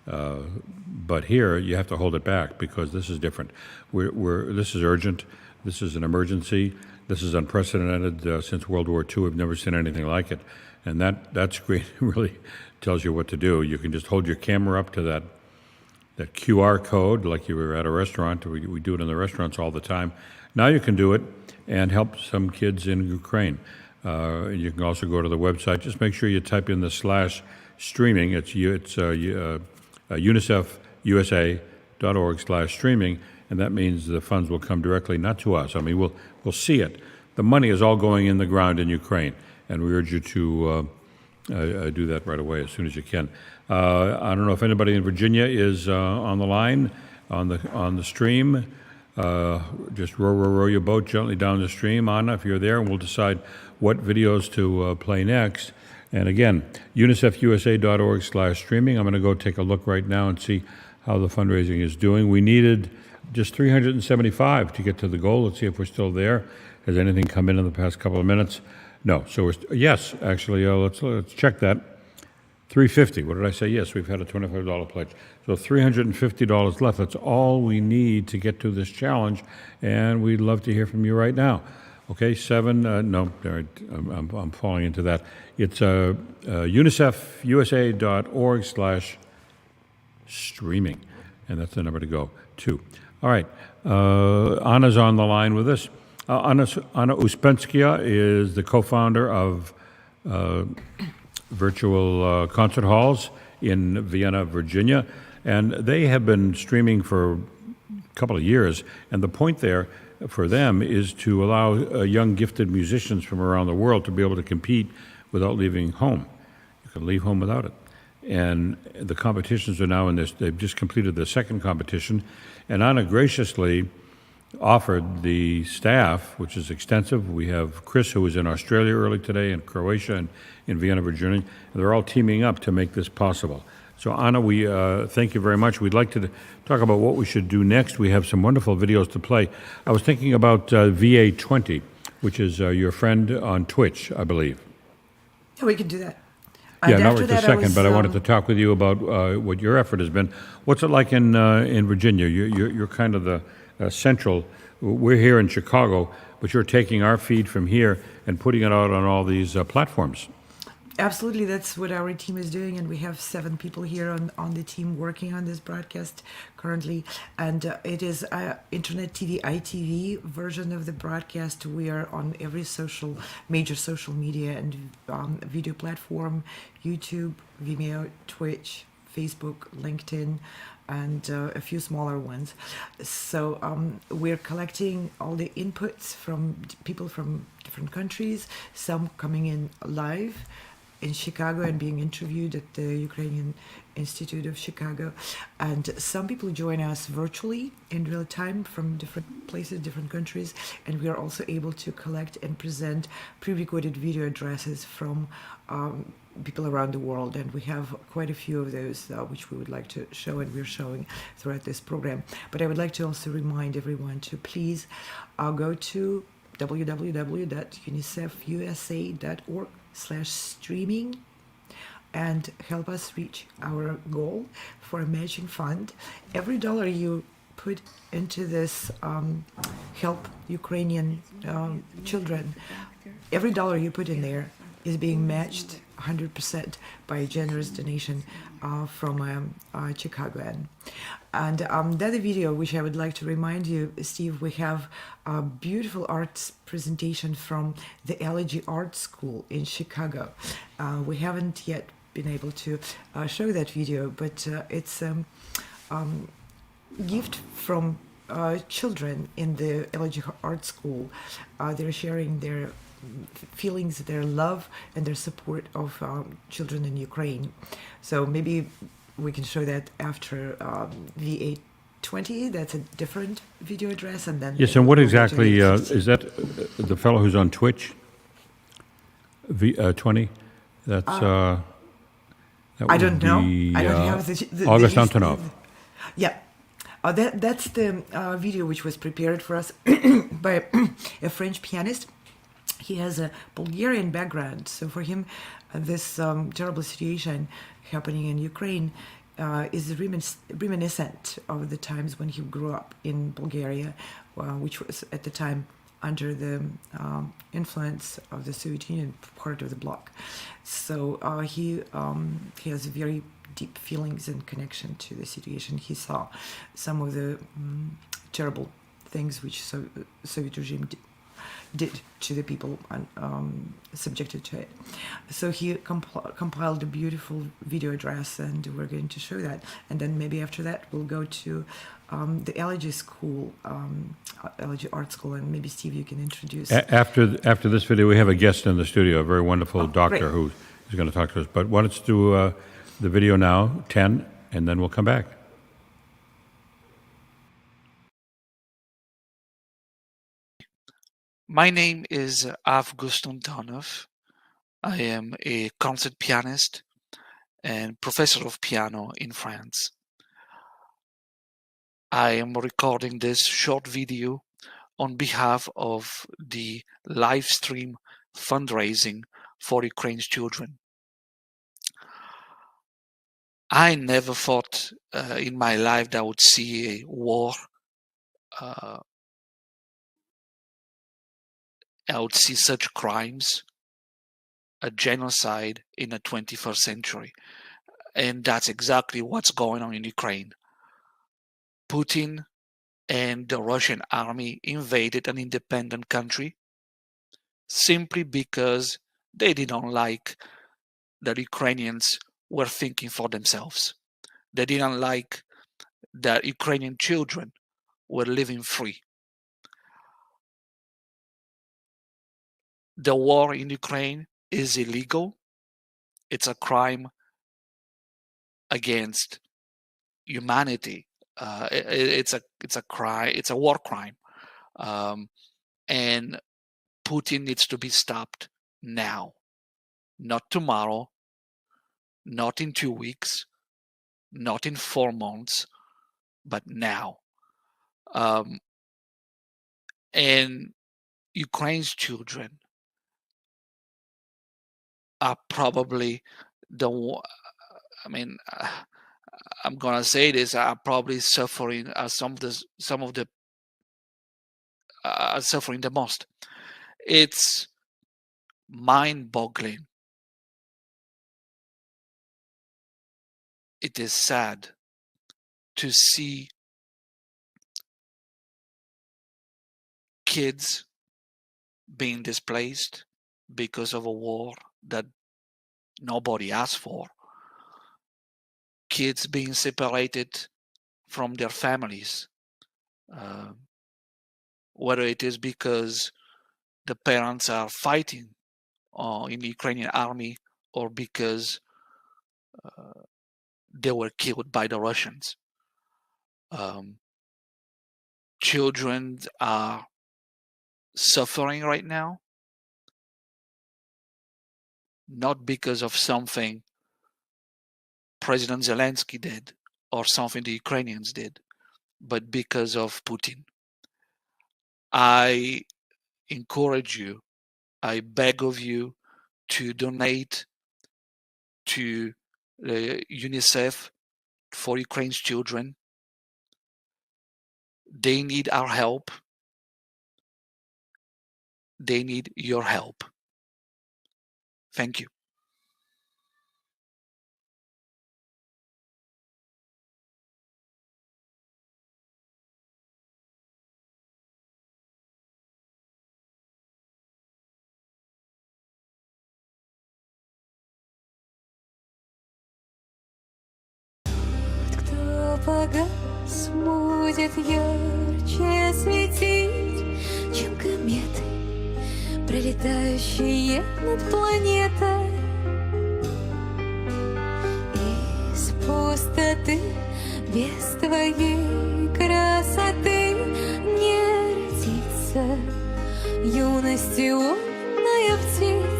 But here you have to hold it back because this is different. This is urgent. This is an emergency. This is unprecedented since World War II. We've never seen anything like it. And that screen really tells you what to do. You can just hold your camera up to that QR code like you were at a restaurant. We do it in the restaurants all the time. Now you can do it and help some kids in Ukraine. You can also go to the website. Just make sure you type in the /streaming. It's unicefusa.org/streaming. And that means the funds will come directly, not to us. I mean, we'll see it. The money is all going in the ground in Ukraine, and we urge you to do that right away as soon as you can. I don't know if anybody in Virginia is on the line, on the stream. Just row your boat gently down the stream. Anna, if you're there, and we'll decide what videos to play next. And again, unicefusa.org/streaming. I'm going to go take a look right now and see how the fundraising is doing. We needed just 375 to get to the goal. Let's see if we're still there. Has anything come in the past couple of minutes? No. So yes, actually, let's check that. 350. What did I say? Yes, we've had a $25 pledge. So $350 left. That's all we need to get to this challenge, and we'd love to hear from you right now. Okay, I'm falling into that. It's unicefusa.org/streaming, and that's the number to go to. All right, Anna's on the line with us. Anna Uspenskia is the co-founder of Virtual Concert Halls in Vienna, Virginia, and they have been streaming for a couple of years, and the point there for them is to allow young gifted musicians from around the world to be able to compete without leaving home. You can leave home without it. And the competitions are now in this, they've just completed the second competition. And Anna graciously offered the staff, which is extensive. We have Chris, who was in Australia early today, and Croatia, and in Vienna, Virginia. And they're all teaming up to make this possible. So Anna, we thank you very much. We'd like to talk about what we should do next. We have some wonderful videos to play. I was thinking about VA20, which is your friend on Twitch, I believe. Yeah, we can do that. Yeah, not right this second, but I wanted to talk with you about what your effort has been. What's it like in Virginia? You're kind of the central. We're here in Chicago, but you're taking our feed from here and putting it out on all these platforms. Absolutely, that's what our team is doing, and we have 7 people here on the team working on this broadcast currently. And it is Internet TV ITV version of the broadcast. We are on every major social media and video platform: YouTube, Vimeo, Twitch, Facebook, LinkedIn, and a few smaller ones. So we're collecting all the inputs from people from different countries, some coming in live in Chicago and being interviewed at the Ukrainian Institute of Chicago. And some people join us virtually in real time from different places, different countries. And we are also able to collect and present pre-recorded video addresses from people around the world. And we have quite a few of those which we would like to show, and we're showing throughout this program. But I would like to also remind everyone to please go to www.unicefusa.org/streaming and help us reach our goal for a matching fund. Every dollar you put into this help Ukrainian children, every dollar you put in there is being matched 100% by a generous donation from a Chicagoan. And the other video, which I would like to remind you, Steve, we have a beautiful arts presentation from the Elegy Art School in Chicago. We haven't yet been able to show that video, but it's a gift from children in the Elegy Art School. They're sharing their feelings, their love, and their support of children in Ukraine. So maybe we can show that after VA20. That's a different video address, and then yes. And what exactly is that? The fellow who's on Twitch? V20. That's that I don't know. I don't have the Avguste Antonov. Yeah. That's the video which was prepared for us by a French pianist. He has a Bulgarian background, so for him, this terrible situation happening in Ukraine is reminiscent of the times when he grew up in Bulgaria, which was at the time under the influence of the Soviet Union, part of the bloc. So he has very deep feelings and connection to the situation. He saw some of the terrible things which Soviet regime did to the people subjected to it. So he compiled a beautiful video address, and we're going to show that. And then maybe after that we'll go to the Elegy School, Elegy Art School, and maybe Steve, you can introduce. After this video, we have a guest in the studio, a very wonderful doctor great. who is going to talk to us. But why don't you do the video now, 10, and then we'll come back. My name is Avguste Antonov. I am a concert pianist and professor of piano in France. I am recording this short video on behalf of the live stream fundraising for Ukraine's children. I never thought in my life that I would see a war. I would see such crimes, a genocide in the 21st century. And that's exactly what's going on in Ukraine. Putin and the Russian army invaded an independent country simply because they didn't like that Ukrainians were thinking for themselves. They didn't like that Ukrainian children were living free. The war in Ukraine is illegal. It's a crime against humanity. It's a crime. It's a war crime, and Putin needs to be stopped now, not tomorrow, not in 2 weeks, not in 4 months, but now. And Ukraine's children are probably I'm gonna say this, are probably suffering, suffering the most. It's mind-boggling. It is sad to see kids being displaced because of a war that nobody asked for. Kids being separated from their families, whether it is because the parents are fighting in the Ukrainian army or because they were killed by the Russians. Children are suffering right now, not because of something President Zelensky did or something the Ukrainians did, but because of Putin. I encourage you, I beg of you to donate to UNICEF for Ukraine's children. They need our help. They need your help. Thank you. Погас, будет ярче светить, чем кометы, пролетающие над планетой. Из пустоты, без твоей красоты, не родится юностью умная птица.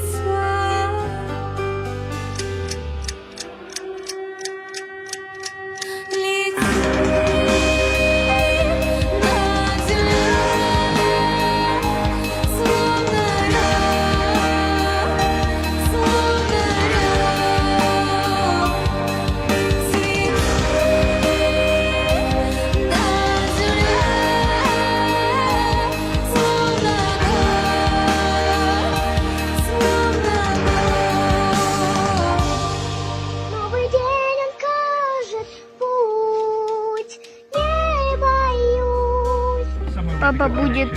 Папа будет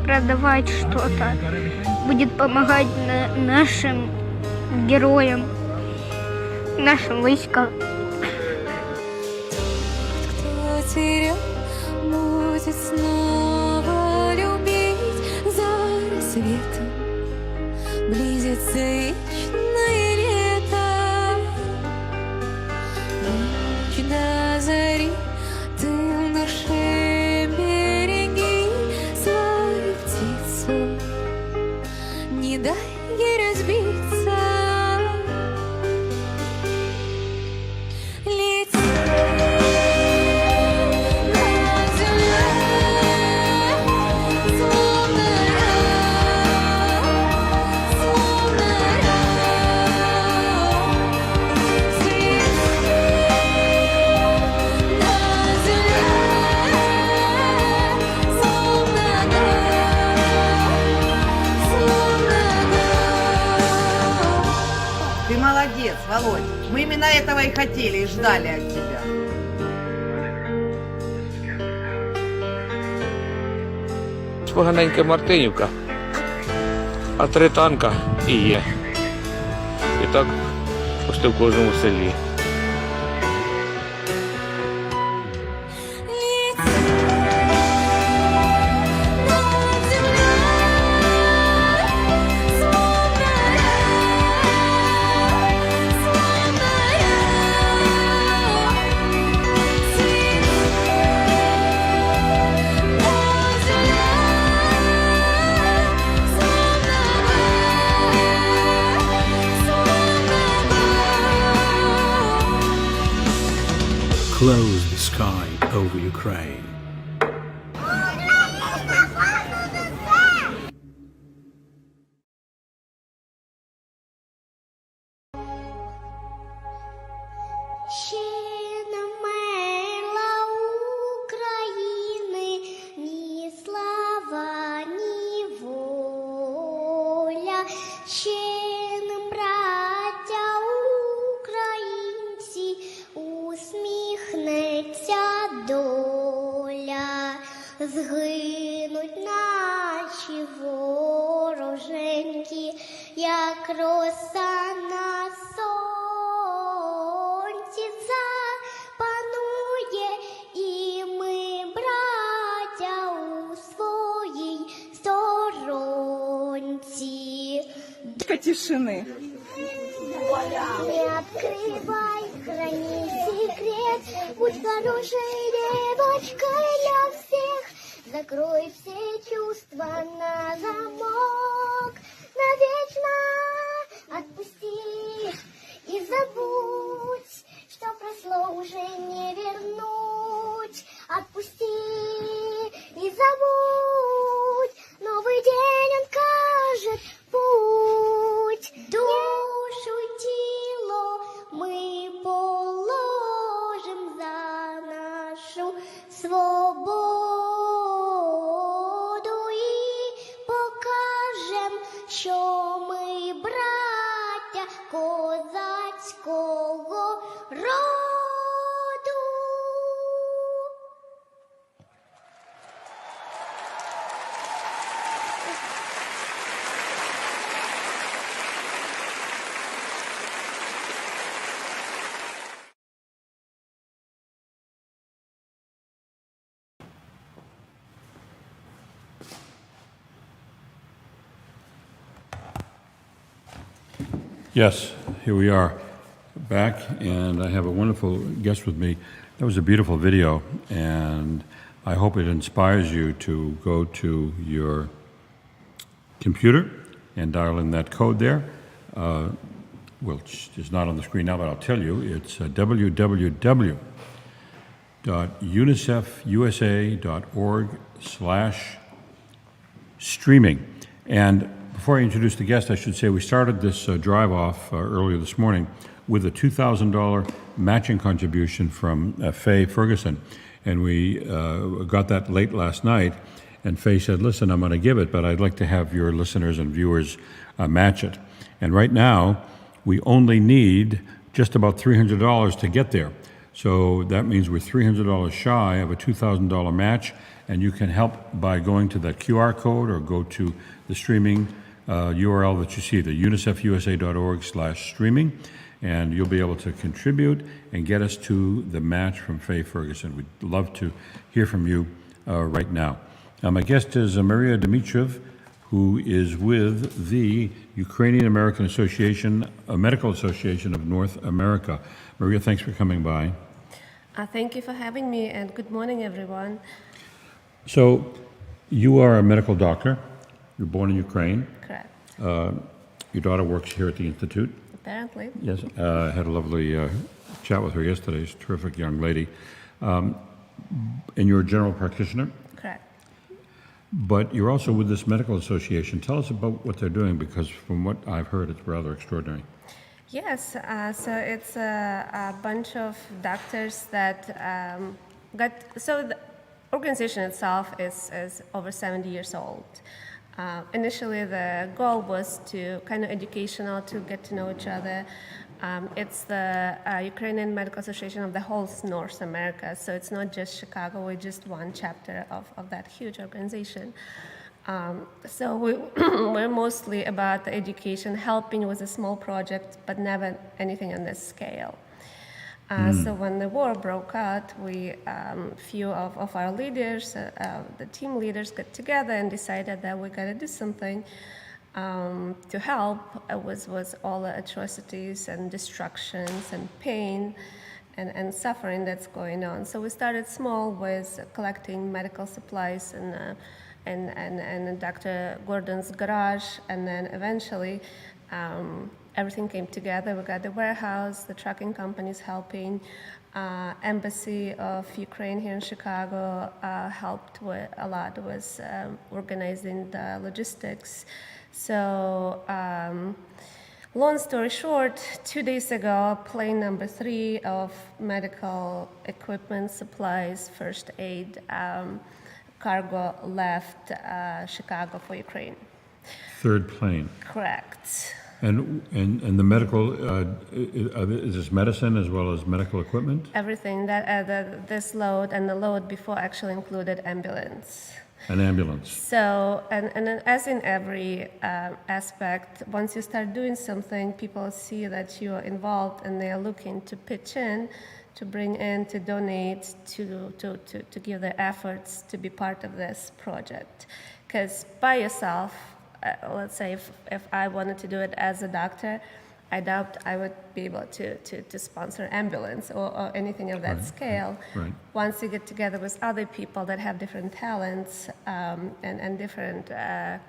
продавать что-то, будет помогать нашим героям, нашим войскам. Кто тебя будет снова любить за рассветом? Близится вечное лето. Ночь до зари, ты в душе береги свою птицу. Не дай ей разбиться. Ты молодец, Володь. Мы именно этого и хотели, и ждали от тебя. Поганенька Мартинівка, а 3 танка і є. І так почти в кожному селі. close the sky over Ukraine. Згинуть наші вороженьки, як роса на сонці запанує, і ми, браття, у своїй сторонці. Тишины. Не открывай, храни секрет, будь хорошей девочкой для всех. Закрой все чувства на замок, навечно отпусти и забудь, что прошло уже не вернуть. Отпусти и забудь, новый день он кажет путь. Душу и тело мы положим за нашу свободу і покажем, що ми браття козацького роду. Yes, here we are back, and I have a wonderful guest with me. That was a beautiful video, and I hope it inspires you to go to your computer and dial in that code there, which is not on the screen now, but I'll tell you. It's www.unicefusa.org/streaming. And before I introduce the guest, I should say we started this drive off earlier this morning with a $2,000 matching contribution from Faye Ferguson. And we got that late last night, and Faye said, listen, I'm going to give it, but I'd like to have your listeners and viewers match it. And right now, we only need just about $300 to get there. So that means we're $300 shy of a $2,000 match, and you can help by going to that QR code or go to the streaming URL that you see, the unicefusa.org/streaming, and you'll be able to contribute and get us to the match from Faye Ferguson. We'd love to hear from you right now. My guest is Mariya Dmytriv, who is with the Ukrainian American Association, Medical Association of North America. Mariya, thanks for coming by. Thank you for having me, and good morning, everyone. So, you are a medical doctor. You're born in Ukraine. Correct. Your daughter works here at the Institute. Apparently. Yes, I had a lovely chat with her yesterday. She's a terrific young lady. And you're a general practitioner? Correct. But you're also with this medical association. Tell us about what they're doing, because from what I've heard, it's rather extraordinary. Yes, so it's a bunch of doctors that so the organization itself is over 70 years old. Initially, the goal was to kind of educational, to get to know each other. It's the Ukrainian Medical Association of the whole North America, so it's not just Chicago, we're just one chapter of that huge organization. So we're mostly about the education, helping with a small project, but never anything on this scale. So when the war broke out, we, few of our leaders, the team leaders got together and decided that we gotta do something to help with all the atrocities and destructions and pain and suffering that's going on. So we started small with collecting medical supplies and Dr. Gordon's garage, and then eventually everything came together. We got the warehouse, the trucking companies helping, Embassy of Ukraine here in Chicago helped a lot with organizing the logistics. So long story short, 2 days ago, plane number 3 of medical equipment, supplies, first aid, cargo left Chicago for Ukraine. Third plane. Correct. And the medical, is this medicine as well as medical equipment? Everything that this load and the load before actually included ambulance. An ambulance. So, and as in every aspect, once you start doing something, people see that you are involved and they are looking to pitch in, to bring in, to donate, to give their efforts to be part of this project. Because by yourself, let's say if I wanted to do it as a doctor, I doubt I would be able to sponsor ambulance or anything of that scale. Right. Once you get together with other people that have different talents and different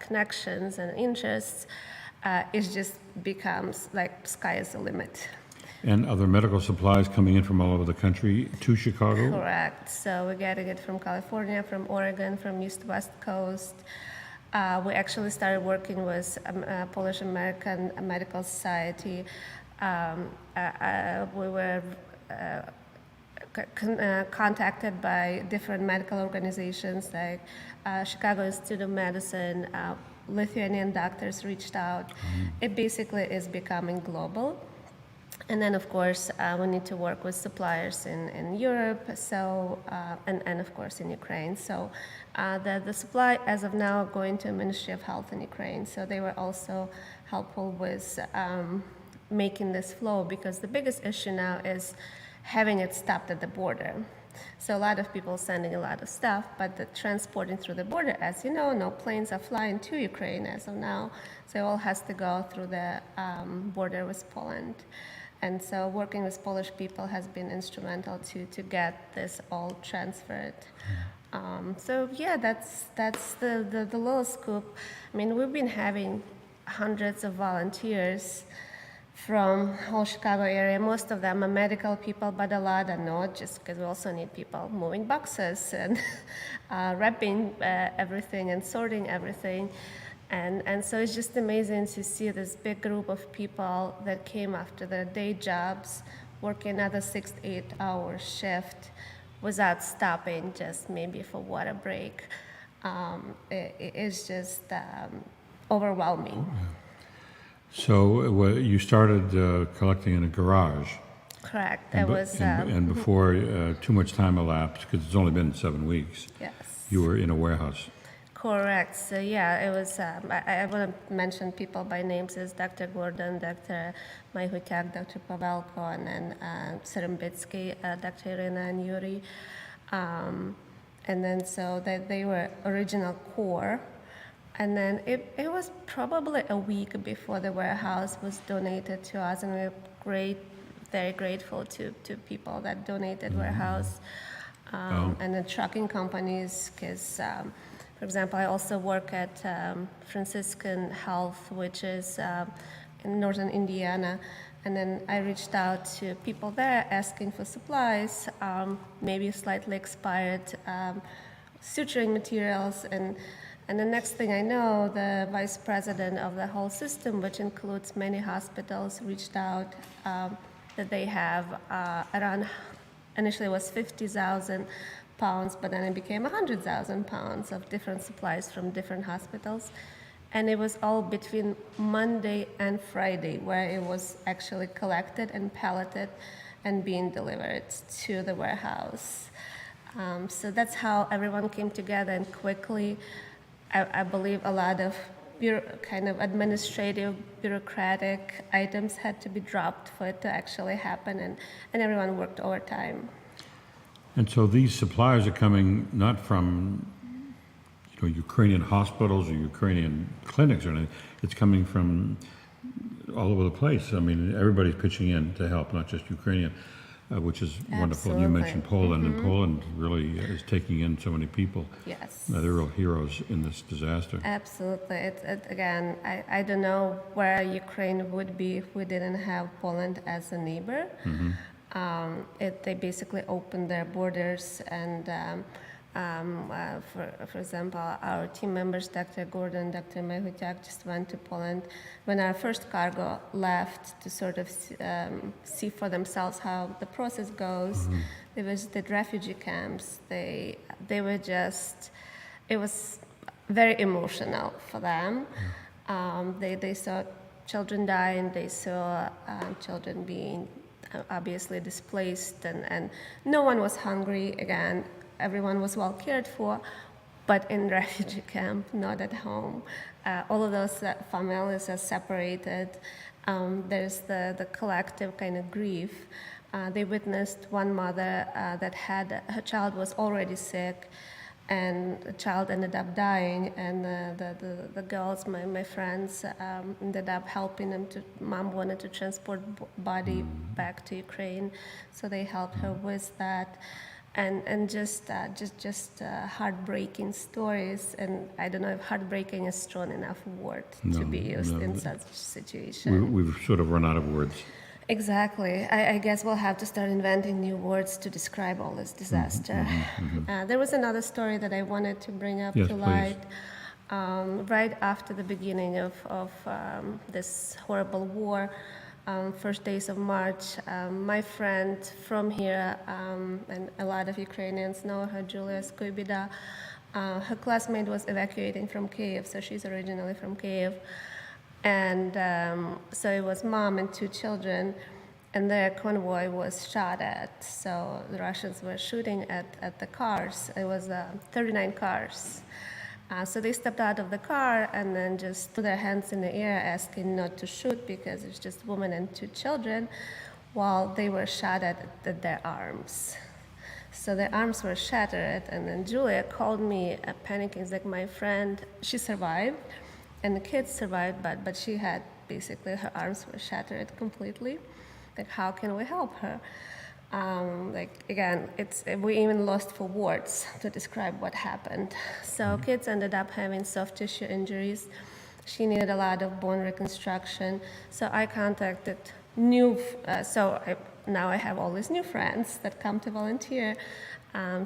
connections and interests, it just becomes like sky is the limit. And other medical supplies coming in from all over the country to Chicago? Correct. So we're getting it from California, from Oregon, from East West Coast. We actually started working with Polish-American Medical Society. We were contacted by different medical organizations like Chicago Institute of Medicine, Lithuanian doctors reached out. It basically is becoming global. And then, of course, we need to work with suppliers in Europe, so and of course in Ukraine. So the supply, as of now, going to Ministry of Health in Ukraine. So they were also helpful with making this flow, because the biggest issue now is having it stopped at the border. So a lot of people sending a lot of stuff, but the transporting through the border, as you know, no planes are flying to Ukraine as of now. So it all has to go through the border with Poland. And so working with Polish people has been instrumental to get this all transferred. So yeah, that's the little scoop. I mean, we've been having hundreds of volunteers from whole Chicago area. Most of them are medical people, but a lot are not, just because we also need people moving boxes and wrapping everything and sorting everything. And so it's just amazing to see this big group of people that came after their day jobs, working another 6 to 8 hour shift without stopping, just maybe for water break. It is just overwhelming. So you started collecting in a garage. Correct. And before too much time elapsed, because it's only been 7 weeks, yes, you were in a warehouse. Correct. So yeah, it was, I want to mention people by names as Dr. Gordon, Dr. Majhuťák, Dr. Pavelko, and then Serembitsky, Dr. Irina and Yuri. And then so they were original core. And then it was probably a week before the warehouse was donated to us, and we're very grateful to people that donated warehouse and the trucking companies, because for example, I also work at Franciscan Health, which is in northern Indiana, and then I reached out to people there asking for supplies, maybe slightly expired suturing materials, and the next thing I know, the vice president of the whole system, which includes many hospitals, reached out that they have around, initially it was 50,000 pounds, but then it became 100,000 pounds of different supplies from different hospitals. And it was all between Monday and Friday where it was actually collected and palleted and being delivered to the warehouse. So that's how everyone came together, and quickly, I believe a lot of kind of administrative, bureaucratic items had to be dropped for it to actually happen, and everyone worked overtime. And so these supplies are coming not from Ukrainian hospitals or Ukrainian clinics or anything. It's coming from all over the place. I mean, everybody's pitching in to help, not just Ukrainian, which is wonderful. You mentioned Poland, and Poland really is taking in so many people. Yes. They're real heroes in this disaster. Absolutely. Again, I don't know where Ukraine would be if we didn't have Poland as a neighbor. They basically opened their borders, and for example, our team members, Dr. Gordon, Dr. Mehutiak, just went to Poland when our first cargo left to sort of see for themselves how the process goes. They visited refugee camps. They were just, it was very emotional for them. They saw children dying, they saw children being obviously displaced, and no one was hungry. Again, everyone was well cared for, but in refugee camp, not at home. All of those families are separated. There's the collective kind of grief. They witnessed one mother that had, her child was already sick, and the child ended up dying, and the girls, my friends, ended up helping them to, mom wanted to transport body back to Ukraine, so they helped her with that. And just heartbreaking stories, and I don't know if heartbreaking is strong enough word to be used in such a situation. We've sort of run out of words. Exactly. I guess we'll have to start inventing new words to describe all this disaster. There was another story that I wanted to bring up to light. Right after the beginning of this horrible war, first days of March, my friend from here, and a lot of Ukrainians know her, Julia Skubida, her classmate was evacuating from Kyiv, so she's originally from Kyiv. And so it was mom and two children, and their convoy was shot at. So the Russians were shooting at the cars. It was 39 cars. So they stepped out of the car and then just put their hands in the air, asking not to shoot because it's just women and two children, while they were shot at their arms. So their arms were shattered, and then Julia called me panicking. It's like, my friend, she survived, and the kids survived, but she had basically, her arms were shattered completely. Like, how can we help her? Again, we even lost for words to describe what happened. So kids ended up having soft tissue injuries. She needed a lot of bone reconstruction. So I contacted now I have all these new friends that come to volunteer.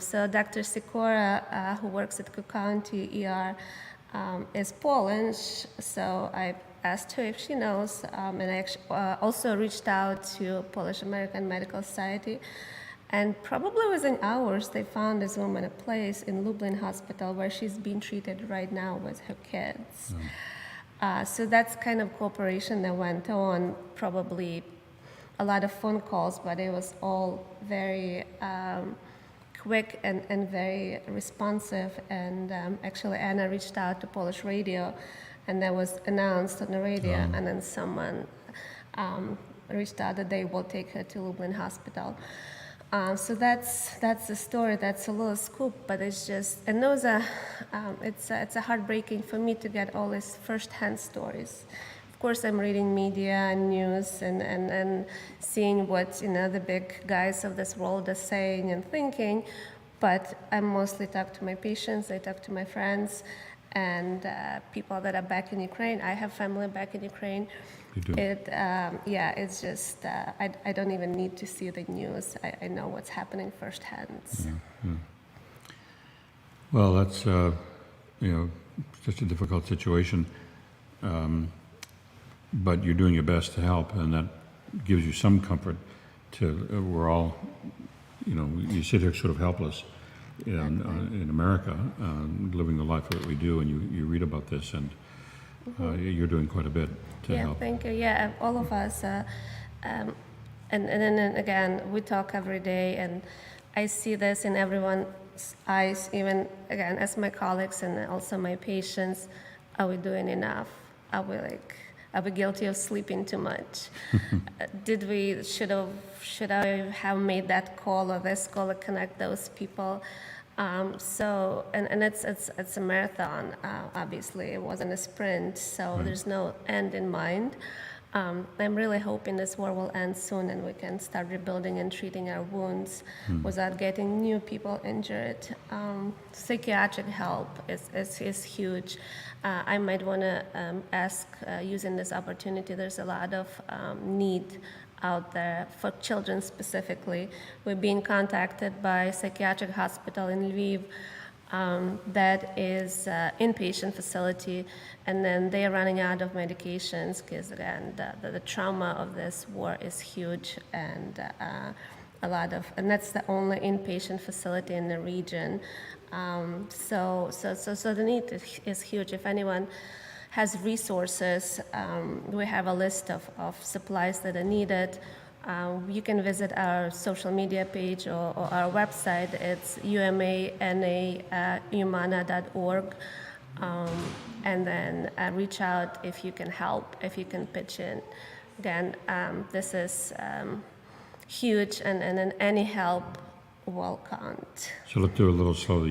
So Dr. Sikora, who works at Cook County ER, is Polish, so I asked her if she knows, and I actually also reached out to Polish-American Medical Society, and probably within hours they found this woman a place in Lublin Hospital where she's being treated right now with her kids. So that's kind of cooperation that went on, probably a lot of phone calls, but it was all very quick and very responsive. And actually Anna reached out to Polish radio, and that was announced on the radio, and then someone reached out that they will take her to Lublin Hospital. So that's the story. That's a little scoop, but it's just, and those are, it's a heartbreaking for me to get all these first-hand stories. Of course, I'm reading media and news and seeing what the big guys of this world are saying and thinking, but I mostly talk to my patients, I talk to my friends, and people that are back in Ukraine. I have family back in Ukraine. You do? It's just, I don't even need to see the news. I know what's happening firsthand. Yeah. Well, that's, just a difficult situation. But you're doing your best to help, and that gives you some comfort we're all, you sit here sort of helpless in America, living the life that we do, and you read about this, and you're doing quite a bit to help. Thank you. Yeah, all of us. And then again, we talk every day, and I see this in everyone's eyes, even, again, as my colleagues and also my patients. Are we doing enough? Are we guilty of sleeping too much? Should I have made that call or this call to connect those people? And it's a marathon. Obviously, it wasn't a sprint, so there's no end in mind. I'm really hoping this war will end soon and we can start rebuilding and treating our wounds without getting new people injured. Psychiatric help is huge. I might want to ask, using this opportunity, there's a lot of need out there for children specifically. We're being contacted by a psychiatric hospital in Lviv that is inpatient facility, and then they're running out of medications because, again, the trauma of this war is huge, and and that's the only inpatient facility in the region. So the need is huge. If anyone has resources, we have a list of supplies that are needed. You can visit our social media page or our website. It's UMANA.org, and then reach out if you can help, if you can pitch in. Again, this is huge, and any help will count. So let's do a little slowly.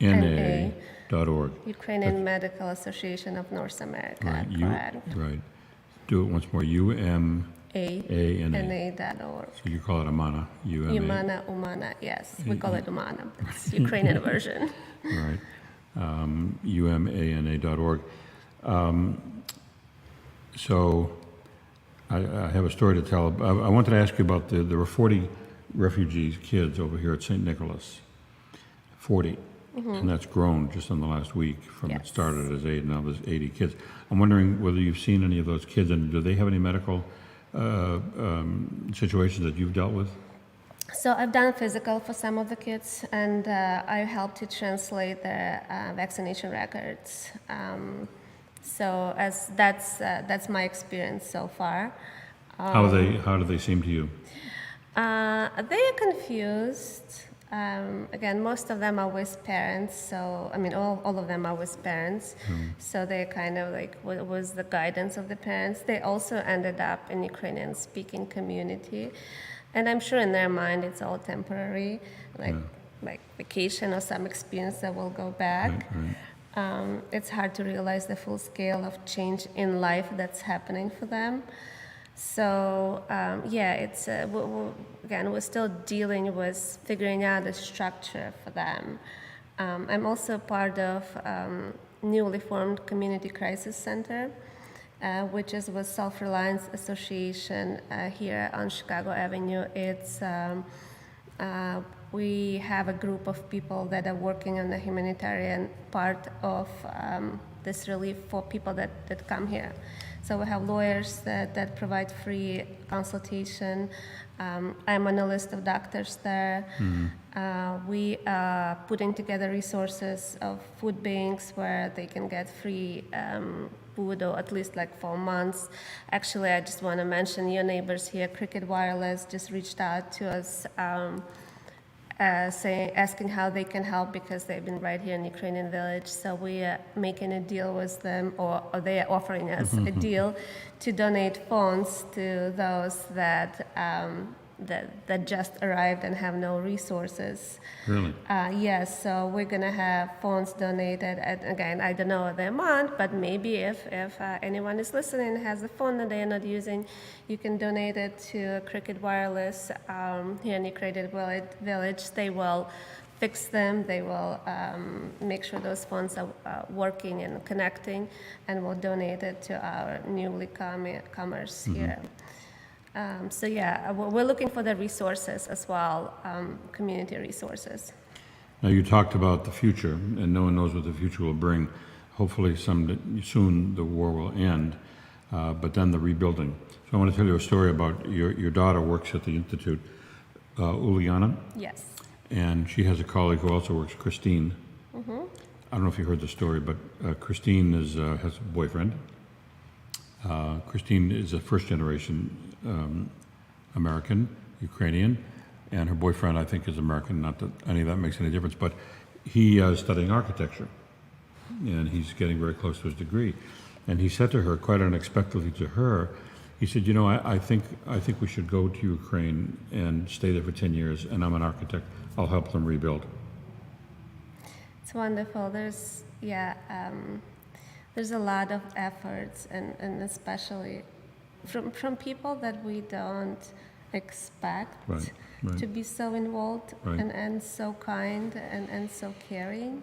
UMANA.org. Ukrainian Medical Association of North America. Right. Right. Do it once more. UMANA.org. So you call it UMANA. UMANA, yes. We call it UMANA. It's Ukrainian version. Right. UMANA.org. So I have a story to tell. I wanted to ask you about there were 40 refugees, kids over here at St. Nicholas. 40. Mm-hmm. And that's grown just in the last week. It started as 8, now there's 80 kids. I'm wondering whether you've seen any of those kids, and do they have any medical situations that you've dealt with? So I've done physical for some of the kids, and I helped to translate their vaccination records. So that's my experience so far. How do they seem to you? They are confused. Again, most of them are with parents, so all of them are with parents. So they kind of like, what was the guidance of the parents? They also ended up in Ukrainian-speaking community, and I'm sure in their mind it's all temporary, like vacation or some experience that will go back. Right. It's hard to realize the full scale of change in life that's happening for them. So it's we're still dealing with figuring out a structure for them. I'm also part of newly formed Community Crisis Center, which is with Self-Reliance Association here on Chicago Avenue. It's we have a group of people that are working on the humanitarian part of this relief for people that come here. So we have lawyers that provide free consultation. I'm on a list of doctors there. Mm-hmm. We are putting together resources of food banks where they can get free food, or at least like for months. Actually, I just want to mention your neighbors here, Cricket Wireless, just reached out to us asking how they can help because they've been right here in Ukrainian Village. So we are making a deal with them, or they are offering us a deal to donate phones to those that just arrived and have no resources. Really? Yes, so we're going to have phones donated. And again, I don't know the amount, but maybe if anyone is listening and has a phone that they are not using, you can donate it to Cricket Wireless here in Ukrainian Village. They will fix them. They will make sure those phones are working and connecting, and we'll donate it to our newly comers here. We're looking for the resources as well, community resources. Now, you talked about the future, and no one knows what the future will bring. Hopefully soon the war will end, but then the rebuilding. So I want to tell you a story about your daughter works at the Institute, Uliana. Yes. And she has a colleague who also works, Christine. Mm-hmm. I don't know if you heard the story, but Christine has a boyfriend. Christine is a first-generation American, Ukrainian, and her boyfriend, I think, is American. Not that any of that makes any difference, but he is studying architecture, and he's getting very close to his degree. And he said to her, quite unexpectedly to her, he said, I think we should go to Ukraine and stay there for 10 years, and I'm an architect. I'll help them rebuild. It's wonderful. There's a lot of efforts, and especially from people that we don't expect to be so involved and so kind and so caring.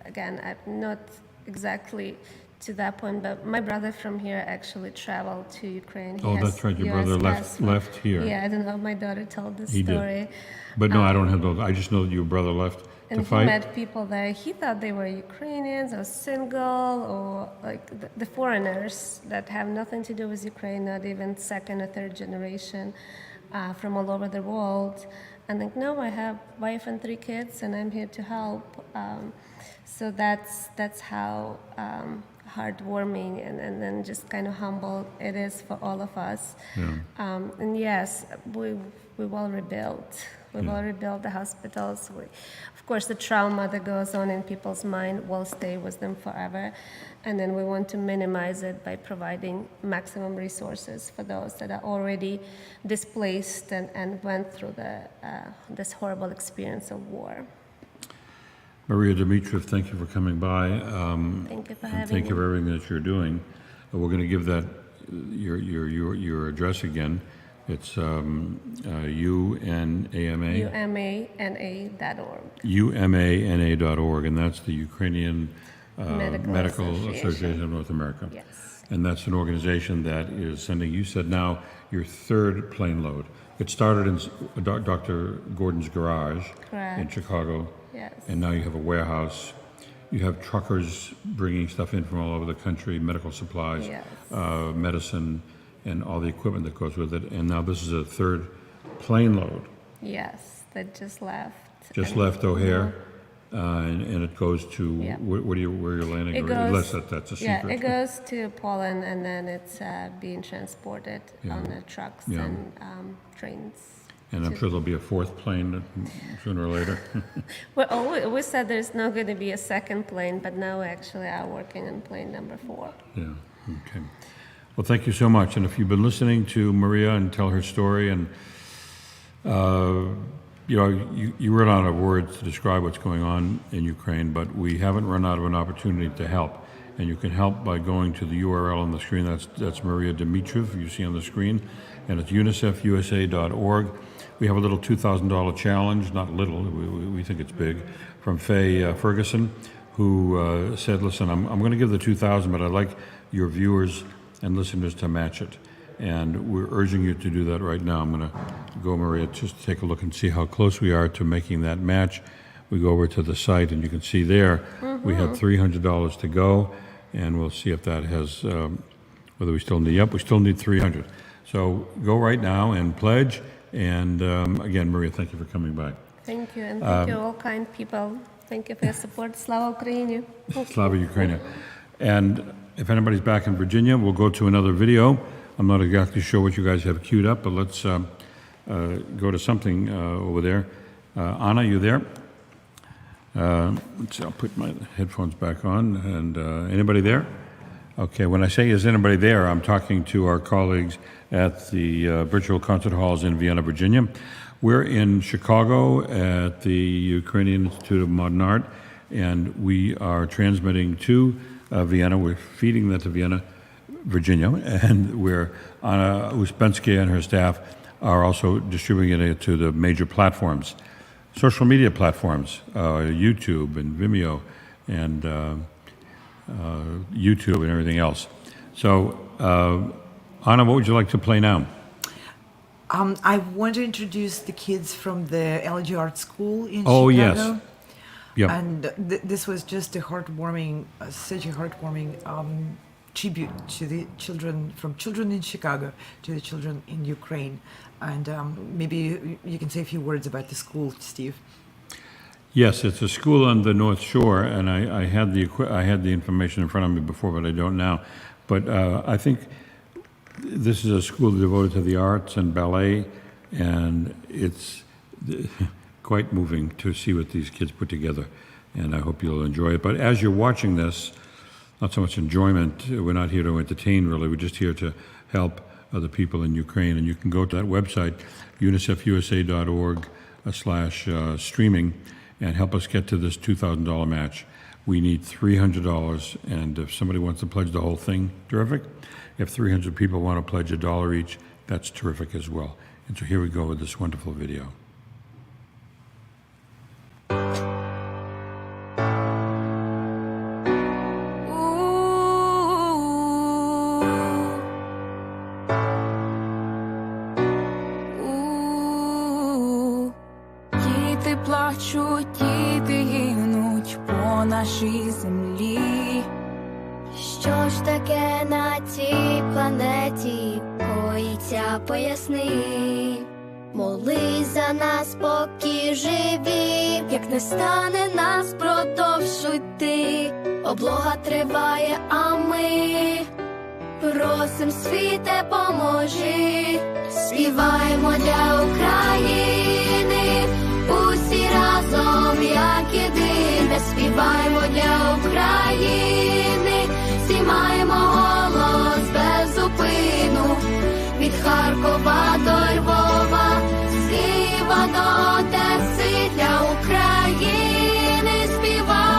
Again, I'm not exactly to that point. But my brother from here actually traveled to Ukraine. He Oh, has that's right. Your US brother passport. left here. Yeah, I don't know if my daughter told the He story. did. But no, I don't have those. I just know that your brother left And to he fight. met people there. He thought they were Ukrainians or single or like the foreigners that have nothing to do with Ukraine, not even second or third generation from all over the world. And like, no, I have wife and 3 kids, and I'm here to help. So that's how heartwarming and then just kind of humble it is for all of us. Yeah. And yes, we will rebuild. We will rebuild the hospitals. Of course, the trauma that goes on in people's mind will stay with them forever. And then we want to minimize it by providing maximum resources for those that are already displaced and went through this horrible experience of war. Mariya Dmytriv, thank you for coming by. Thank you for and having thank you me. for everything that you're doing. We're going to give that your address again. It's UNAMA. UMANA.org. UMANA.org, and that's the Ukrainian Medical Association of North America. Yes. And that's an organization that is sending, you said now, your 3rd plane load. It started in Dr. Gordon's garage in Chicago. Yes. And now you have a warehouse. You have truckers bringing stuff in from all over the country, medical supplies, medicine, and all the equipment that goes with it. And now this is a 3rd plane load. Yes, that just left. Just left O'Hare. And it goes to, where you're landing? Unless that's a secret. Yeah, it goes to Poland, and then it's being transported on the trucks and trains. And I'm sure there'll be a 4th plane sooner or later. Well, we said there's not going to be a 2nd plane, but now we actually are working on plane number 4. Yeah, okay. Well, thank you so much. And if you've been listening to Mariya and tell her story, and you run out of words to describe what's going on in Ukraine, but we haven't run out of an opportunity to help. And you can help by going to the URL on the screen. That's Mariya Dmytriv, you see on the screen, and it's UNICEFUSA.org. We have a little $2,000 challenge, not little, we think it's big, from Faye Ferguson, who said, listen, I'm going to give the $2,000, but I'd like your viewers and listeners to match it. And we're urging you to do that right now. I'm going to go, Mariya, just to take a look and see how close we are to making that match. We go over to the site, and you can see there we have $300 to go, and we'll see if that has, whether we still need, we still need 300. So go right now and pledge. And again, Mariya, thank you for coming by. Thank you, and thank you, all kind people. Thank you for your support. Slava Ukraini. Slava Ukraini. And if anybody's back in Virginia, we'll go to another video. I'm not exactly sure what you guys have queued up, but let's go to something over there. Anna, you there? Let's see, I'll put my headphones back on. And anybody there? Okay, when I say is anybody there, I'm talking to our colleagues at the virtual concert halls in Vienna, Virginia. We're in Chicago at the Ukrainian Institute of Modern Art, and we are transmitting to Vienna. We're feeding that to Vienna, Virginia, and where Anna Uspensky and her staff are also distributing it to the major platforms, social media platforms, YouTube and Vimeo and YouTube and everything else. So, Anna, what would you like to play now? I want to introduce the kids from the LG Art School in Oh, Chicago. yes. Yep. And this was just a heartwarming, such a heartwarming tribute to the children in Chicago to the children in Ukraine. And maybe you can say a few words about the school, Steve. Yes, it's a school on the North Shore, and I had the information in front of me before, but I don't now. But I think this is a school devoted to the arts and ballet, and it's quite moving to see what these kids put together, and I hope you'll enjoy it. But as you're watching this, not so much enjoyment, we're not here to entertain, really, we're just here to help other people in Ukraine, and you can go to that website, UNICEFUSA.org/streaming, and help us get to this $2,000 match. We need $300, and if somebody wants to pledge the whole thing, terrific. If 300 people want to pledge $1 each, that's terrific as well. And so here we go with this wonderful video. Ooh. плачуть, діти гинуть по нашій землі. Що ж таке на цій планеті коїться, поясни. Молись за нас, поки живі, як не стане нас, продовжуй йти. Облога триває, а ми просим, світе, поможи. Співаємо для України, усі разом, як єдине. Співаємо для України, всі маємо голос без зупину. Від Харкова до Львова, з Києва до Одеси, для України співаємо.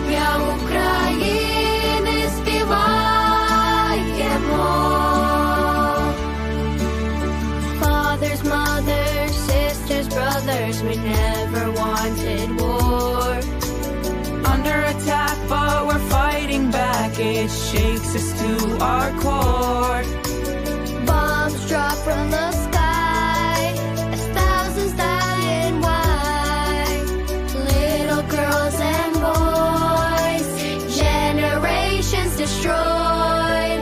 Для України співаємо. Fathers, mothers, sisters, brothers, we never wanted war. Under attack, but we're fighting back. It shakes us to our core. Bombs drop from the sky as thousands die in white. Little girls and boys, generations destroyed.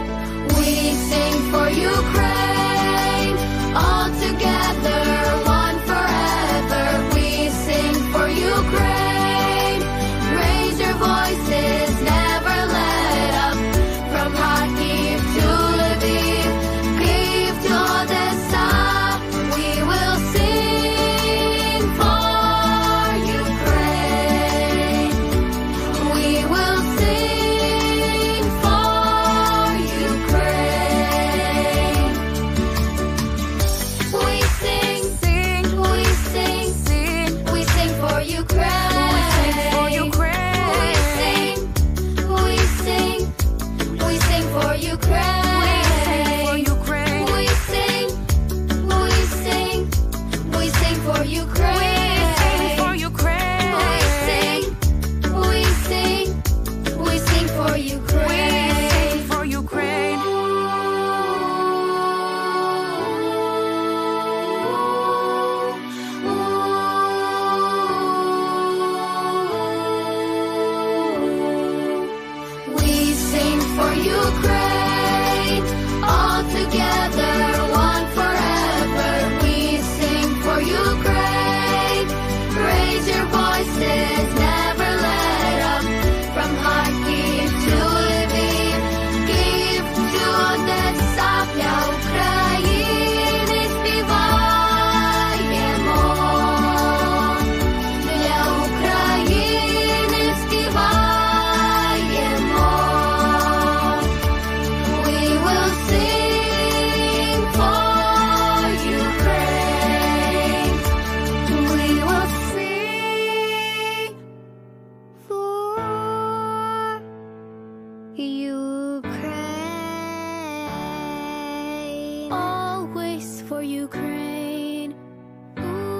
We sing for Ukraine, all together, one forever. We sing for Ukraine. Raise your voices, never let up. From Kharkiv to Lviv, Kyiv to Odessa, we will sing for Ukraine. We will sing for Ukraine. We sing, sing, we sing, sing, we sing for Ukraine. For Ukraine. We sing, we sing, we sing for Ukraine. For Ukraine. We sing, we sing, we sing for Ukraine. For Ukraine. We sing, we sing, we sing for Ukraine. For Ukraine. We sing for Ukraine, all together, one forever. We sing for Ukraine. Raise your voices, never let up. From Kharkiv to Lviv, Kyiv to Odessa, для України співаємо. Для України співаємо. We will sing for Ukraine. We will sing for Ukraine. Always for Ukraine. Ooh.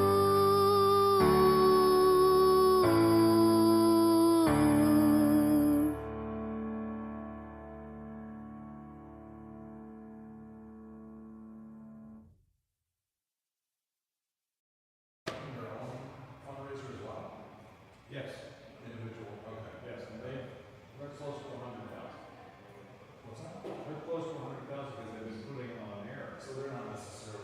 Yes, individual, okay, yes, and they're close to 100,000. What's that? They're close to 100,000 because they've been putting it on air. So they're not necessarily.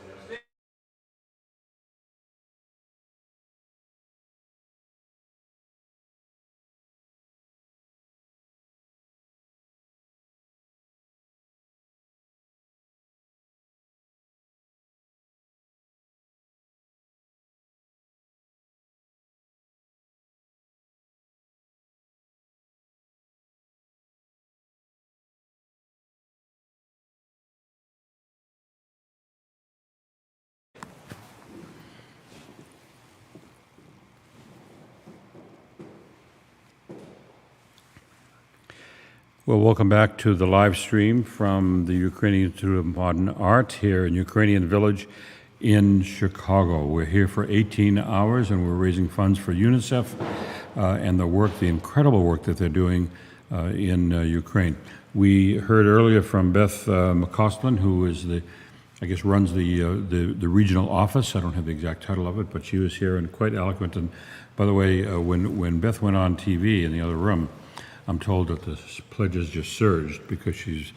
Well, welcome back to the live stream from the Ukrainian Institute of Modern Art here in Ukrainian Village in Chicago. We're here for 18 hours and we're raising funds for UNICEF and the work, the incredible work that they're doing in Ukraine. We heard earlier from Beth McCostlin, who is the I guess, runs the regional office. I don't have the exact title of it, but she was here and quite eloquent. And by the way, when Beth went on TV in the other room, I'm told that the pledges just surged because she's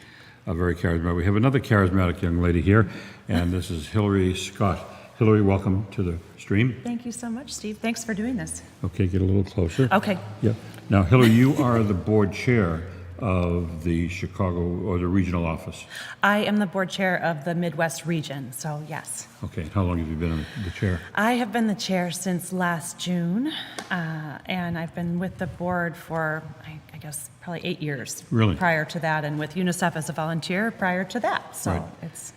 very charismatic. We have another charismatic young lady here, and this is Hilary Scott. Hilary, welcome to the stream. Thank you so much, Steve. Thanks for doing this. Okay, get a little closer. Okay. Yeah. Now, Hilary, you are the board chair of the Chicago, or the regional office. I am the board chair of the Midwest region, so yes. Okay, how long have you been the chair? I have been the chair since last June, and I've been with the board for, I guess, probably 8 years. Really? Prior to that, and with UNICEF as a volunteer prior to that. So Right. it's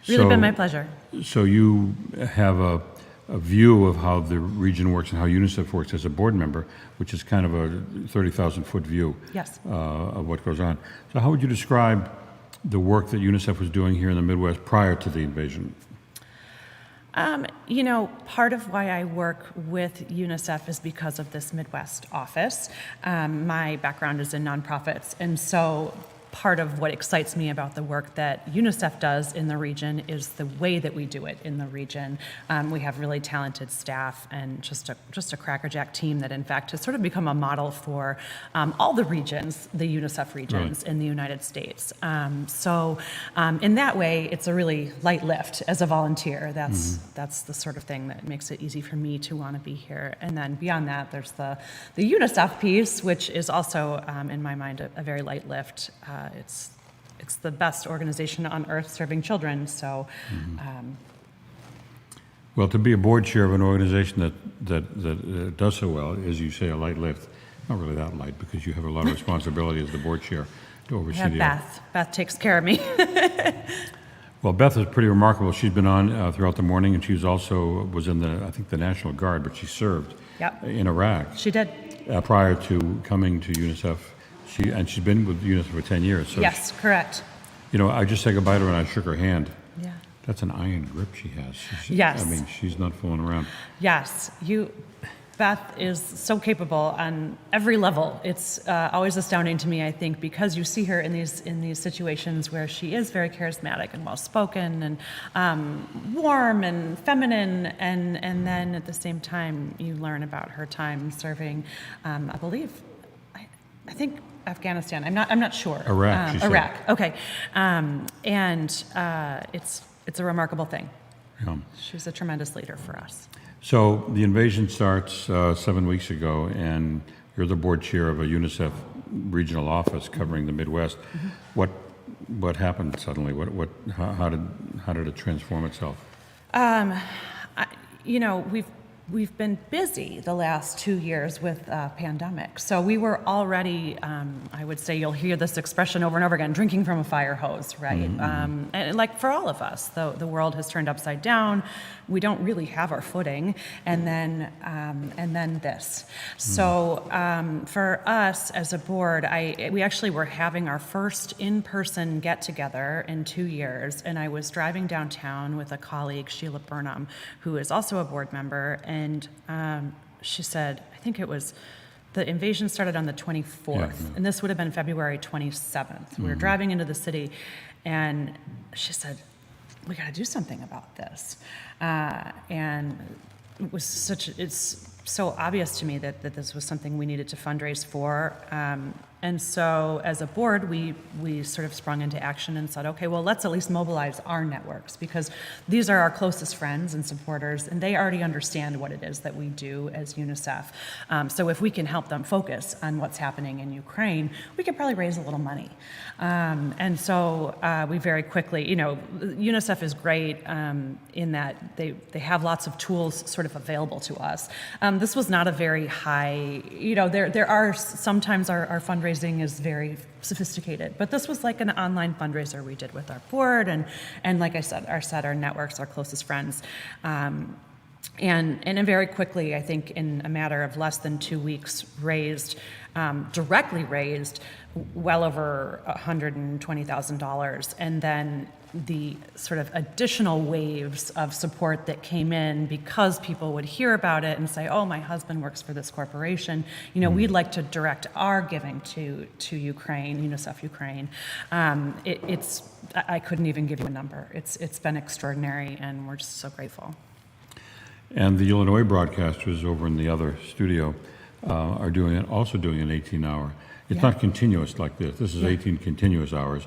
really been my pleasure. So you have a view of how the region works and how UNICEF works as a board member, which is kind of a 30,000-foot view Yes. Of what goes on. So how would you describe the work that UNICEF was doing here in the Midwest prior to the invasion? You know, part of why I work with UNICEF is because of this Midwest office. My background is in nonprofits, and so part of what excites me about the work that UNICEF does in the region is the way that we do it in the region. We have really talented staff and just a crackerjack team that in fact has sort of become a model for all the regions, the UNICEF regions in the United States. So in that way, it's a really light lift as a volunteer. That's the sort of thing that makes it easy for me to want to be here. And then beyond that, there's the UNICEF piece, which is also, in my mind, a very light lift. It's the best organization on earth serving children, so. Well, to be a board chair of an organization that does so well, as you say, a light lift, not really that light because you have a lot of responsibility as the board chair to oversee the. Beth. Beth takes care of me. Well, Beth is pretty remarkable. She's been on throughout the morning, and she was in I think the National Guard, but she served in Iraq. She did. Prior to coming to UNICEF. She's been with UNICEF for 10 years. So yes, correct. You know, I just said goodbye to her and I shook her hand. Yeah. That's an iron grip she has. Yes. I mean, she's not fooling around. Yes, Beth is so capable on every level. It's always astounding to me, I think, because you see her in these situations where she is very charismatic and well-spoken and warm and feminine, and then at the same time you learn about her time serving, I believe, I think Afghanistan. I'm not sure. Iraq. Iraq. Okay, and it's a remarkable thing. Yeah. She's a tremendous leader for us. So the invasion starts 7 weeks ago, and you're the board chair of a UNICEF regional office covering the Midwest. What happened suddenly? How did it transform itself? You know, we've been busy the last 2 years with pandemic. So we were already, I would say, you'll hear this expression over and over again, drinking from a fire hose, right? And like for all of us, the world has turned upside down. We don't really have our footing, and then this. So for us as a board, we actually were having our first in-person get-together in 2 years, and I was driving downtown with a colleague, Sheila Burnham, who is also a board member, and she said, I think it was, the invasion started on the 24th, and this would have been February 27th. We were driving into the city, and she said, we got to do something about this. And it was it's so obvious to me that this was something we needed to fundraise for. And so as a board, we sort of sprung into action and said, okay, well, let's at least mobilize our networks, because these are our closest friends and supporters, and they already understand what it is that we do as UNICEF. So if we can help them focus on what's happening in Ukraine, we could probably raise a little money. And so we very quickly, you know, UNICEF is great in that they have lots of tools sort of available to us. This was not a very high, you know, there are sometimes our fundraising is very sophisticated, but this was like an online fundraiser we did with our board and like I said, our networks, our closest friends. And very quickly, I think in a matter of less than 2 weeks, raised directly raised well over $120,000, and then the sort of additional waves of support that came in because people would hear about it and say, oh, my husband works for this corporation. You know, we'd like to direct our giving to Ukraine, UNICEF Ukraine. I couldn't even give you a number. It's been extraordinary, and we're just so grateful. And the Illinois broadcasters over in the other studio are also doing an 18-hour. It's not continuous like this. This is 18 continuous hours,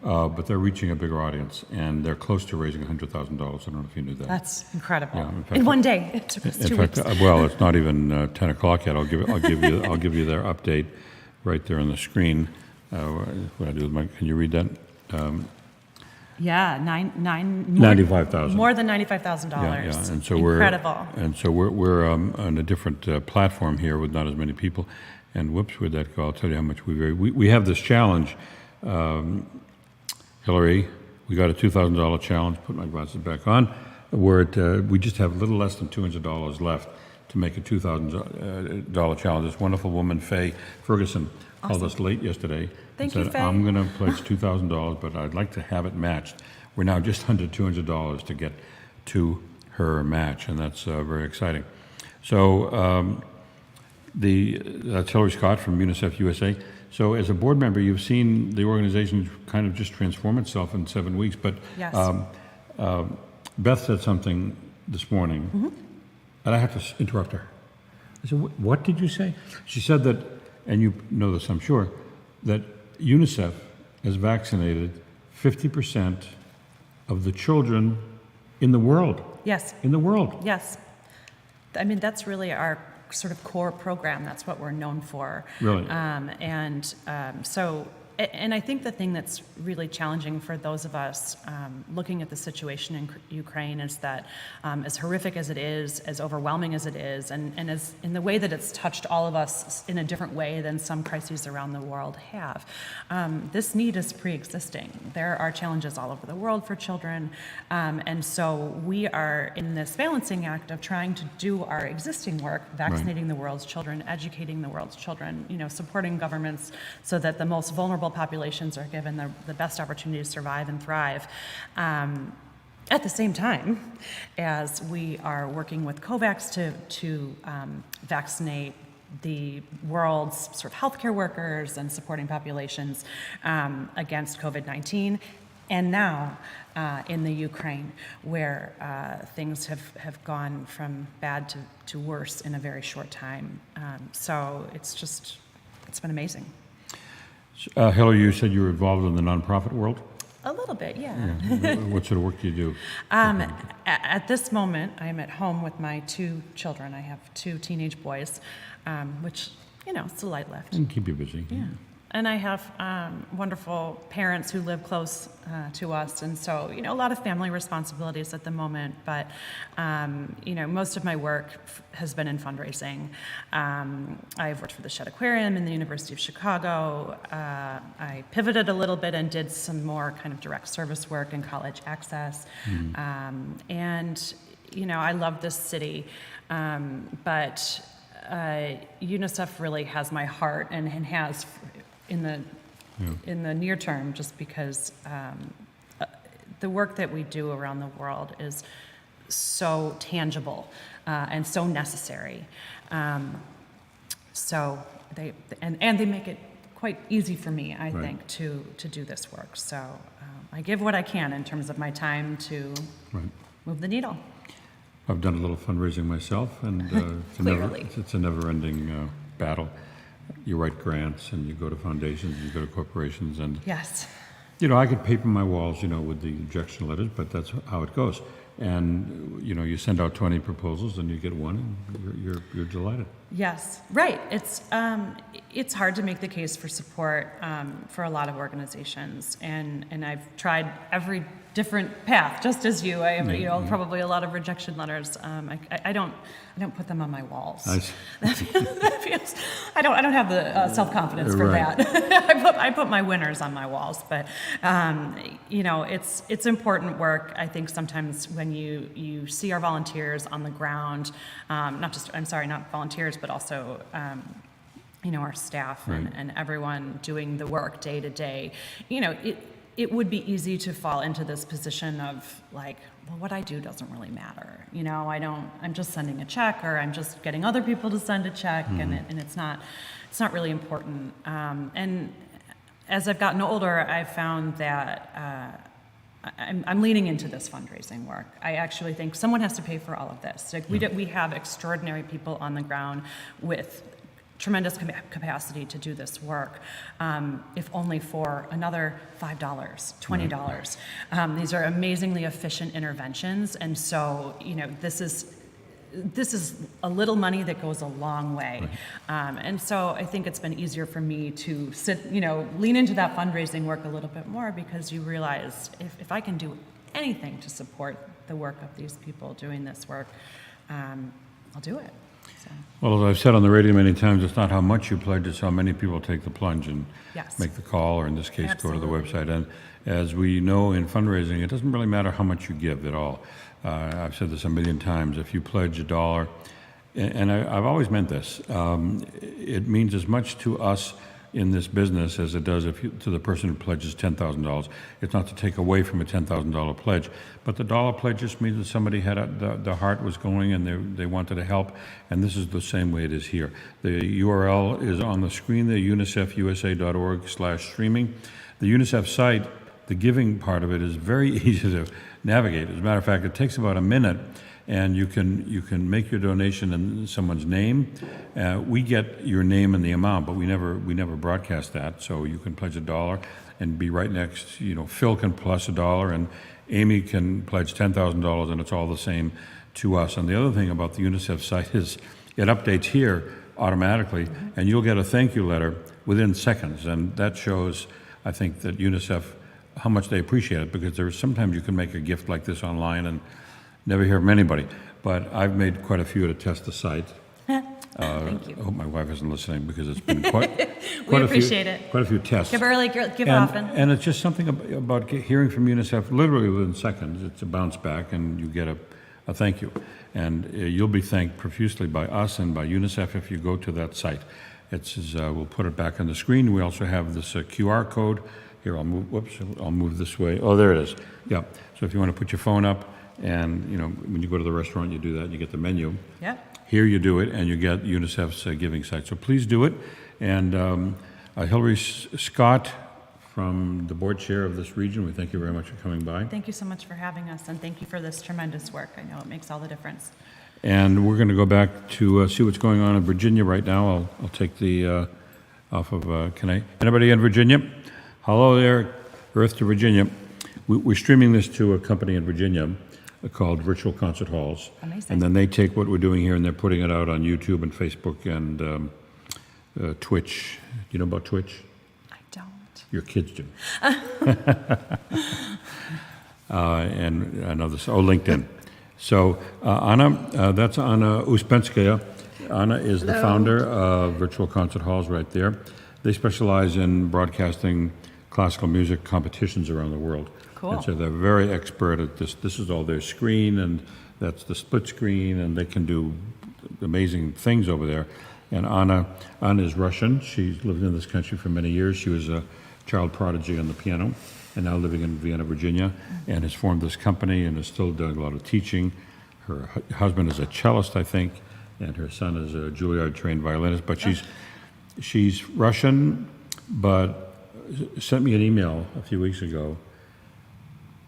but they're reaching a bigger audience, and they're close to raising $100,000. I don't know if you knew that. That's incredible. Yeah, in one day, it took us 2 weeks. Well, it's not even 10 o'clock yet. I'll give you their update right there on the screen. What I do with my? Can you read that? Yeah, $95,000. More than $95,000. Yeah, and so we're on a different platform here with not as many people. And whoops, where'd that go? I'll tell you how much we have this challenge. Hilary, we got a $2,000 challenge. Put my glasses back on. Where we just have a little less than $200 left to make a $2,000 challenge. This wonderful woman, Faye Ferguson, called us late yesterday. Thank and you, said, Faye. I'm going to pledge $2,000, but I'd like to have it matched. We're now just under $200 to get to her match, and that's very exciting. So that's Hilary Scott from UNICEF USA. So as a board member, you've seen the organization kind of just transform itself in 7 weeks. But yes. Beth said something this morning, and I have to interrupt her. I said, what did you say? She said that, and you know this, I'm sure, that UNICEF has vaccinated 50% of the children in the world. Yes. In the world. Yes. I mean, that's really our sort of core program. That's what we're known for. Really? And I think the thing that's really challenging for those of us looking at the situation in Ukraine is that as horrific as it is, as overwhelming as it is, and as in the way that it's touched all of us in a different way than some crises around the world have, this need is pre-existing. There are challenges all over the world for children, and so we are in this balancing act of trying to do our existing work, vaccinating the world's children, educating the world's children, supporting governments so that the most vulnerable populations are given the best opportunity to survive and thrive. At the same time as we are working with COVAX to vaccinate the world's sort of healthcare workers and supporting populations against COVID-19, and now in the Ukraine, where things have gone from bad to worse in a very short time. So it's been amazing. Hilary, you said you were involved in the nonprofit world? A little bit, yeah. What sort of work do you do? At this moment, I'm at home with my 2 children. I have 2 teenage boys, which, it's a light lift. And keep you busy. Yeah. And I have wonderful parents who live close to us, and so a lot of family responsibilities at the moment. But most of my work has been in fundraising. I've worked for the Shed Aquarium and the University of Chicago. I pivoted a little bit and did some more kind of direct service work in college access. And I love this city, but UNICEF really has my heart and has in the near term, just because the work that we do around the world is so tangible and so necessary. So they make it quite easy for me, I think, to do this work. So I give what I can in terms of my time to move the needle. I've done a little fundraising myself, and it's a never-ending battle. You write grants, and you go to foundations, and you go to corporations, and yes, I could paper my walls, with the rejection letters, but that's how it goes. And you send out 20 proposals, and you get one, and you're delighted. Yes, right. It's hard to make the case for support for a lot of organizations, and I've tried every different path, just as you. I have probably a lot of rejection letters. I don't put them on my walls. I don't have the self-confidence for that. I put my winners on my walls, but it's important work. I think sometimes when you see our volunteers on the ground, not volunteers, but also our staff Right. and everyone doing the work day to day, it would be easy to fall into this position of like, well, what I do doesn't really matter. I'm just sending a check, or I'm just getting other people to send a check, and it's not really important. And as I've gotten older, I've found that I'm leaning into this fundraising work. I actually think someone has to pay for all of this. Like we have extraordinary people on the ground with tremendous capacity to do this work, if only for another $5, $20. These are amazingly efficient interventions, and so this is a little money that goes a long way. And so I think it's been easier for me to lean into that fundraising work a little bit more, because you realize if I can do anything to support the work of these people doing this work, I'll do it. So. Well, as I've said on the radio many times, it's not how much you pledge, it's how many people take the plunge and Yes. make the call, or in this case, Absolutely. go to the website. And as we know in fundraising, it doesn't really matter how much you give at all. I've said this a million times. If you pledge $1, and I've always meant this, it means as much to us in this business as it does to the person who pledges $10,000. It's not to take away from a $10,000 pledge, but the dollar pledge just means that somebody had the heart was going and they wanted to help, and this is the same way it is here. The URL is on the screen there, unicefusa.org/streaming. The UNICEF site, the giving part of it is very easy to navigate. As a matter of fact, it takes about a minute, and you can make your donation in someone's name. We get your name and the amount, but we never broadcast that. So you can pledge $1 and be right next. Phil can plus $1, and Amy can pledge $10,000, and it's all the same to us. And the other thing about the UNICEF site is it updates here automatically, and you'll get a thank you letter within seconds, and that shows, I think, that UNICEF, how much they appreciate it, because sometimes you can make a gift like this online and never hear from anybody. But I've made quite a few to test the site. Thank you. I hope my wife isn't listening, because it's been quite appreciate it. Quite a few tests. Give early, give and, often. And it's just something about hearing from UNICEF literally within seconds. It's a bounce back, and you get a thank you. And you'll be thanked profusely by us and by UNICEF if you go to that site. We'll put it back on the screen. We also have this QR code. Here, I'll move this way. Oh, there it is. Yeah. So if you want to put your phone up, and when you go to the restaurant, you do that, you get the menu. Yeah. Here you do it, and you get UNICEF's giving site. So please do it. And Hilary Scott, from the board chair of this region, we thank you very much for coming by. Thank you so much for having us, and thank you for this tremendous work. I know it makes all the difference. And we're going to go back to see what's going on in Virginia right now. I'll take the off of, anybody in Virginia? Hello there, Earth to Virginia. We're streaming this to a company in Virginia called Virtual Concert Halls. Amazing. And then they take what we're doing here and they're putting it out on YouTube and Facebook and Twitch. Do you know about Twitch? I don't. Your kids do. And another, LinkedIn. So Anna, that's Anna Uspenskaya. Anna is the founder of Virtual Concert Halls right there. They specialize in broadcasting classical music competitions around the world. Cool. And so they're very expert at this. This is all their screen, and that's the split screen, and they can do amazing things over there. And Anna is Russian. She's lived in this country for many years. She was a child prodigy on the piano, and now living in Vienna, Virginia, and has formed this company and is still doing a lot of teaching. Her husband is a cellist, I think, and her son is a Juilliard-trained violinist. But she's Russian, but sent me an email a few weeks ago.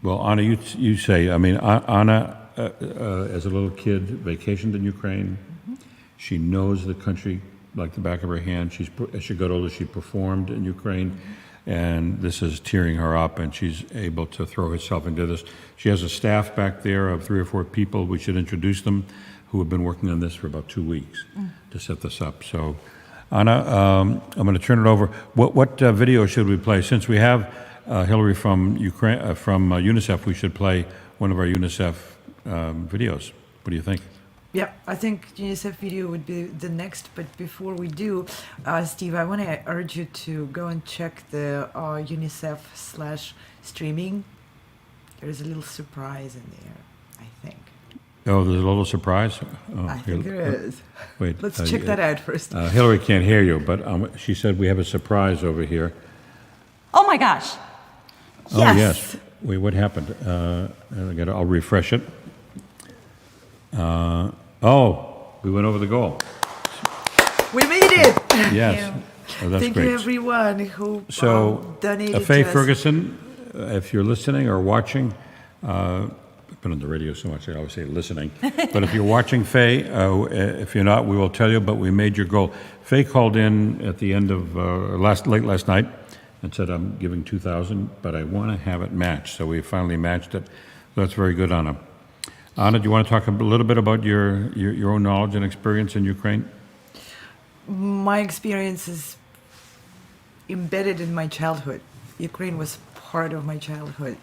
Well, Anna, you say, I mean, Anna, as a little kid, vacationed in Ukraine. Mm-hmm. She knows the country like the back of her hand. As she got older, she performed in Ukraine, and this is tearing her up, and she's able to throw herself into this. She has a staff back there of 3 or 4 people. We should introduce them, who have been working on this for about 2 weeks to set this up. So, Anna, I'm going to turn it over. What video should we play? Since we have Hilary from Ukraine, from UNICEF, we should play one of our UNICEF videos. What do you think? Yeah, I think UNICEF video would be the next, but before we do, Steve, I want to urge you to go and check the UNICEF/streaming. There's a little surprise in there, I think. Oh, there's a little surprise? Oh, I think there is. Wait. Let's check that out first. Hilary can't hear you, but she said we have a surprise over here. Oh my gosh. Oh, yes. Wait, what happened? I'll refresh it. We went over the goal. We made it! Yes. Oh, that's Thank great. you, everyone who donated Faye to us. Ferguson, if you're listening or watching, I've been on the radio so much I always say listening, but if you're watching, Faye, if you're not, we will tell you, but we made your goal. Faye called in at the end of late last night and said, I'm giving $2,000, but I want to have it matched. So we finally matched it. That's very good, Anna. Anna, do you want to talk a little bit about your own knowledge and experience in Ukraine? My experience is embedded in my childhood. Ukraine was part of my childhood.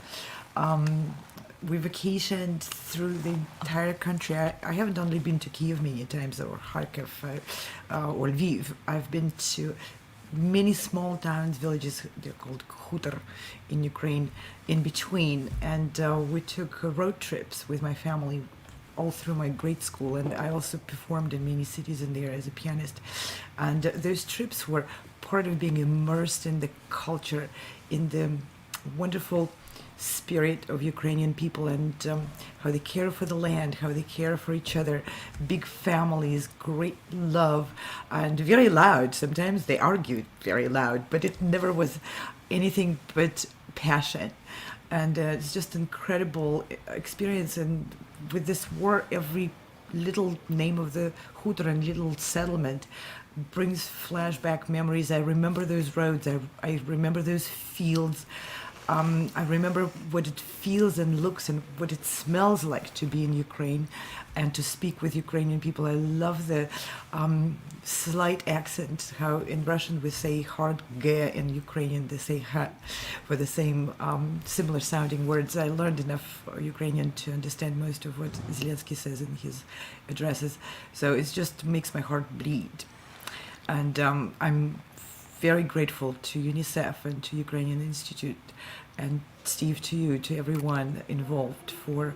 We vacationed through the entire country. I haven't only been to Kyiv many times, or Kharkiv, or Lviv. I've been to many small towns, villages, they're called Khutor in Ukraine, in between. And we took road trips with my family all through my grade school. And I also performed in many cities in there as a pianist. And those trips were part of being immersed in the culture, in the wonderful spirit of Ukrainian people, and how they care for the land, how they care for each other, big families, great love, and very loud. Sometimes they argued very loud, but it never was anything but passion. And it's just incredible experience. And with this war, every little name of the Khutor and little settlement brings flashback memories. I remember those roads, I remember those fields. I remember what it feels and looks and what it smells like to be in Ukraine and to speak with Ukrainian people. I love the slight accent, how in Russian we say hard G, in Ukrainian they say ha, for the same similar sounding words. I learned enough Ukrainian to understand most of what Zelensky says in his addresses. So it just makes my heart bleed. And I'm very grateful to UNICEF and to Ukrainian Institute, and Steve, to you, to everyone involved for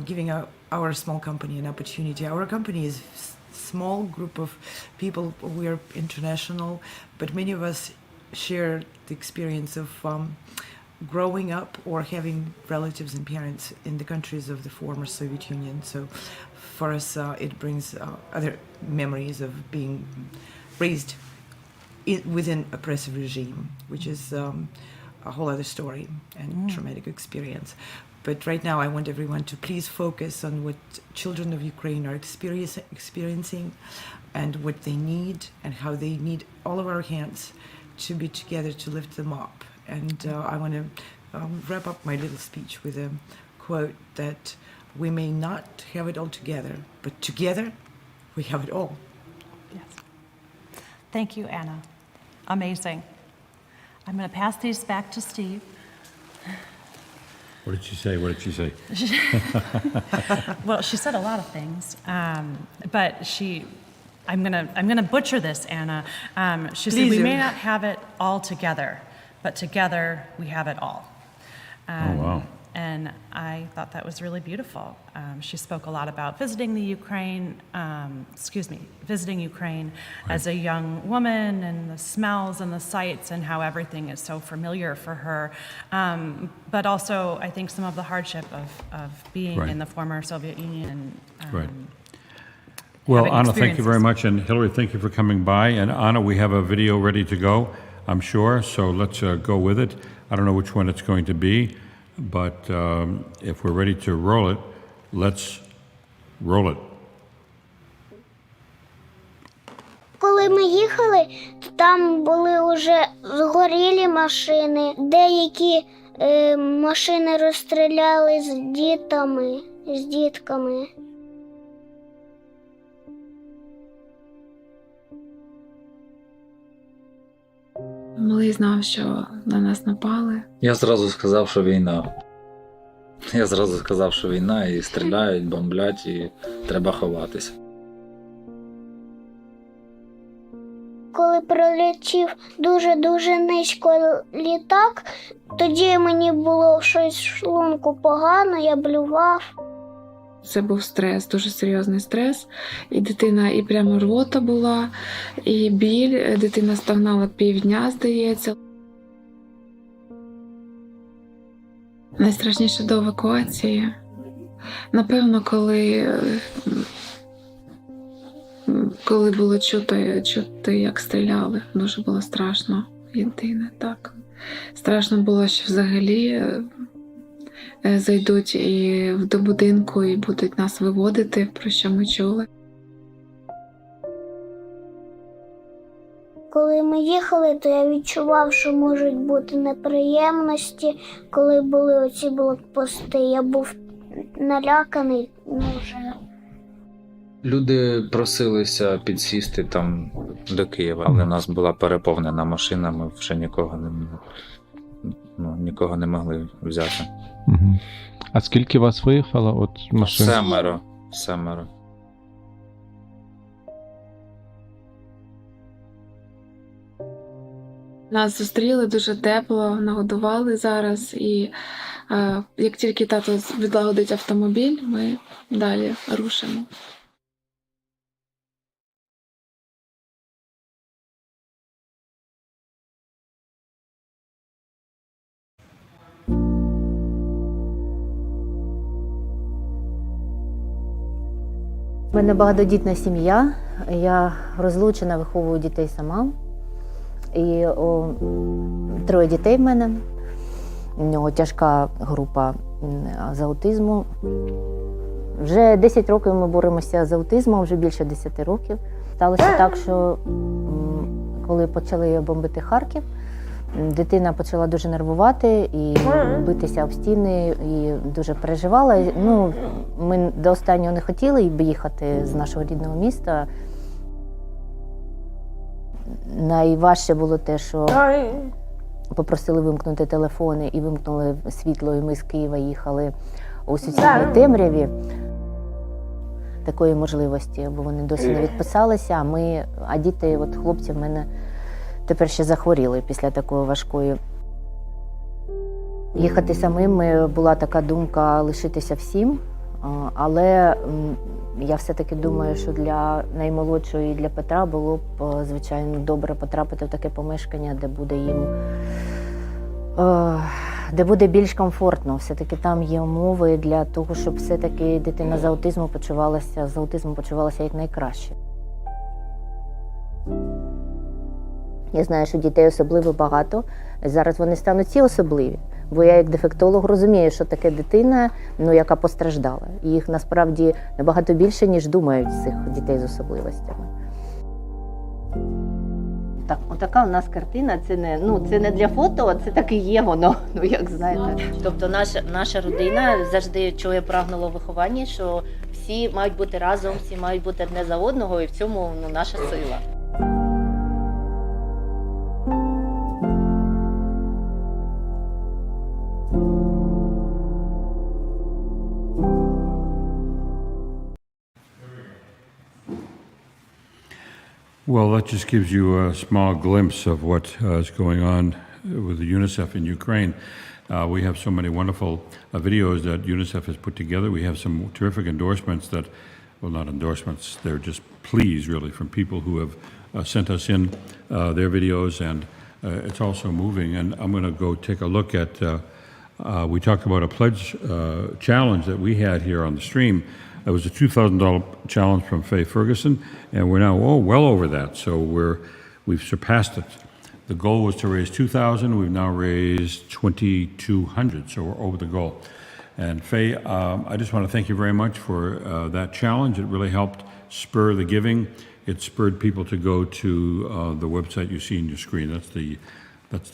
giving our small company an opportunity. Our company is a small group of people. We are international, but many of us share the experience of growing up or having relatives and parents in the countries of the former Soviet Union. So for us, it brings other memories of being raised within oppressive regime, which is a whole other story and traumatic experience. But right now I want everyone to please focus on what children of Ukraine are experiencing and what they need, and how they need all of our hands to be together to lift them up. And I want to wrap up my little speech with a quote that we may not have it all together, but together we have it all. Yes. Thank you, Anna. Amazing. I'm going to pass these back to Steve. What did she say? What did she say? Well, she said a lot of things, but I'm gonna butcher this, Anna. She said we may not have it all together, but together we have it all. Oh, wow. And I thought that was really beautiful. She spoke a lot about visiting Ukraine as a young woman, and the smells and the sights and how everything is so familiar for her. But also, I think some of the hardship of being in the former Soviet Union. Right. Well, Anna, thank you very much. And Hilary, thank you for coming by. And Anna, we have a video ready to go, I'm sure. So let's go with it. I don't know which one it's going to be, but if we're ready to roll it, let's roll it. Коли ми їхали, там були вже згорілі машини. Деякі машини розстріляли з дітками. Малий знав, що на нас напали. Я зразу сказав, що війна. І стріляють, бомблять, і треба ховатися. Коли пролетів дуже-дуже низько літак, тоді мені було щось в шлунку погано, я блював. Це був стрес, дуже серйозний стрес. І дитина, і прямо рвота була, і біль. Дитина стогнала півдня, здається. Найстрашніше до евакуації. Напевно, коли було чути, як стріляли. Дуже було страшно. Єдине, так. Страшно було, що взагалі зайдуть і до будинку і будуть нас виводити, про що ми чули. Коли ми їхали, то я відчував, що можуть бути неприємності. Коли були оці блокпости, я був наляканий вже. Люди просилися підсісти там до Києва, але в нас була переповнена машина, ми вже нікого не могли взяти. Угу. А скільки вас виїхало от машин? Семеро. Нас зустріли дуже тепло, нагодували зараз, і як тільки тато відлагодить автомобіль, ми далі рушимо. У мене багатодітна сім'я, я розлучена, виховую дітей сама. І 3 дітей в мене, у нього тяжка група з аутизму. Вже 10 років ми боремося з аутизмом, вже більше 10 років. Сталося так, що коли почали бомбити Харків, дитина почала дуже нервувати і битися об стіни, і дуже переживала. Ну, ми до останнього не хотіли їхати з нашого рідного міста. Найважче було те, що попросили вимкнути телефони і вимкнули світло, і ми з Києва їхали у суцільній темряві. Такої можливості, бо вони досі не відписалися, а діти, от хлопці в мене тепер ще захворіли після такої важкої. Їхати самим була така думка лишитися всім, але я все-таки думаю, що для наймолодшого і для Петра було б, звичайно, добре потрапити в таке помешкання, де буде їм, де буде більш комфортно. Все-таки там є умови для того, щоб все-таки дитина з аутизмом почувалася якнайкраще. Я знаю, що дітей особливо багато. Зараз вони стануть всі особливі. Бо я як дефектолог розумію, що таке дитина, яка постраждала. І їх насправді набагато більше, ніж думають цих дітей з особливостями. Так, отака у нас картина, це не для фото, це так і є воно, як знаєте. Тобто наша родина завжди чого я прагнула в вихованні, що всі мають бути разом, всі мають бути одне за одного, і в цьому наша сила. Well, that just gives you a small glimpse of what is going on with the UNICEF in Ukraine. We have so many wonderful videos that UNICEF has put together. We have some terrific endorsements that, well, not endorsements, they're just pleas, really, from people who have sent us in their videos, and it's also moving. And I'm going to go take a look at, we talked about a pledge challenge that we had here on the stream. It was a $2,000 challenge from Faye Ferguson, and we're now well over that. So we've surpassed it. The goal was to raise $2,000. We've now raised $2,200, so we're over the goal. And Faye, I just want to thank you very much for that challenge. It really helped spur the giving. It spurred people to go to the website you see on your screen. That's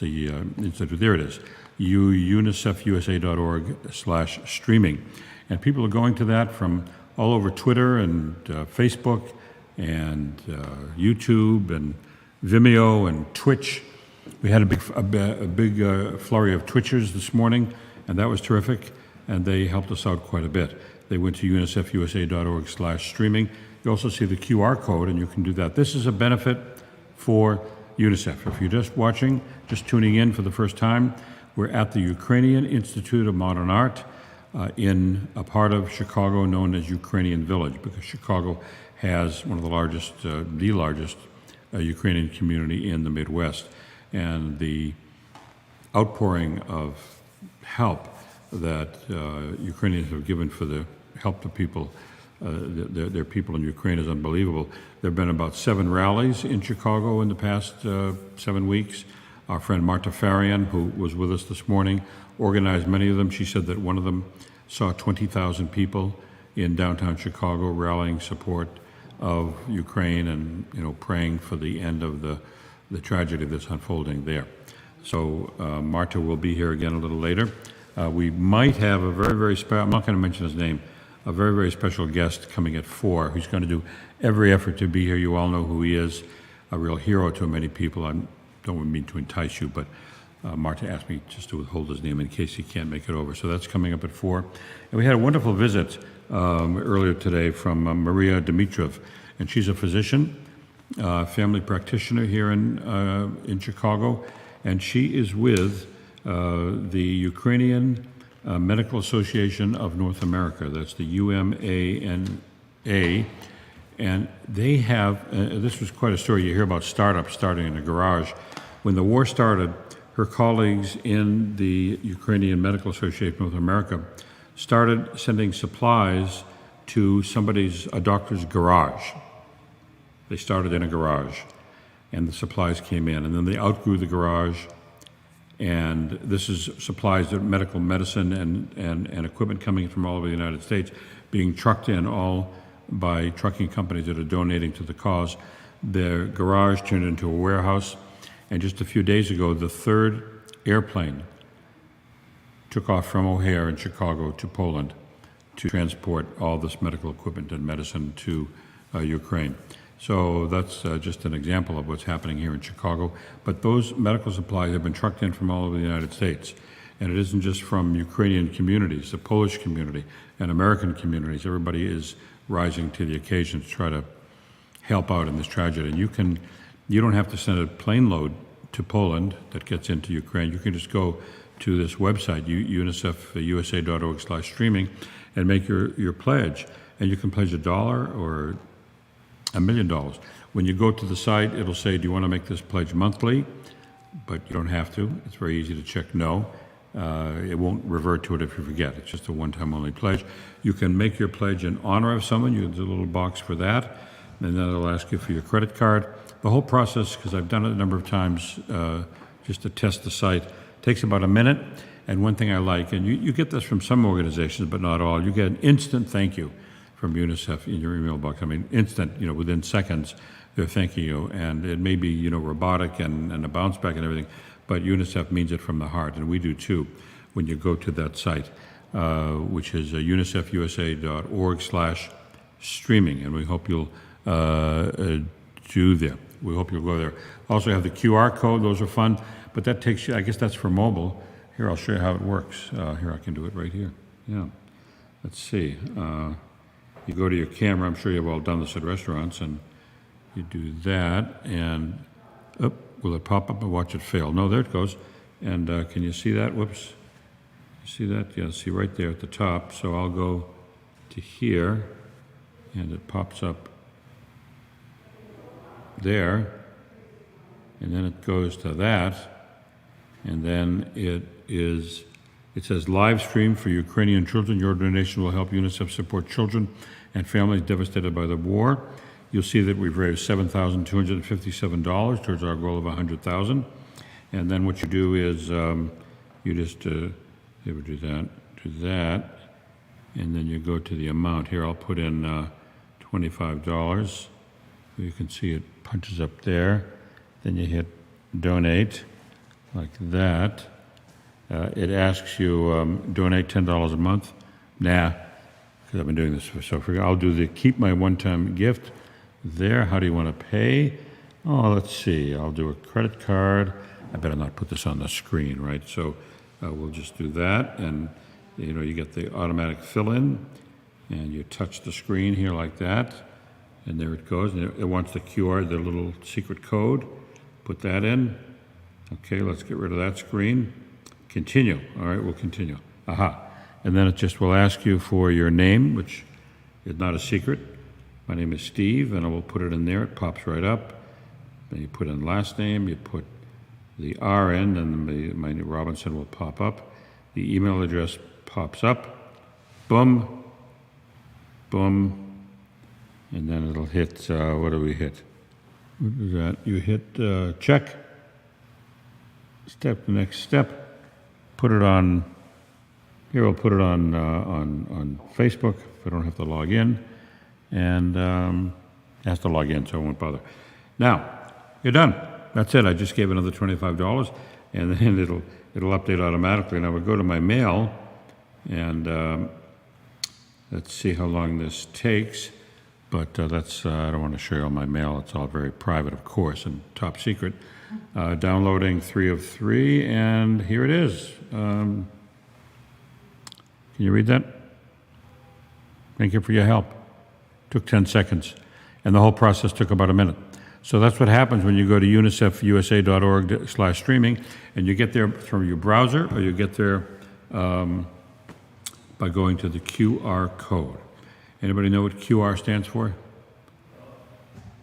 the institute. There it is. UNICEFUSA.org/streaming. And people are going to that from all over Twitter and Facebook and YouTube and Vimeo and Twitch. We had a big flurry of Twitchers this morning, and that was terrific, and they helped us out quite a bit. They went to UNICEFUSA.org/streaming. You also see the QR code, and you can do that. This is a benefit for UNICEF. If you're just watching, just tuning in for the first time, we're at the Ukrainian Institute of Modern Art. in a part of Chicago known as Ukrainian Village, because Chicago has one of the largest Ukrainian community in the Midwest. And the outpouring of help that Ukrainians have given for the help to people, their people in Ukraine, is unbelievable. There have been about 7 rallies in Chicago in the past 7 weeks. Our friend Marta Farian, who was with us this morning, organized many of them. She said that one of them saw 20,000 people in downtown Chicago rallying support of Ukraine and, praying for the end of the tragedy that's unfolding there. So Marta will be here again a little later. We might have a very, very special, I'm not going to mention his name, a very, very special guest coming at 4 who's going to do every effort to be here. You all know who he is, a real hero to many people. I don't mean to entice you, but Marta asked me just to withhold his name in case he can't make it over. So that's coming up at 4. And we had a wonderful visit earlier today from Mariya Dmytriv, and she's a physician, family practitioner here in Chicago, and she is with the Ukrainian Medical Association of North America. That's the UMANA, and they have, this was quite a story. You hear about startups starting in a garage. When the war started, her colleagues in the Ukrainian Medical Association of North America started sending supplies to a doctor's garage. They started in a garage, and the supplies came in, and then they outgrew the garage. And this is supplies of medical medicine and equipment coming from all over the United States, being trucked in all by trucking companies that are donating to the cause. Their garage turned into a warehouse, and just a few days ago, the 3rd airplane took off from O'Hare in Chicago to Poland to transport all this medical equipment and medicine to Ukraine. So that's just an example of what's happening here in Chicago. But those medical supplies have been trucked in from all over the United States. And it isn't just from Ukrainian communities, the Polish community and American communities. Everybody is rising to the occasion to try to help out in this tragedy. And you don't have to send a plane load to Poland that gets into Ukraine. You can just go to this website, UNICEFUSA.org/streaming, and make your pledge. And you can pledge $1 or $1 million. When you go to the site, it'll say, do you want to make this pledge monthly? But you don't have to. It's very easy to check no. It won't revert to it if you forget. It's just a one-time only pledge. You can make your pledge in honor of someone. There's a little box for that. And then it'll ask you for your credit card. The whole process, because I've done it a number of times just to test the site, takes about a minute. And one thing I like, and you get this from some organizations, but not all, you get an instant thank you from UNICEF in your email box. I mean, instant, within seconds, they're thanking you. And it may be, robotic and a bounce back and everything, but UNICEF means it from the heart, and we do too when you go to that site, which is UNICEFUSA.org/streaming, and we hope you'll do that. We hope you'll go there. Also have the QR code, those are fun, but that takes you, I guess that's for mobile. Here, I'll show you how it works. Here, I can do it right here. Yeah. Let's see. You go to your camera, I'm sure you've all done this at restaurants, and you do that, and will it pop up and watch it fail? No, there it goes. And can you see that? Whoops. You see that? Yeah, see right there at the top. So I'll go to here, and it pops up there, and then it goes to that, and then it says live stream for Ukrainian children. Your donation will help UNICEF support children and families devastated by the war. You'll see that we've raised $7,257 towards our goal of $100,000. And then what you do is you just do that, and then you go to the amount. Here, I'll put in $25. You can see it punches up there. Then you hit donate like that. It asks you donate $10 a month. Nah, because I've been doing this for so long. I'll do the keep my one-time gift there. How do you want to pay? Oh, let's see. I'll do a credit card. I better not put this on the screen, right? So we'll just do that, and you get the automatic fill-in, and you touch the screen here like that, and there it goes. And it wants the QR, the little secret code. Put that in. Okay, let's get rid of that screen. Continue. All right, we'll continue. Aha. and then it just will ask you for your name, which is not a secret. My name is Steve, and I will put it in there. It pops right up. Then you put in last name, you put the RN, and my Robinson will pop up. The email address pops up. Boom, boom, and then it'll hit, what do we hit? What is that? You hit check. The next step. Put it on, here we'll put it on Facebook if I don't have to log in. And it has to log in, so I won't bother. Now, you're done. That's it. I just gave another $25, and then it'll update automatically. Now we go to my mail, and let's see how long this takes. But that's I don't want to share all my mail. It's all very private, of course, and top secret. Downloading 3 of 3, and here it is. Can you read that? Thank you for your help. Took 10 seconds, and the whole process took about a minute. So that's what happens when you go to unicefusa.org/streaming, and you get there from your browser, or you get there by going to the QR code. Anybody know what QR stands for?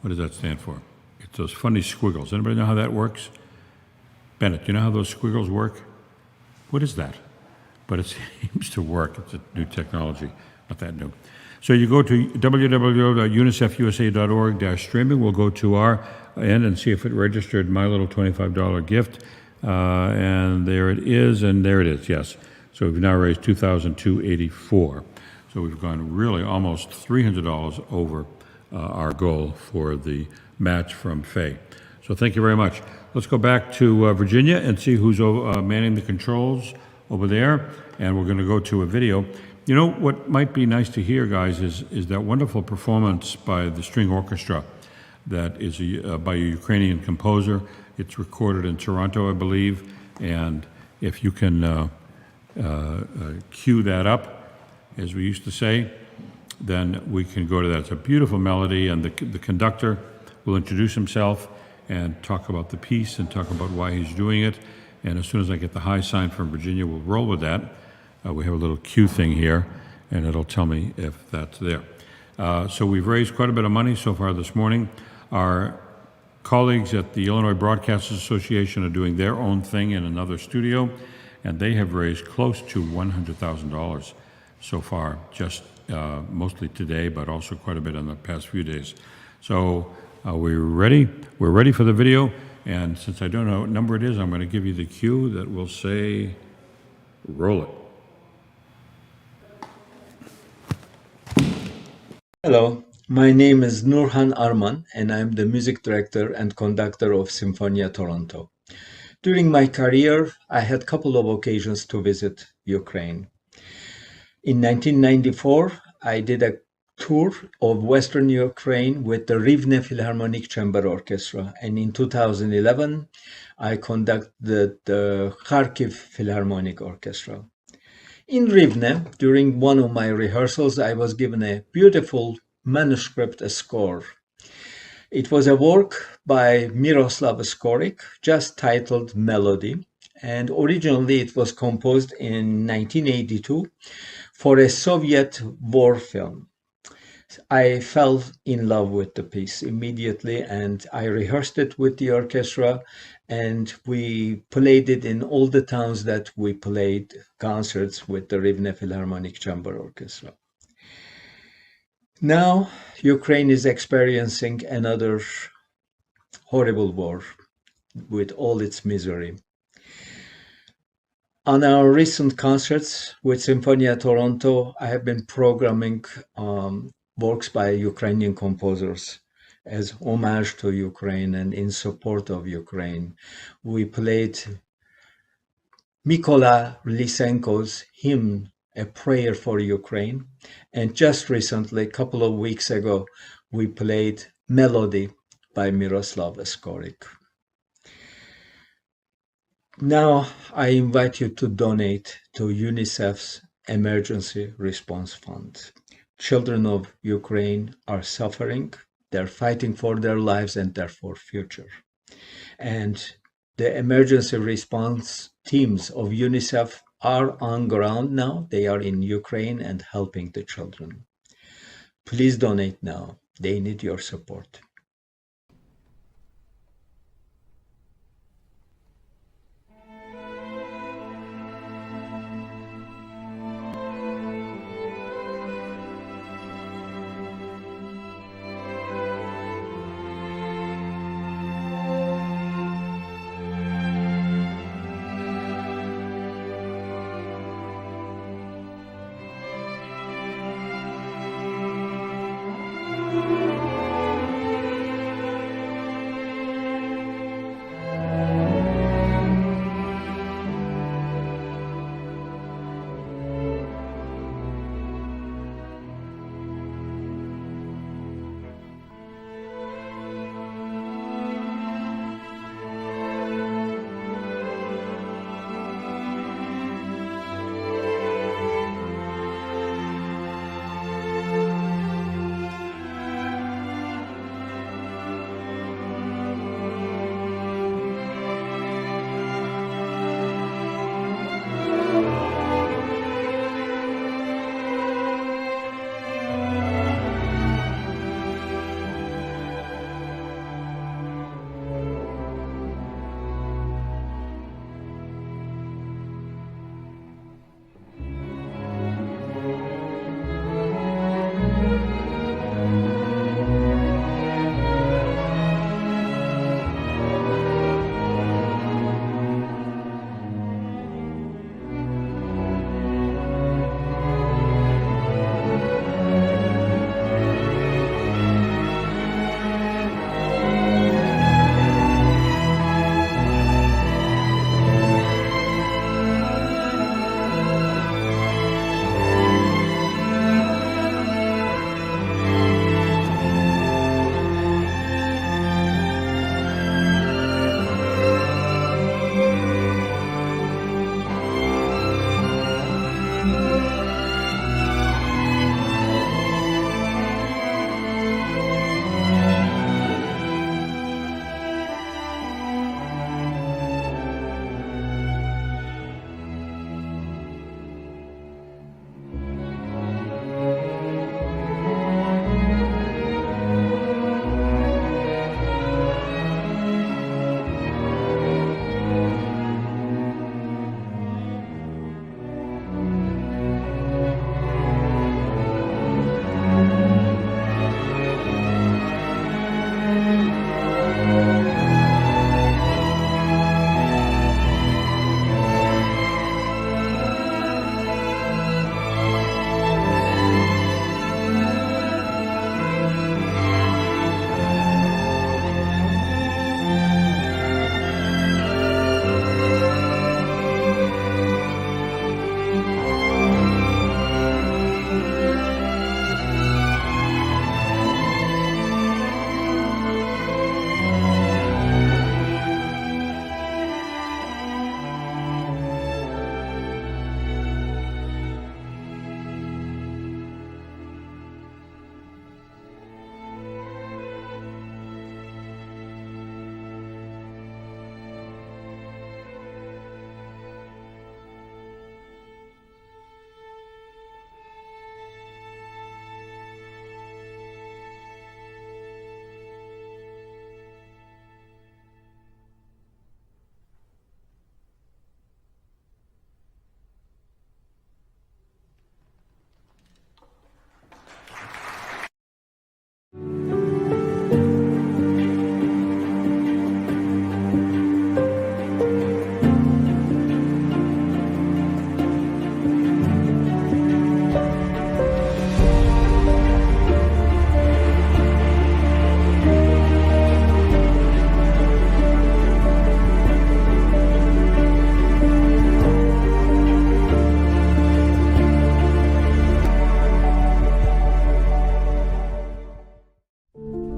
What does that stand for? It's those funny squiggles. Anybody know how that works? Bennett, do you know how those squiggles work? What is that? But it seems to work. It's a new technology, not that new. So you go to www.unicefusa.org/streaming. We'll go to our end and see if it registered my little $25 gift. And there it is, and there it is, yes. So we've now raised $2,284. So we've gone really almost $300 over our goal for the match from Faye. So thank you very much. Let's go back to Virginia and see who's manning the controls over there. And we're going to go to a video. You know, what might be nice to hear, guys, is that wonderful performance by the string orchestra that is by a Ukrainian composer. It's recorded in Toronto, I believe. And if you can cue that up, as we used to say, then we can go to that. It's a beautiful melody, and the conductor will introduce himself and talk about the piece and talk about why he's doing it. And as soon as I get the high sign from Virginia, we'll roll with that. We have a little cue thing here, and it'll tell me if that's there. So we've raised quite a bit of money so far this morning. Our colleagues at the Illinois Broadcasters Association are doing their own thing in another studio, and they have raised close to $100,000 so far, just mostly today, but also quite a bit in the past few days. So we're ready. We're ready for the video, and since I don't know what number it is, I'm going to give you the cue that will say, roll it. Hello, my name is Nurhan Arman, and I'm the music director and conductor of Sinfonia Toronto. During my career, I had a couple of occasions to visit Ukraine. In 1994, I did a tour of Western Ukraine with the Rivne Philharmonic Chamber Orchestra, and in 2011, I conducted the Kharkiv Philharmonic Orchestra. In Rivne, during one of my rehearsals, I was given a beautiful manuscript score. It was a work by Miroslav Skorik, just titled Melody, and originally it was composed in 1982 for a Soviet war film. I fell in love with the piece immediately, and I rehearsed it with the orchestra, and we played it in all the towns that we played concerts with the Rivne Philharmonic Chamber Orchestra. Now, Ukraine is experiencing another horrible war with all its misery. On our recent concerts with Sinfonia Toronto, I have been programming works by Ukrainian composers as homage to Ukraine and in support of Ukraine. We played Mykola Lysenko's hymn, A Prayer for Ukraine, and just recently, a couple of weeks ago, we played Melody by Miroslav Skorik. Now I invite you to donate to UNICEF's Emergency Response Fund. Children of Ukraine are suffering, they're fighting for their lives and their future. And the emergency response teams of UNICEF are on ground now. They are in Ukraine and helping the children. Please donate now. They need your support.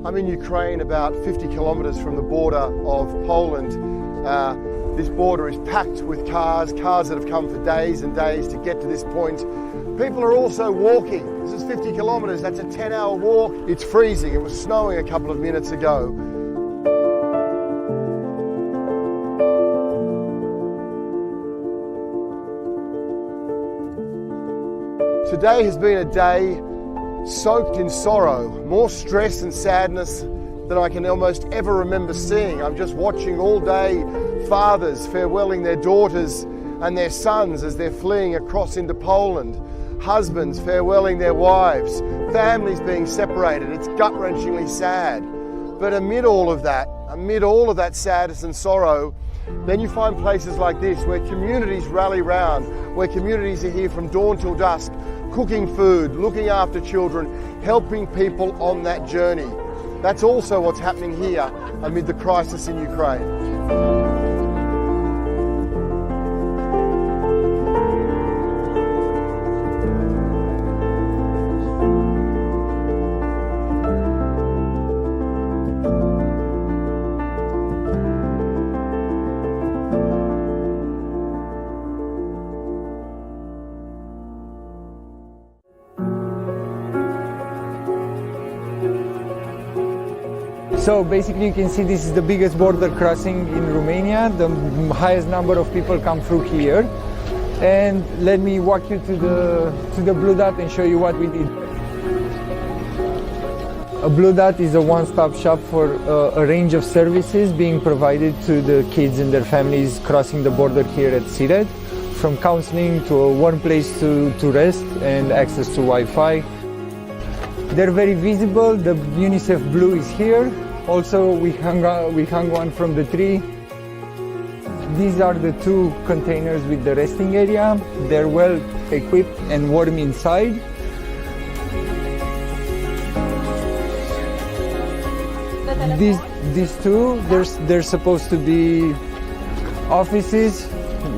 I'm in Ukraine, about 50 kilometers from the border of Poland. This border is packed with cars that have come for days and days to get to this point. People are also walking. This is 50 kilometers, that's a 10-hour walk. It's freezing, it was snowing a couple of minutes ago. Today has been a day soaked in sorrow, more stress and sadness than I can almost ever remember seeing. I'm just watching all day fathers farewelling their daughters and their sons as they're fleeing across into Poland, husbands farewelling their wives, families being separated. It's gut-wrenchingly sad. But amid all of that sadness and sorrow, then you find places like this where communities rally round, where communities are here from dawn till dusk, cooking food, looking after children, helping people on that journey. That's also what's happening here amid the crisis in Ukraine. So basically you can see this is the biggest border crossing in Romania. The highest number of people come through here. And let me walk you to the Blue Dot and show you what we did. A Blue Dot is a one-stop shop for a range of services being provided to the kids and their families crossing the border here at Siret, from counseling to a warm place to rest and access to Wi-Fi. They're very visible. The UNICEF blue is here. Also, we hung one from the tree. These are the two containers with the resting area. They're well equipped and warm inside. These two, they're supposed to be offices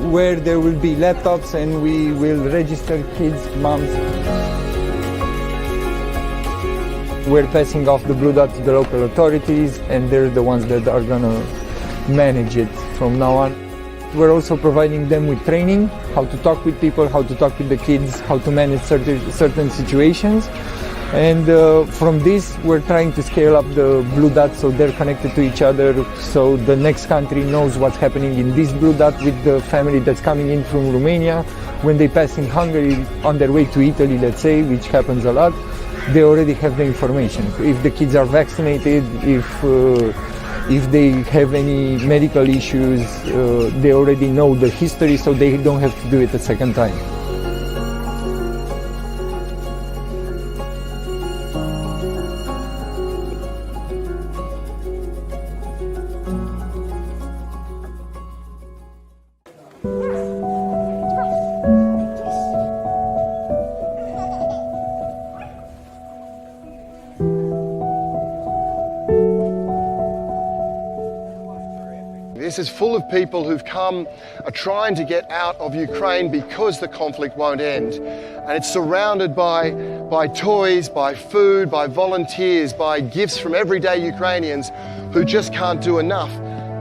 where there will be laptops and we will register kids, moms. We're passing off the Blue Dot to the local authorities, and they're the ones that are gonna manage it from now on. We're also providing them with training, how to talk with people, how to talk with the kids, how to manage certain situations. And from this, we're trying to scale up the Blue Dot so they're connected to each other, so the next country knows what's happening in this Blue Dot with the family that's coming in from Romania. When they pass in Hungary on their way to Italy, let's say, which happens a lot, they already have the information. If the kids are vaccinated, if they have any medical issues, they already know the history, so they don't have to do it a second time. This is full of people who've come, are trying to get out of Ukraine because the conflict won't end. And it's surrounded by toys, by food, by volunteers, by gifts from everyday Ukrainians who just can't do enough.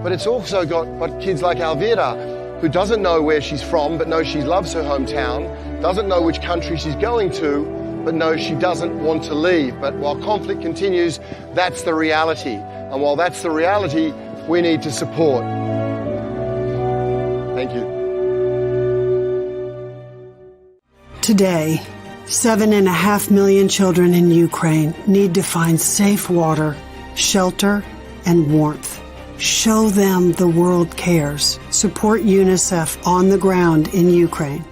But it's also got kids like Elvira, who doesn't know where she's from, but knows she loves her hometown, doesn't know which country she's going to, but knows she doesn't want to leave. But while conflict continues, that's the reality. And while that's the reality, we need to support. Thank you. Today, 7.5 million children in Ukraine need to find safe water, shelter, and warmth. Show them the world cares. Support UNICEF on the ground in Ukraine.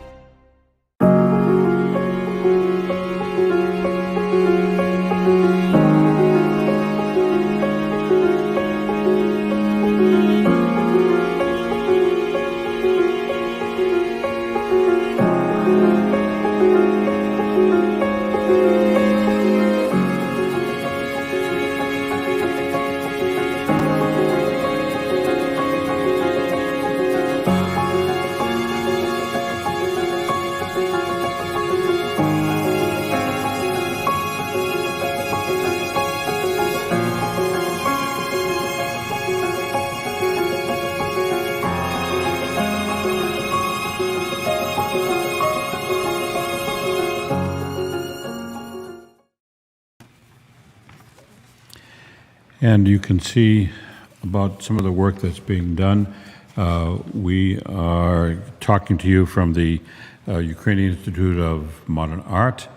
And you can see about some of the work that's being done. We are talking to you from the Ukrainian Institute of Modern Art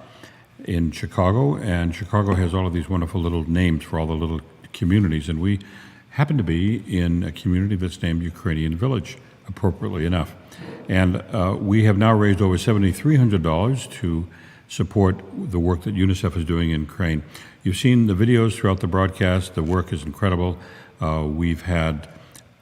in Chicago, and Chicago has all of these wonderful little names for all the little communities, and we happen to be in a community that's named Ukrainian Village, appropriately enough. And we have now raised over $7,300 to support the work that UNICEF is doing in Ukraine. You've seen the videos throughout the broadcast. The work is incredible. We've had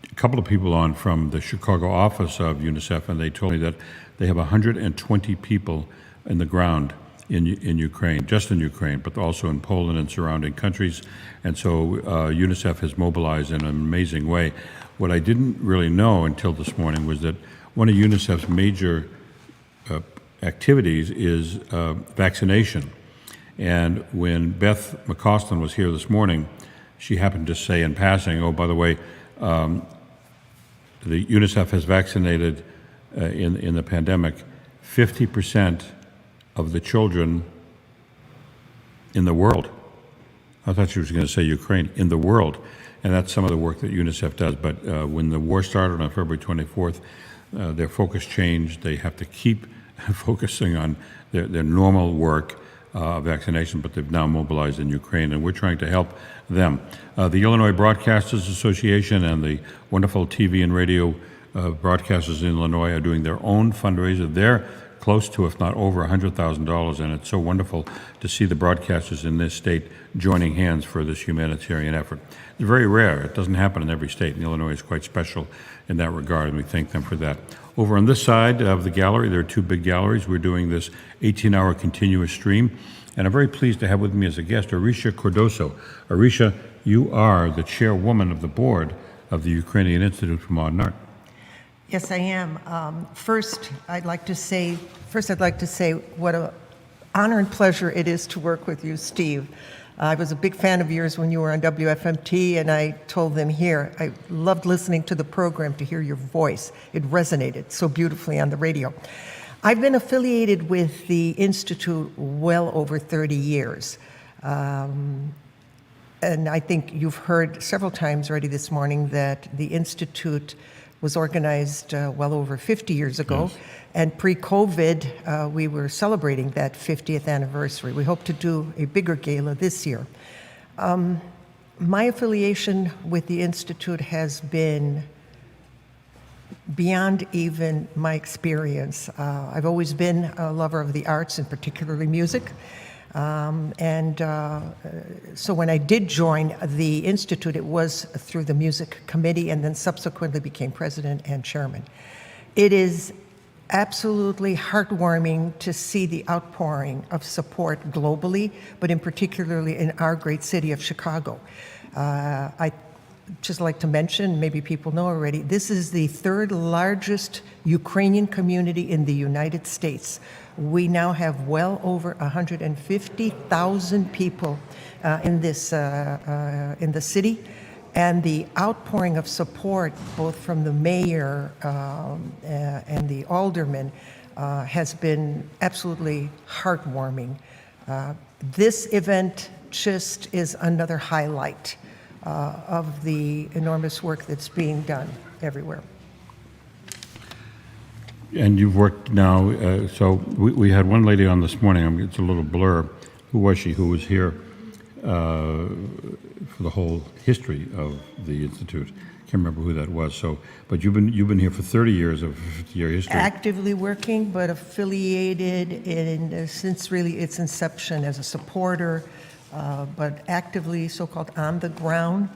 a couple of people on from the Chicago office of UNICEF, and they told me that they have 120 people in the ground in Ukraine, just in Ukraine, but also in Poland and surrounding countries. And so UNICEF has mobilized in an amazing way. What I didn't really know until this morning was that one of UNICEF's major activities is vaccination. And when Beth McCostlin was here this morning, she happened to say in passing, oh, by the way, the UNICEF has vaccinated in the pandemic 50% of the children in the world. I thought she was going to say Ukraine, in the world. And that's some of the work that UNICEF does. But when the war started on February 24th, their focus changed. They have to keep focusing on their normal work, vaccination, but they've now mobilized in Ukraine, and we're trying to help them. The Illinois Broadcasters Association and the wonderful TV and radio broadcasters in Illinois are doing their own fundraiser. They're close to, if not over, $100,000, and it's so wonderful to see the broadcasters in this state joining hands for this humanitarian effort. It's very rare. It doesn't happen in every state, and Illinois is quite special in that regard, and we thank them for that. Over on this side of the gallery, there are two big galleries. We're doing this 18-hour continuous stream, and I'm very pleased to have with me as a guest Orysia Cardoso. Orysia, you are the chairwoman of the board of the Ukrainian Institute for Modern Art. Yes, I am. First, I'd like to say what an honor and pleasure it is to work with you, Steve. I was a big fan of yours when you were on WFMT, and I told them here, I loved listening to the program to hear your voice. It resonated so beautifully on the radio. I've been affiliated with the Institute well over 30 years. And I think you've heard several times already this morning that the Institute was organized well over 50 years ago. Yes. And pre-COVID, we were celebrating that 50th anniversary. We hope to do a bigger gala this year. My affiliation with the Institute has been beyond even my experience. I've always been a lover of the arts, and particularly music. So when I did join the Institute, it was through the music committee, and then subsequently became president and chairman. It is absolutely heartwarming to see the outpouring of support globally, but in particularly in our great city of Chicago. I just like to mention, maybe people know already, this is the third largest Ukrainian community in the United States. We now have well over 150,000 people in the city, and the outpouring of support, both from the mayor and the aldermen, has been absolutely heartwarming. This event just is another highlight of the enormous work that's being done everywhere. And you've worked now, so we had one lady on this morning, it's a little blur. Who was she? Who was here for the whole history of the Institute? Can't remember who that was. So, but you've been here for 30 years of 50-year history. Actively working, but affiliated since really its inception as a supporter, but actively so-called on-the-ground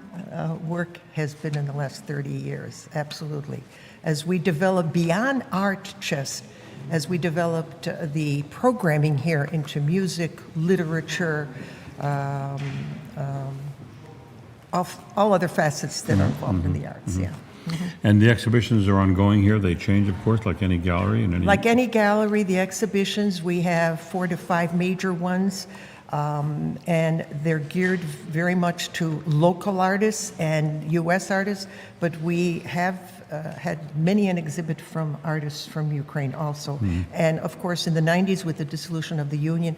work has been in the last 30 years, absolutely. As we develop beyond art just, as we developed the programming here into music, literature, all other facets that are involved in the arts, yeah. Mm-hmm. And the exhibitions are ongoing here. They change, of course, like any gallery. Like any gallery, the exhibitions, we have 4 to 5 major ones. And they're geared very much to local artists and U.S. artists, but we have had many an exhibit from artists from Ukraine also. And of course, in the 90s, with the dissolution of the Union,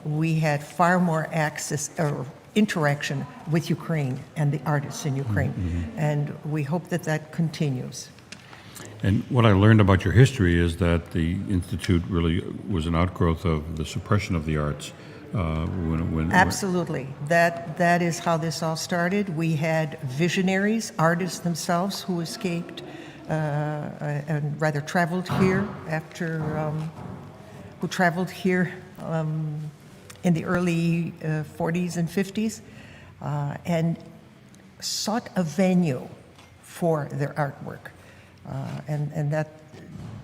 we had far more access or interaction with Ukraine and the artists in Ukraine. And we hope that that continues. And what I learned about your history is that the Institute really was an outgrowth of the suppression of the arts. Absolutely. That is how this all started. We had visionaries, artists themselves who escaped and rather traveled here who traveled here in the early 40s and 50s and sought a venue for their artwork. And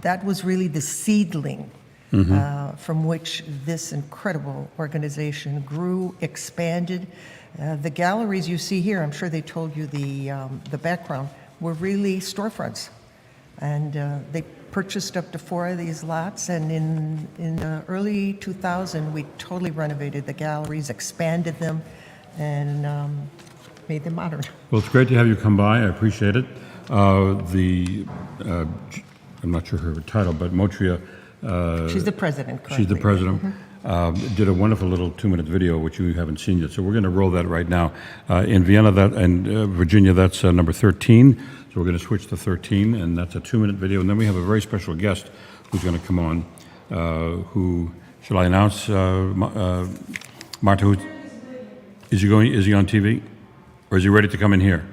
that was really the seedling from which this incredible organization grew, expanded. The galleries you see here, I'm sure they told you the background, were really storefronts. And they purchased up to 4 of these lots, and in early 2000, we totally renovated the galleries, expanded them, and made them modern. Well, it's great to have you come by. I appreciate it. I'm not sure her title, but Mariya. She's the president currently. She's the president. Did a wonderful little 2-minute video, which you haven't seen yet. So we're going to roll that right now. In Vienna and Virginia, that's number 13. So we're going to switch to 13, and that's a 2-minute video. And then we have a very special guest who's going to come on. Who shall I announce? Marta, is he on TV, or is he ready to come in here?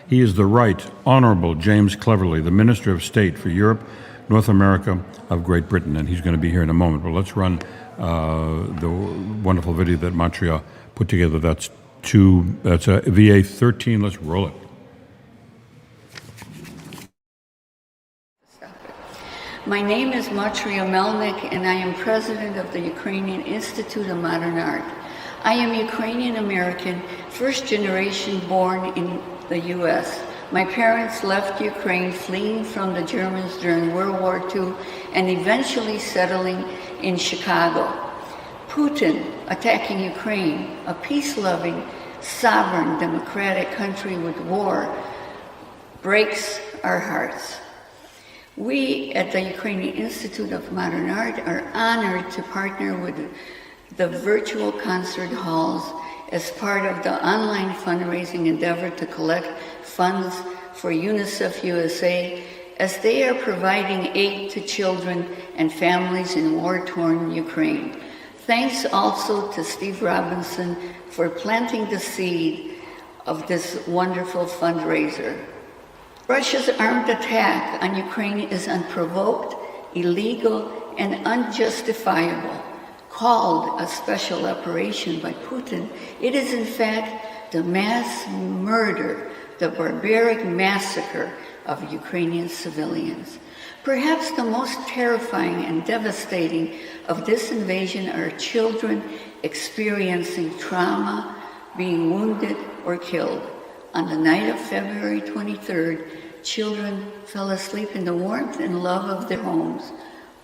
He is the Right Honorable James Cleverly, the Minister of State for Europe, North America of Great Britain, and he's going to be here in a moment. But let's run the wonderful video that Mariya put together. That's a VA 13. Let's roll it. My name is Mariya Melnik, and I am president of the Ukrainian Institute of Modern Art. I am Ukrainian-American, first generation born in the U.S. My parents left Ukraine fleeing from the Germans during World War II and eventually settling in Chicago. Putin attacking Ukraine, a peace-loving, sovereign, democratic country with war, breaks our hearts. We at the Ukrainian Institute of Modern Art are honored to partner with the virtual concert halls as part of the online fundraising endeavor to collect funds for UNICEF USA, as they are providing aid to children and families in war-torn Ukraine. Thanks also to Steve Robinson for planting the seed of this wonderful fundraiser. Russia's armed attack on Ukraine is unprovoked, illegal, and unjustifiable. Called a special operation by Putin, it is in fact the mass murder, the barbaric massacre of Ukrainian civilians. Perhaps the most terrifying and devastating of this invasion are children experiencing trauma, being wounded or killed. On the night of February 23rd, children fell asleep in the warmth and love of their homes.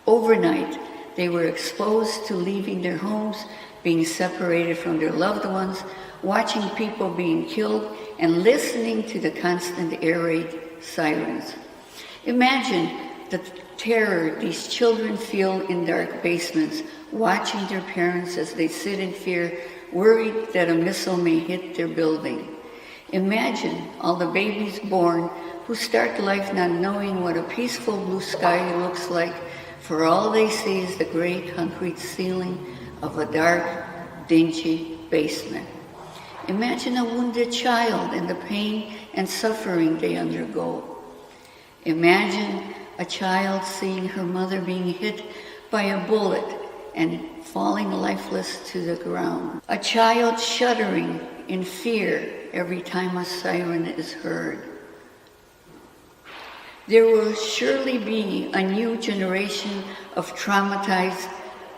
Overnight, they were exposed to leaving their homes, being separated from their loved ones, watching people being killed, and listening to the constant air raid sirens. Imagine the terror these children feel in dark basements, watching their parents as they sit in fear, worried that a missile may hit their building. Imagine all the babies born who start life not knowing what a peaceful blue sky looks like, for all they see is the gray concrete ceiling of a dark, dingy basement. Imagine a wounded child and the pain and suffering they undergo. Imagine a child seeing her mother being hit by a bullet and falling lifeless to the ground. A child shuddering in fear every time a siren is heard. There will surely be a new generation of traumatized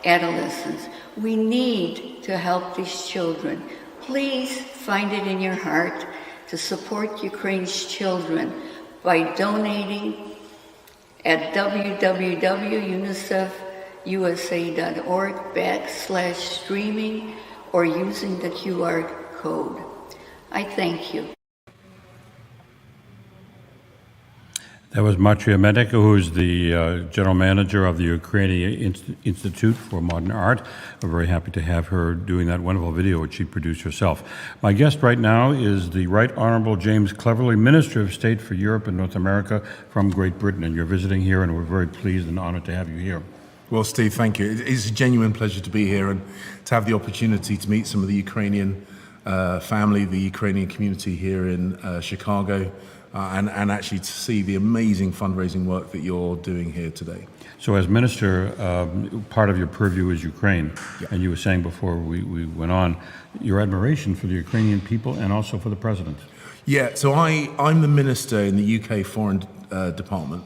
adolescents. We need to help these children. Please find it in your heart to support Ukraine's children by donating at www.unicef.usa.org/streaming or using the QR code. I thank you. That was Mariya, who is the general manager of the Ukrainian Institute for Modern Art. We're very happy to have her doing that wonderful video, which she produced herself. My guest right now is the Right Honorable James Cleverly, Minister of State for Europe and North America from Great Britain. And you're visiting here, and we're very pleased and honored to have you here. Well, Steve, thank you. It's a genuine pleasure to be here and to have the opportunity to meet some of the Ukrainian family, the Ukrainian community here in Chicago, and actually to see the amazing fundraising work that you're doing here today. So as minister, part of your purview is Ukraine. And you were saying before we went on, your admiration for the Ukrainian people and also for the president. Yeah, so I'm the minister in the UK Foreign Department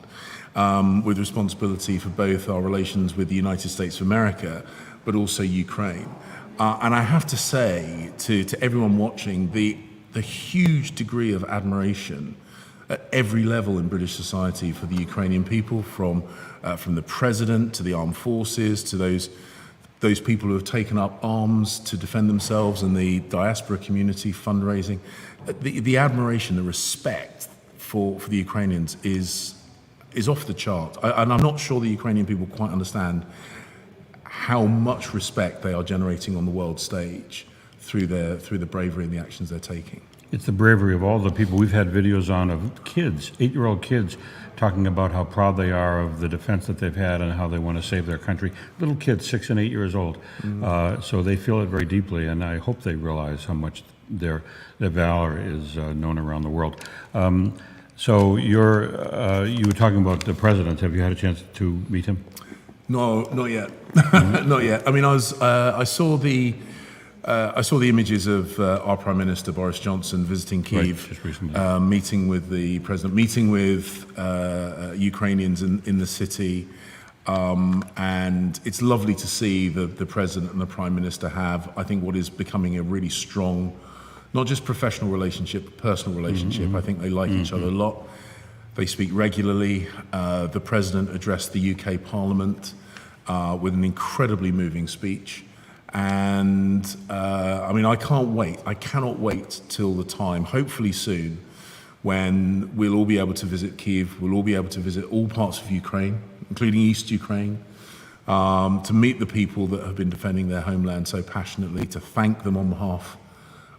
with responsibility for both our relations with the United States of America, but also Ukraine. And I have to say to everyone watching, the huge degree of admiration at every level in British society for the Ukrainian people, from the president to the armed forces to those people who have taken up arms to defend themselves, and the diaspora community fundraising. The admiration, the respect for the Ukrainians is off the chart. And I'm not sure the Ukrainian people quite understand how much respect they are generating on the world stage through the bravery and the actions they're taking. It's the bravery of all the people. We've had videos on of kids, 8-year-old kids, talking about how proud they are of the defense that they've had and how they want to save their country. Little kids, 6 and 8 years old. So they feel it very deeply, and I hope they realize how much their valor is known around the world. So you were talking about the president. Have you had a chance to meet him? No, not yet. Not yet. I mean, I saw the images of our Prime Minister Boris Johnson visiting Kyiv, meeting with the president, meeting with Ukrainians in the city, and it's lovely to see the president and the Prime Minister have, I think, what is becoming a really strong, not just professional relationship, but personal relationship. I think they like each other a lot. They speak regularly. The president addressed the UK Parliament with an incredibly moving speech. And I mean, I cannot wait till the time, hopefully soon, when we'll all be able to visit Kyiv, we'll all be able to visit all parts of Ukraine, including East Ukraine, to meet the people that have been defending their homeland so passionately, to thank them on behalf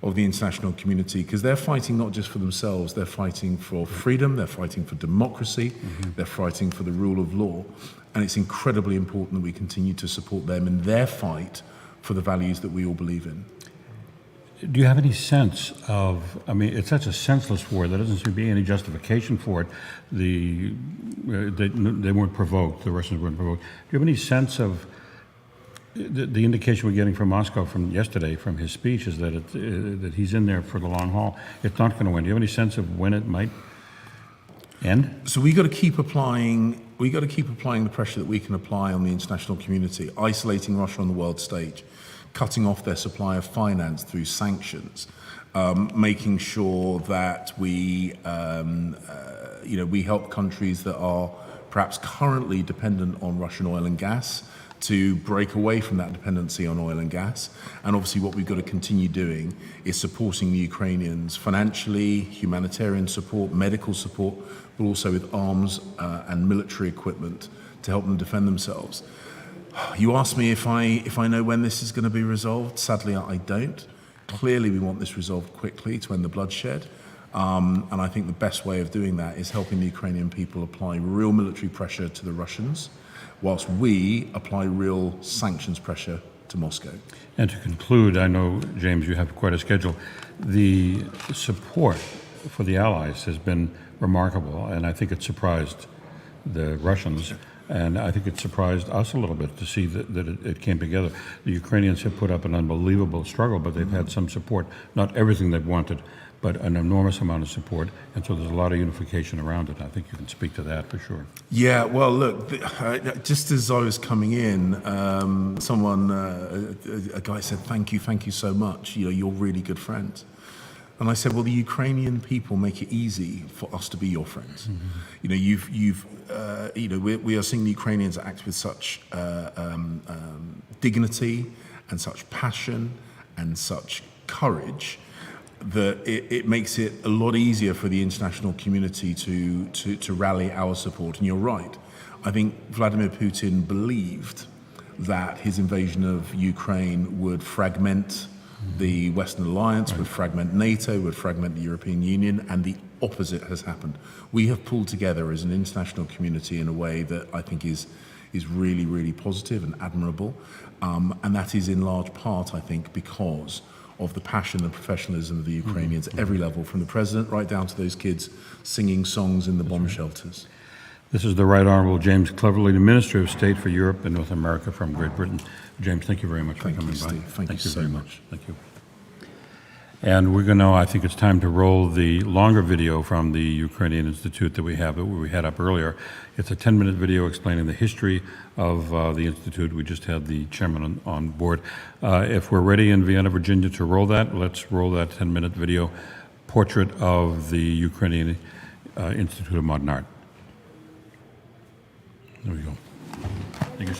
of the international community, because they're fighting not just for themselves, they're fighting for freedom, they're fighting for democracy, they're fighting for the rule of law. And it's incredibly important that we continue to support them in their fight for the values that we all believe in. Do you have any sense of, I mean, it's such a senseless war, there doesn't seem to be any justification for it. They weren't provoked, the Russians weren't provoked. Do you have any sense of, the indication we're getting from Moscow from yesterday, from his speech, is that that he's in there for the long haul. It's not going to win. Do you have any sense of when it might end? So we got to keep applying the pressure that we can apply on the international community, isolating Russia on the world stage, cutting off their supply of finance through sanctions, making sure that we help countries that are perhaps currently dependent on Russian oil and gas to break away from that dependency on oil and gas. And obviously what we've got to continue doing is supporting the Ukrainians financially, humanitarian support, medical support, but also with arms and military equipment to help them defend themselves. You asked me if I know when this is going to be resolved. Sadly, I don't. Clearly, we want this resolved quickly to end the bloodshed. And I think the best way of doing that is helping the Ukrainian people apply real military pressure to the Russians, whilst we apply real sanctions pressure to Moscow. And to conclude, I know, James, you have quite a schedule. The support for the Allies has been remarkable, and I think it surprised the Russians, and I think it surprised us a little bit to see that it came together. The Ukrainians have put up an unbelievable struggle, but they've had some support, not everything they've wanted, but an enormous amount of support, and so there's a lot of unification around it. I think you can speak to that for sure. Yeah, well, look, just as I was coming in, a guy said, thank you so much, you're really good friends. And I said, well, the Ukrainian people make it easy for us to be your friends. We are seeing the Ukrainians act with such dignity and such passion and such courage. that it makes it a lot easier for the international community to rally our support. And you're right. I think Vladimir Putin believed that his invasion of Ukraine would fragment the Western alliance, would fragment NATO, would fragment the European Union, and the opposite has happened. We have pulled together as an international community in a way that I think is really, really positive and admirable. And that is in large part, I think, because of the passion and professionalism of the Ukrainians at every level, from the president right down to those kids singing songs in the bomb shelters. This is the Right Honourable James Cleverly, the Minister of State for Europe and North America from Great Britain. James, thank you very much for coming by. Steve. Thank you so very much. Thank you. And we're going to, I think it's time to roll the longer video from the Ukrainian Institute that we had up earlier. It's a 10-minute video explaining the history of the Institute. We just had the chairman on board. If we're ready in Vienna, Virginia to roll that, let's roll that 10-minute video portrait of the Ukrainian Institute of Modern Art. There we go. Thank you.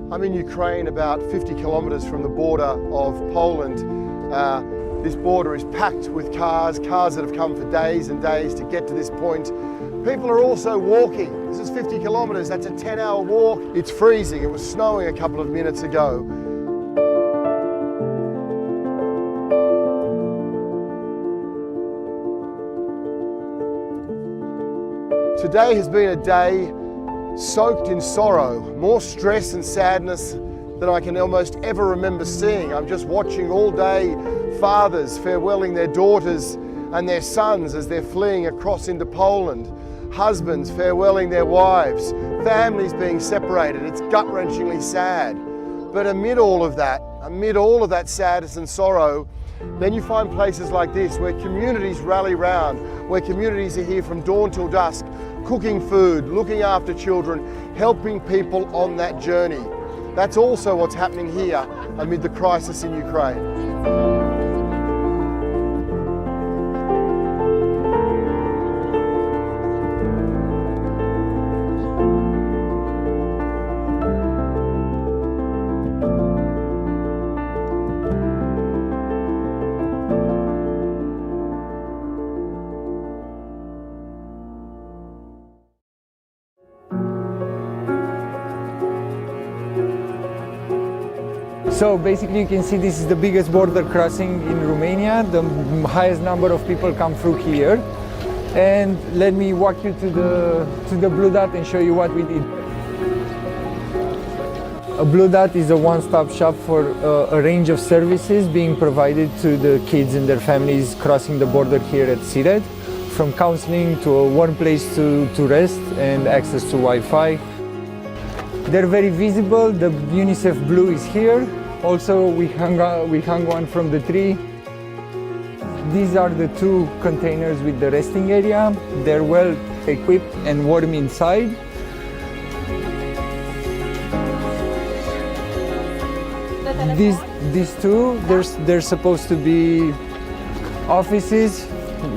I'm in Ukraine, about 50 kilometers from the border of Poland. This border is packed with cars that have come for days and days to get to this point. People are also walking. This is 50 kilometers, that's a 10-hour walk. It's freezing, it was snowing a couple of minutes ago. Today has been a day soaked in sorrow, more stress and sadness than I can almost ever remember seeing. I'm just watching all day fathers farewelling their daughters and their sons as they're fleeing across into Poland, husbands farewelling their wives, families being separated. It's gut-wrenchingly sad. But amid all of that sadness and sorrow, then you find places like this where communities rally round, where communities are here from dawn till dusk, cooking food, looking after children, helping people on that journey. That's also what's happening here amid the crisis in Ukraine. So basically you can see this is the biggest border crossing in Romania. The highest number of people come through here. And let me walk you to the Blue Dot and show you what we did. A Blue Dot is a one-stop shop for a range of services being provided to the kids and their families crossing the border here at Siret, from counseling to a warm place to rest and access to Wi-Fi. They're very visible. The UNICEF blue is here. Also, we hung one from the tree. These are the two containers with the resting area. They're well equipped and warm inside. These two, they're supposed to be offices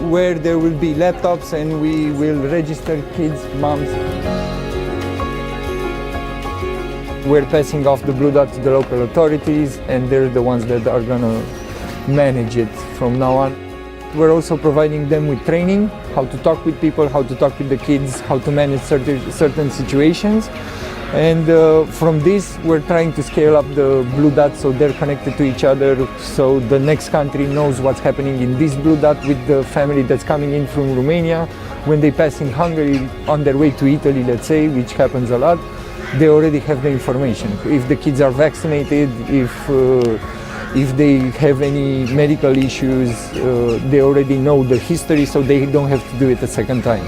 where there will be laptops and we will register kids' moms. We're passing off the Blue Dot to the local authorities, and they're the ones that are going to manage it from now on. We're also providing them with training, how to talk with people, how to talk with the kids, how to manage certain situations. And from this, we're trying to scale up the Blue Dot so they're connected to each other, so the next country knows what's happening in this Blue Dot with the family that's coming in from Romania. When they pass in Hungary on their way to Italy, let's say, which happens a lot, they already have the information. If the kids are vaccinated, if If they have any medical issues, they already know the history, so they don't have to do it a second time.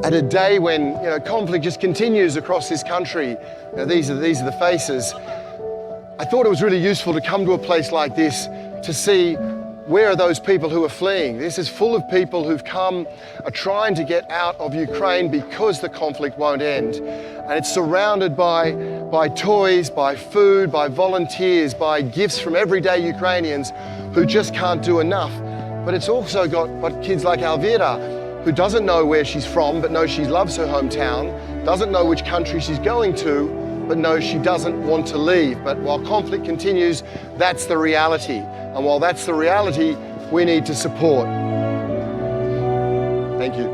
At a day when conflict just continues across this country, these are the faces. I thought it was really useful to come to a place like this to see where are those people who are fleeing. This is full of people who've come, are trying to get out of Ukraine because the conflict won't end. And it's surrounded by toys, by food, by volunteers, by gifts from everyday Ukrainians who just can't do enough. But it's also got kids like Elvira, who doesn't know where she's from, but knows she loves her hometown, doesn't know which country she's going to, but knows she doesn't want to leave. But while conflict continues, that's the reality. And while that's the reality, we need to support. Thank you.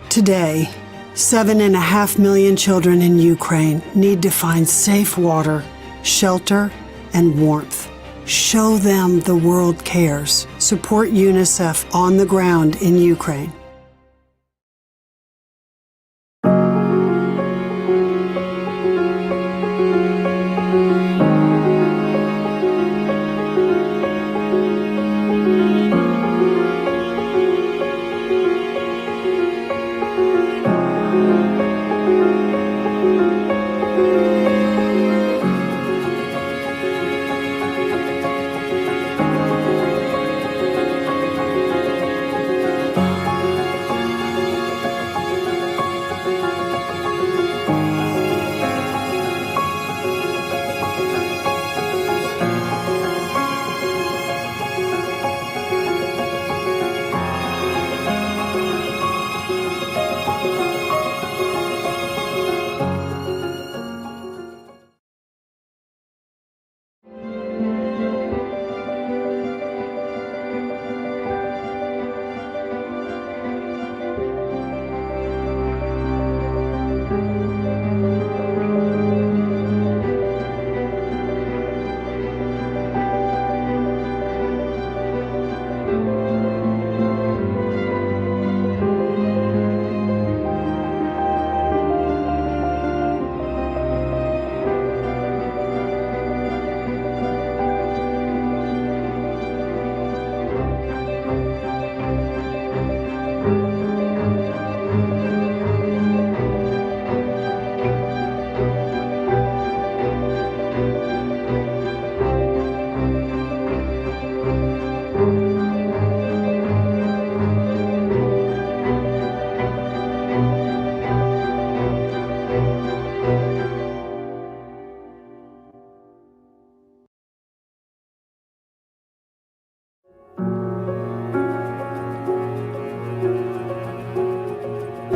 Today, 7.5 million children in Ukraine need to find safe water, shelter, and warmth. Show them the world cares. Support UNICEF on the ground in Ukraine.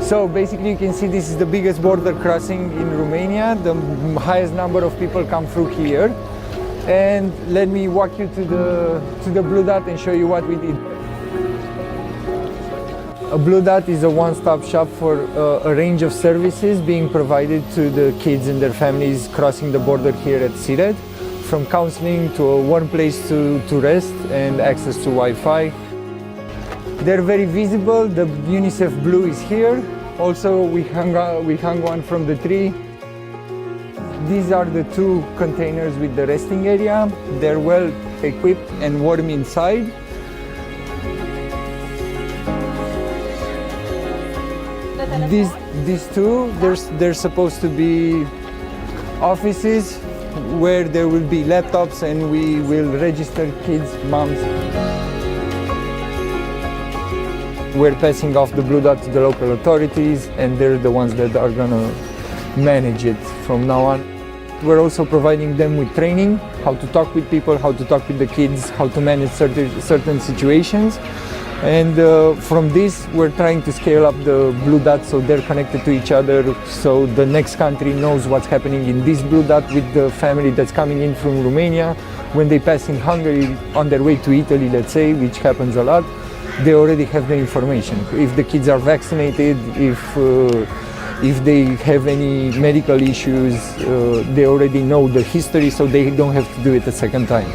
So basically you can see this is the biggest border crossing in Romania. The highest number of people come through here. And let me walk you to the Blue Dot and show you what we did. A Blue Dot is a one-stop shop for a range of services being provided to the kids and their families crossing the border here at Siret, from counseling to a warm place to rest and access to Wi-Fi. They're very visible. The UNICEF blue is here. Also, we hung one from the tree. These are the two containers with the resting area. They're well equipped and warm inside. These two, they're supposed to be offices where there will be laptops and we will register kids' moms. We're passing off the Blue Dot to the local authorities, and they're the ones that are gonna manage it from now on. We're also providing them with training, how to talk with people, how to talk with the kids, how to manage certain situations. And from this, we're trying to scale up the blue dots so they're connected to each other, so the next country knows what's happening in this blue dot with the family that's coming in from Romania. When they pass in Hungary on their way to Italy, let's say, which happens a lot, they already have the information. If the kids are vaccinated, if they have any medical issues, they already know the history, so they don't have to do it a second time.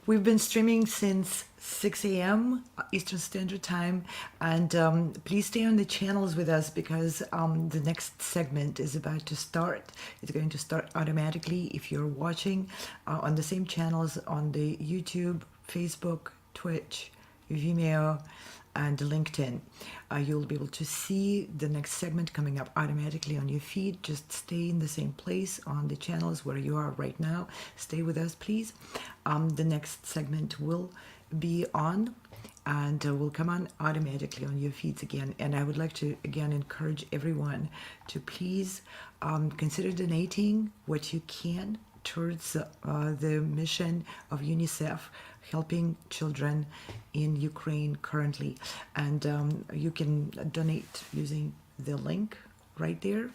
We've been streaming since 6 a.m. Eastern Standard Time, and please stay on the channels with us because the next segment is about to start. It's going to start automatically if you're watching on the same channels on the YouTube, Facebook, Twitch, Vimeo, and LinkedIn. You'll be able to see the next segment coming up automatically on your feed. Just stay in the same place on the channels where you are right now. Stay with us, please. The next segment will be on and will come on automatically on your feeds again. And I would like to again encourage everyone to please consider donating what you can towards the mission of UNICEF helping children in Ukraine currently. And you can donate using the link right there,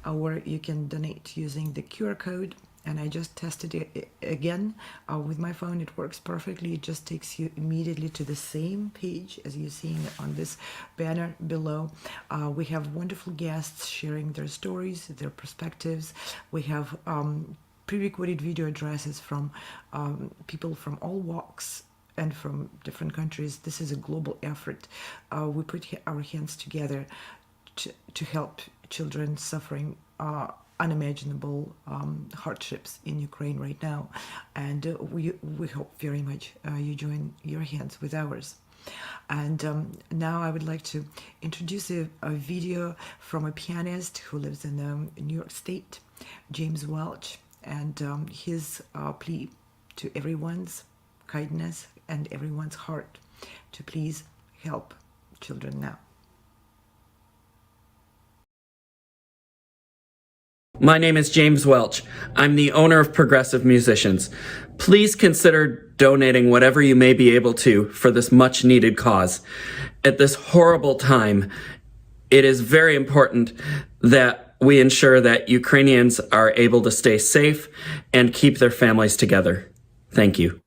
or you can donate using the QR code. And I just tested it again with my phone. It works perfectly. It just takes you immediately to the same page as you're seeing on this banner below. We have wonderful guests sharing their stories, their perspectives. We have pre-recorded video addresses from people from all walks and from different countries. This is a global effort. We put our hands together to help children suffering unimaginable hardships in Ukraine right now, and we hope very much you join your hands with ours. And now I would like to introduce a video from a pianist who lives in New York State, James Welch, and his plea to everyone's kindness and everyone's heart to please help children now. My name is James Welch. I'm the owner of Progressive Musicians. Please consider donating whatever you may be able to for this much needed cause. At this horrible time, it is very important that we ensure that Ukrainians are able to stay safe and keep their families together. Thank you.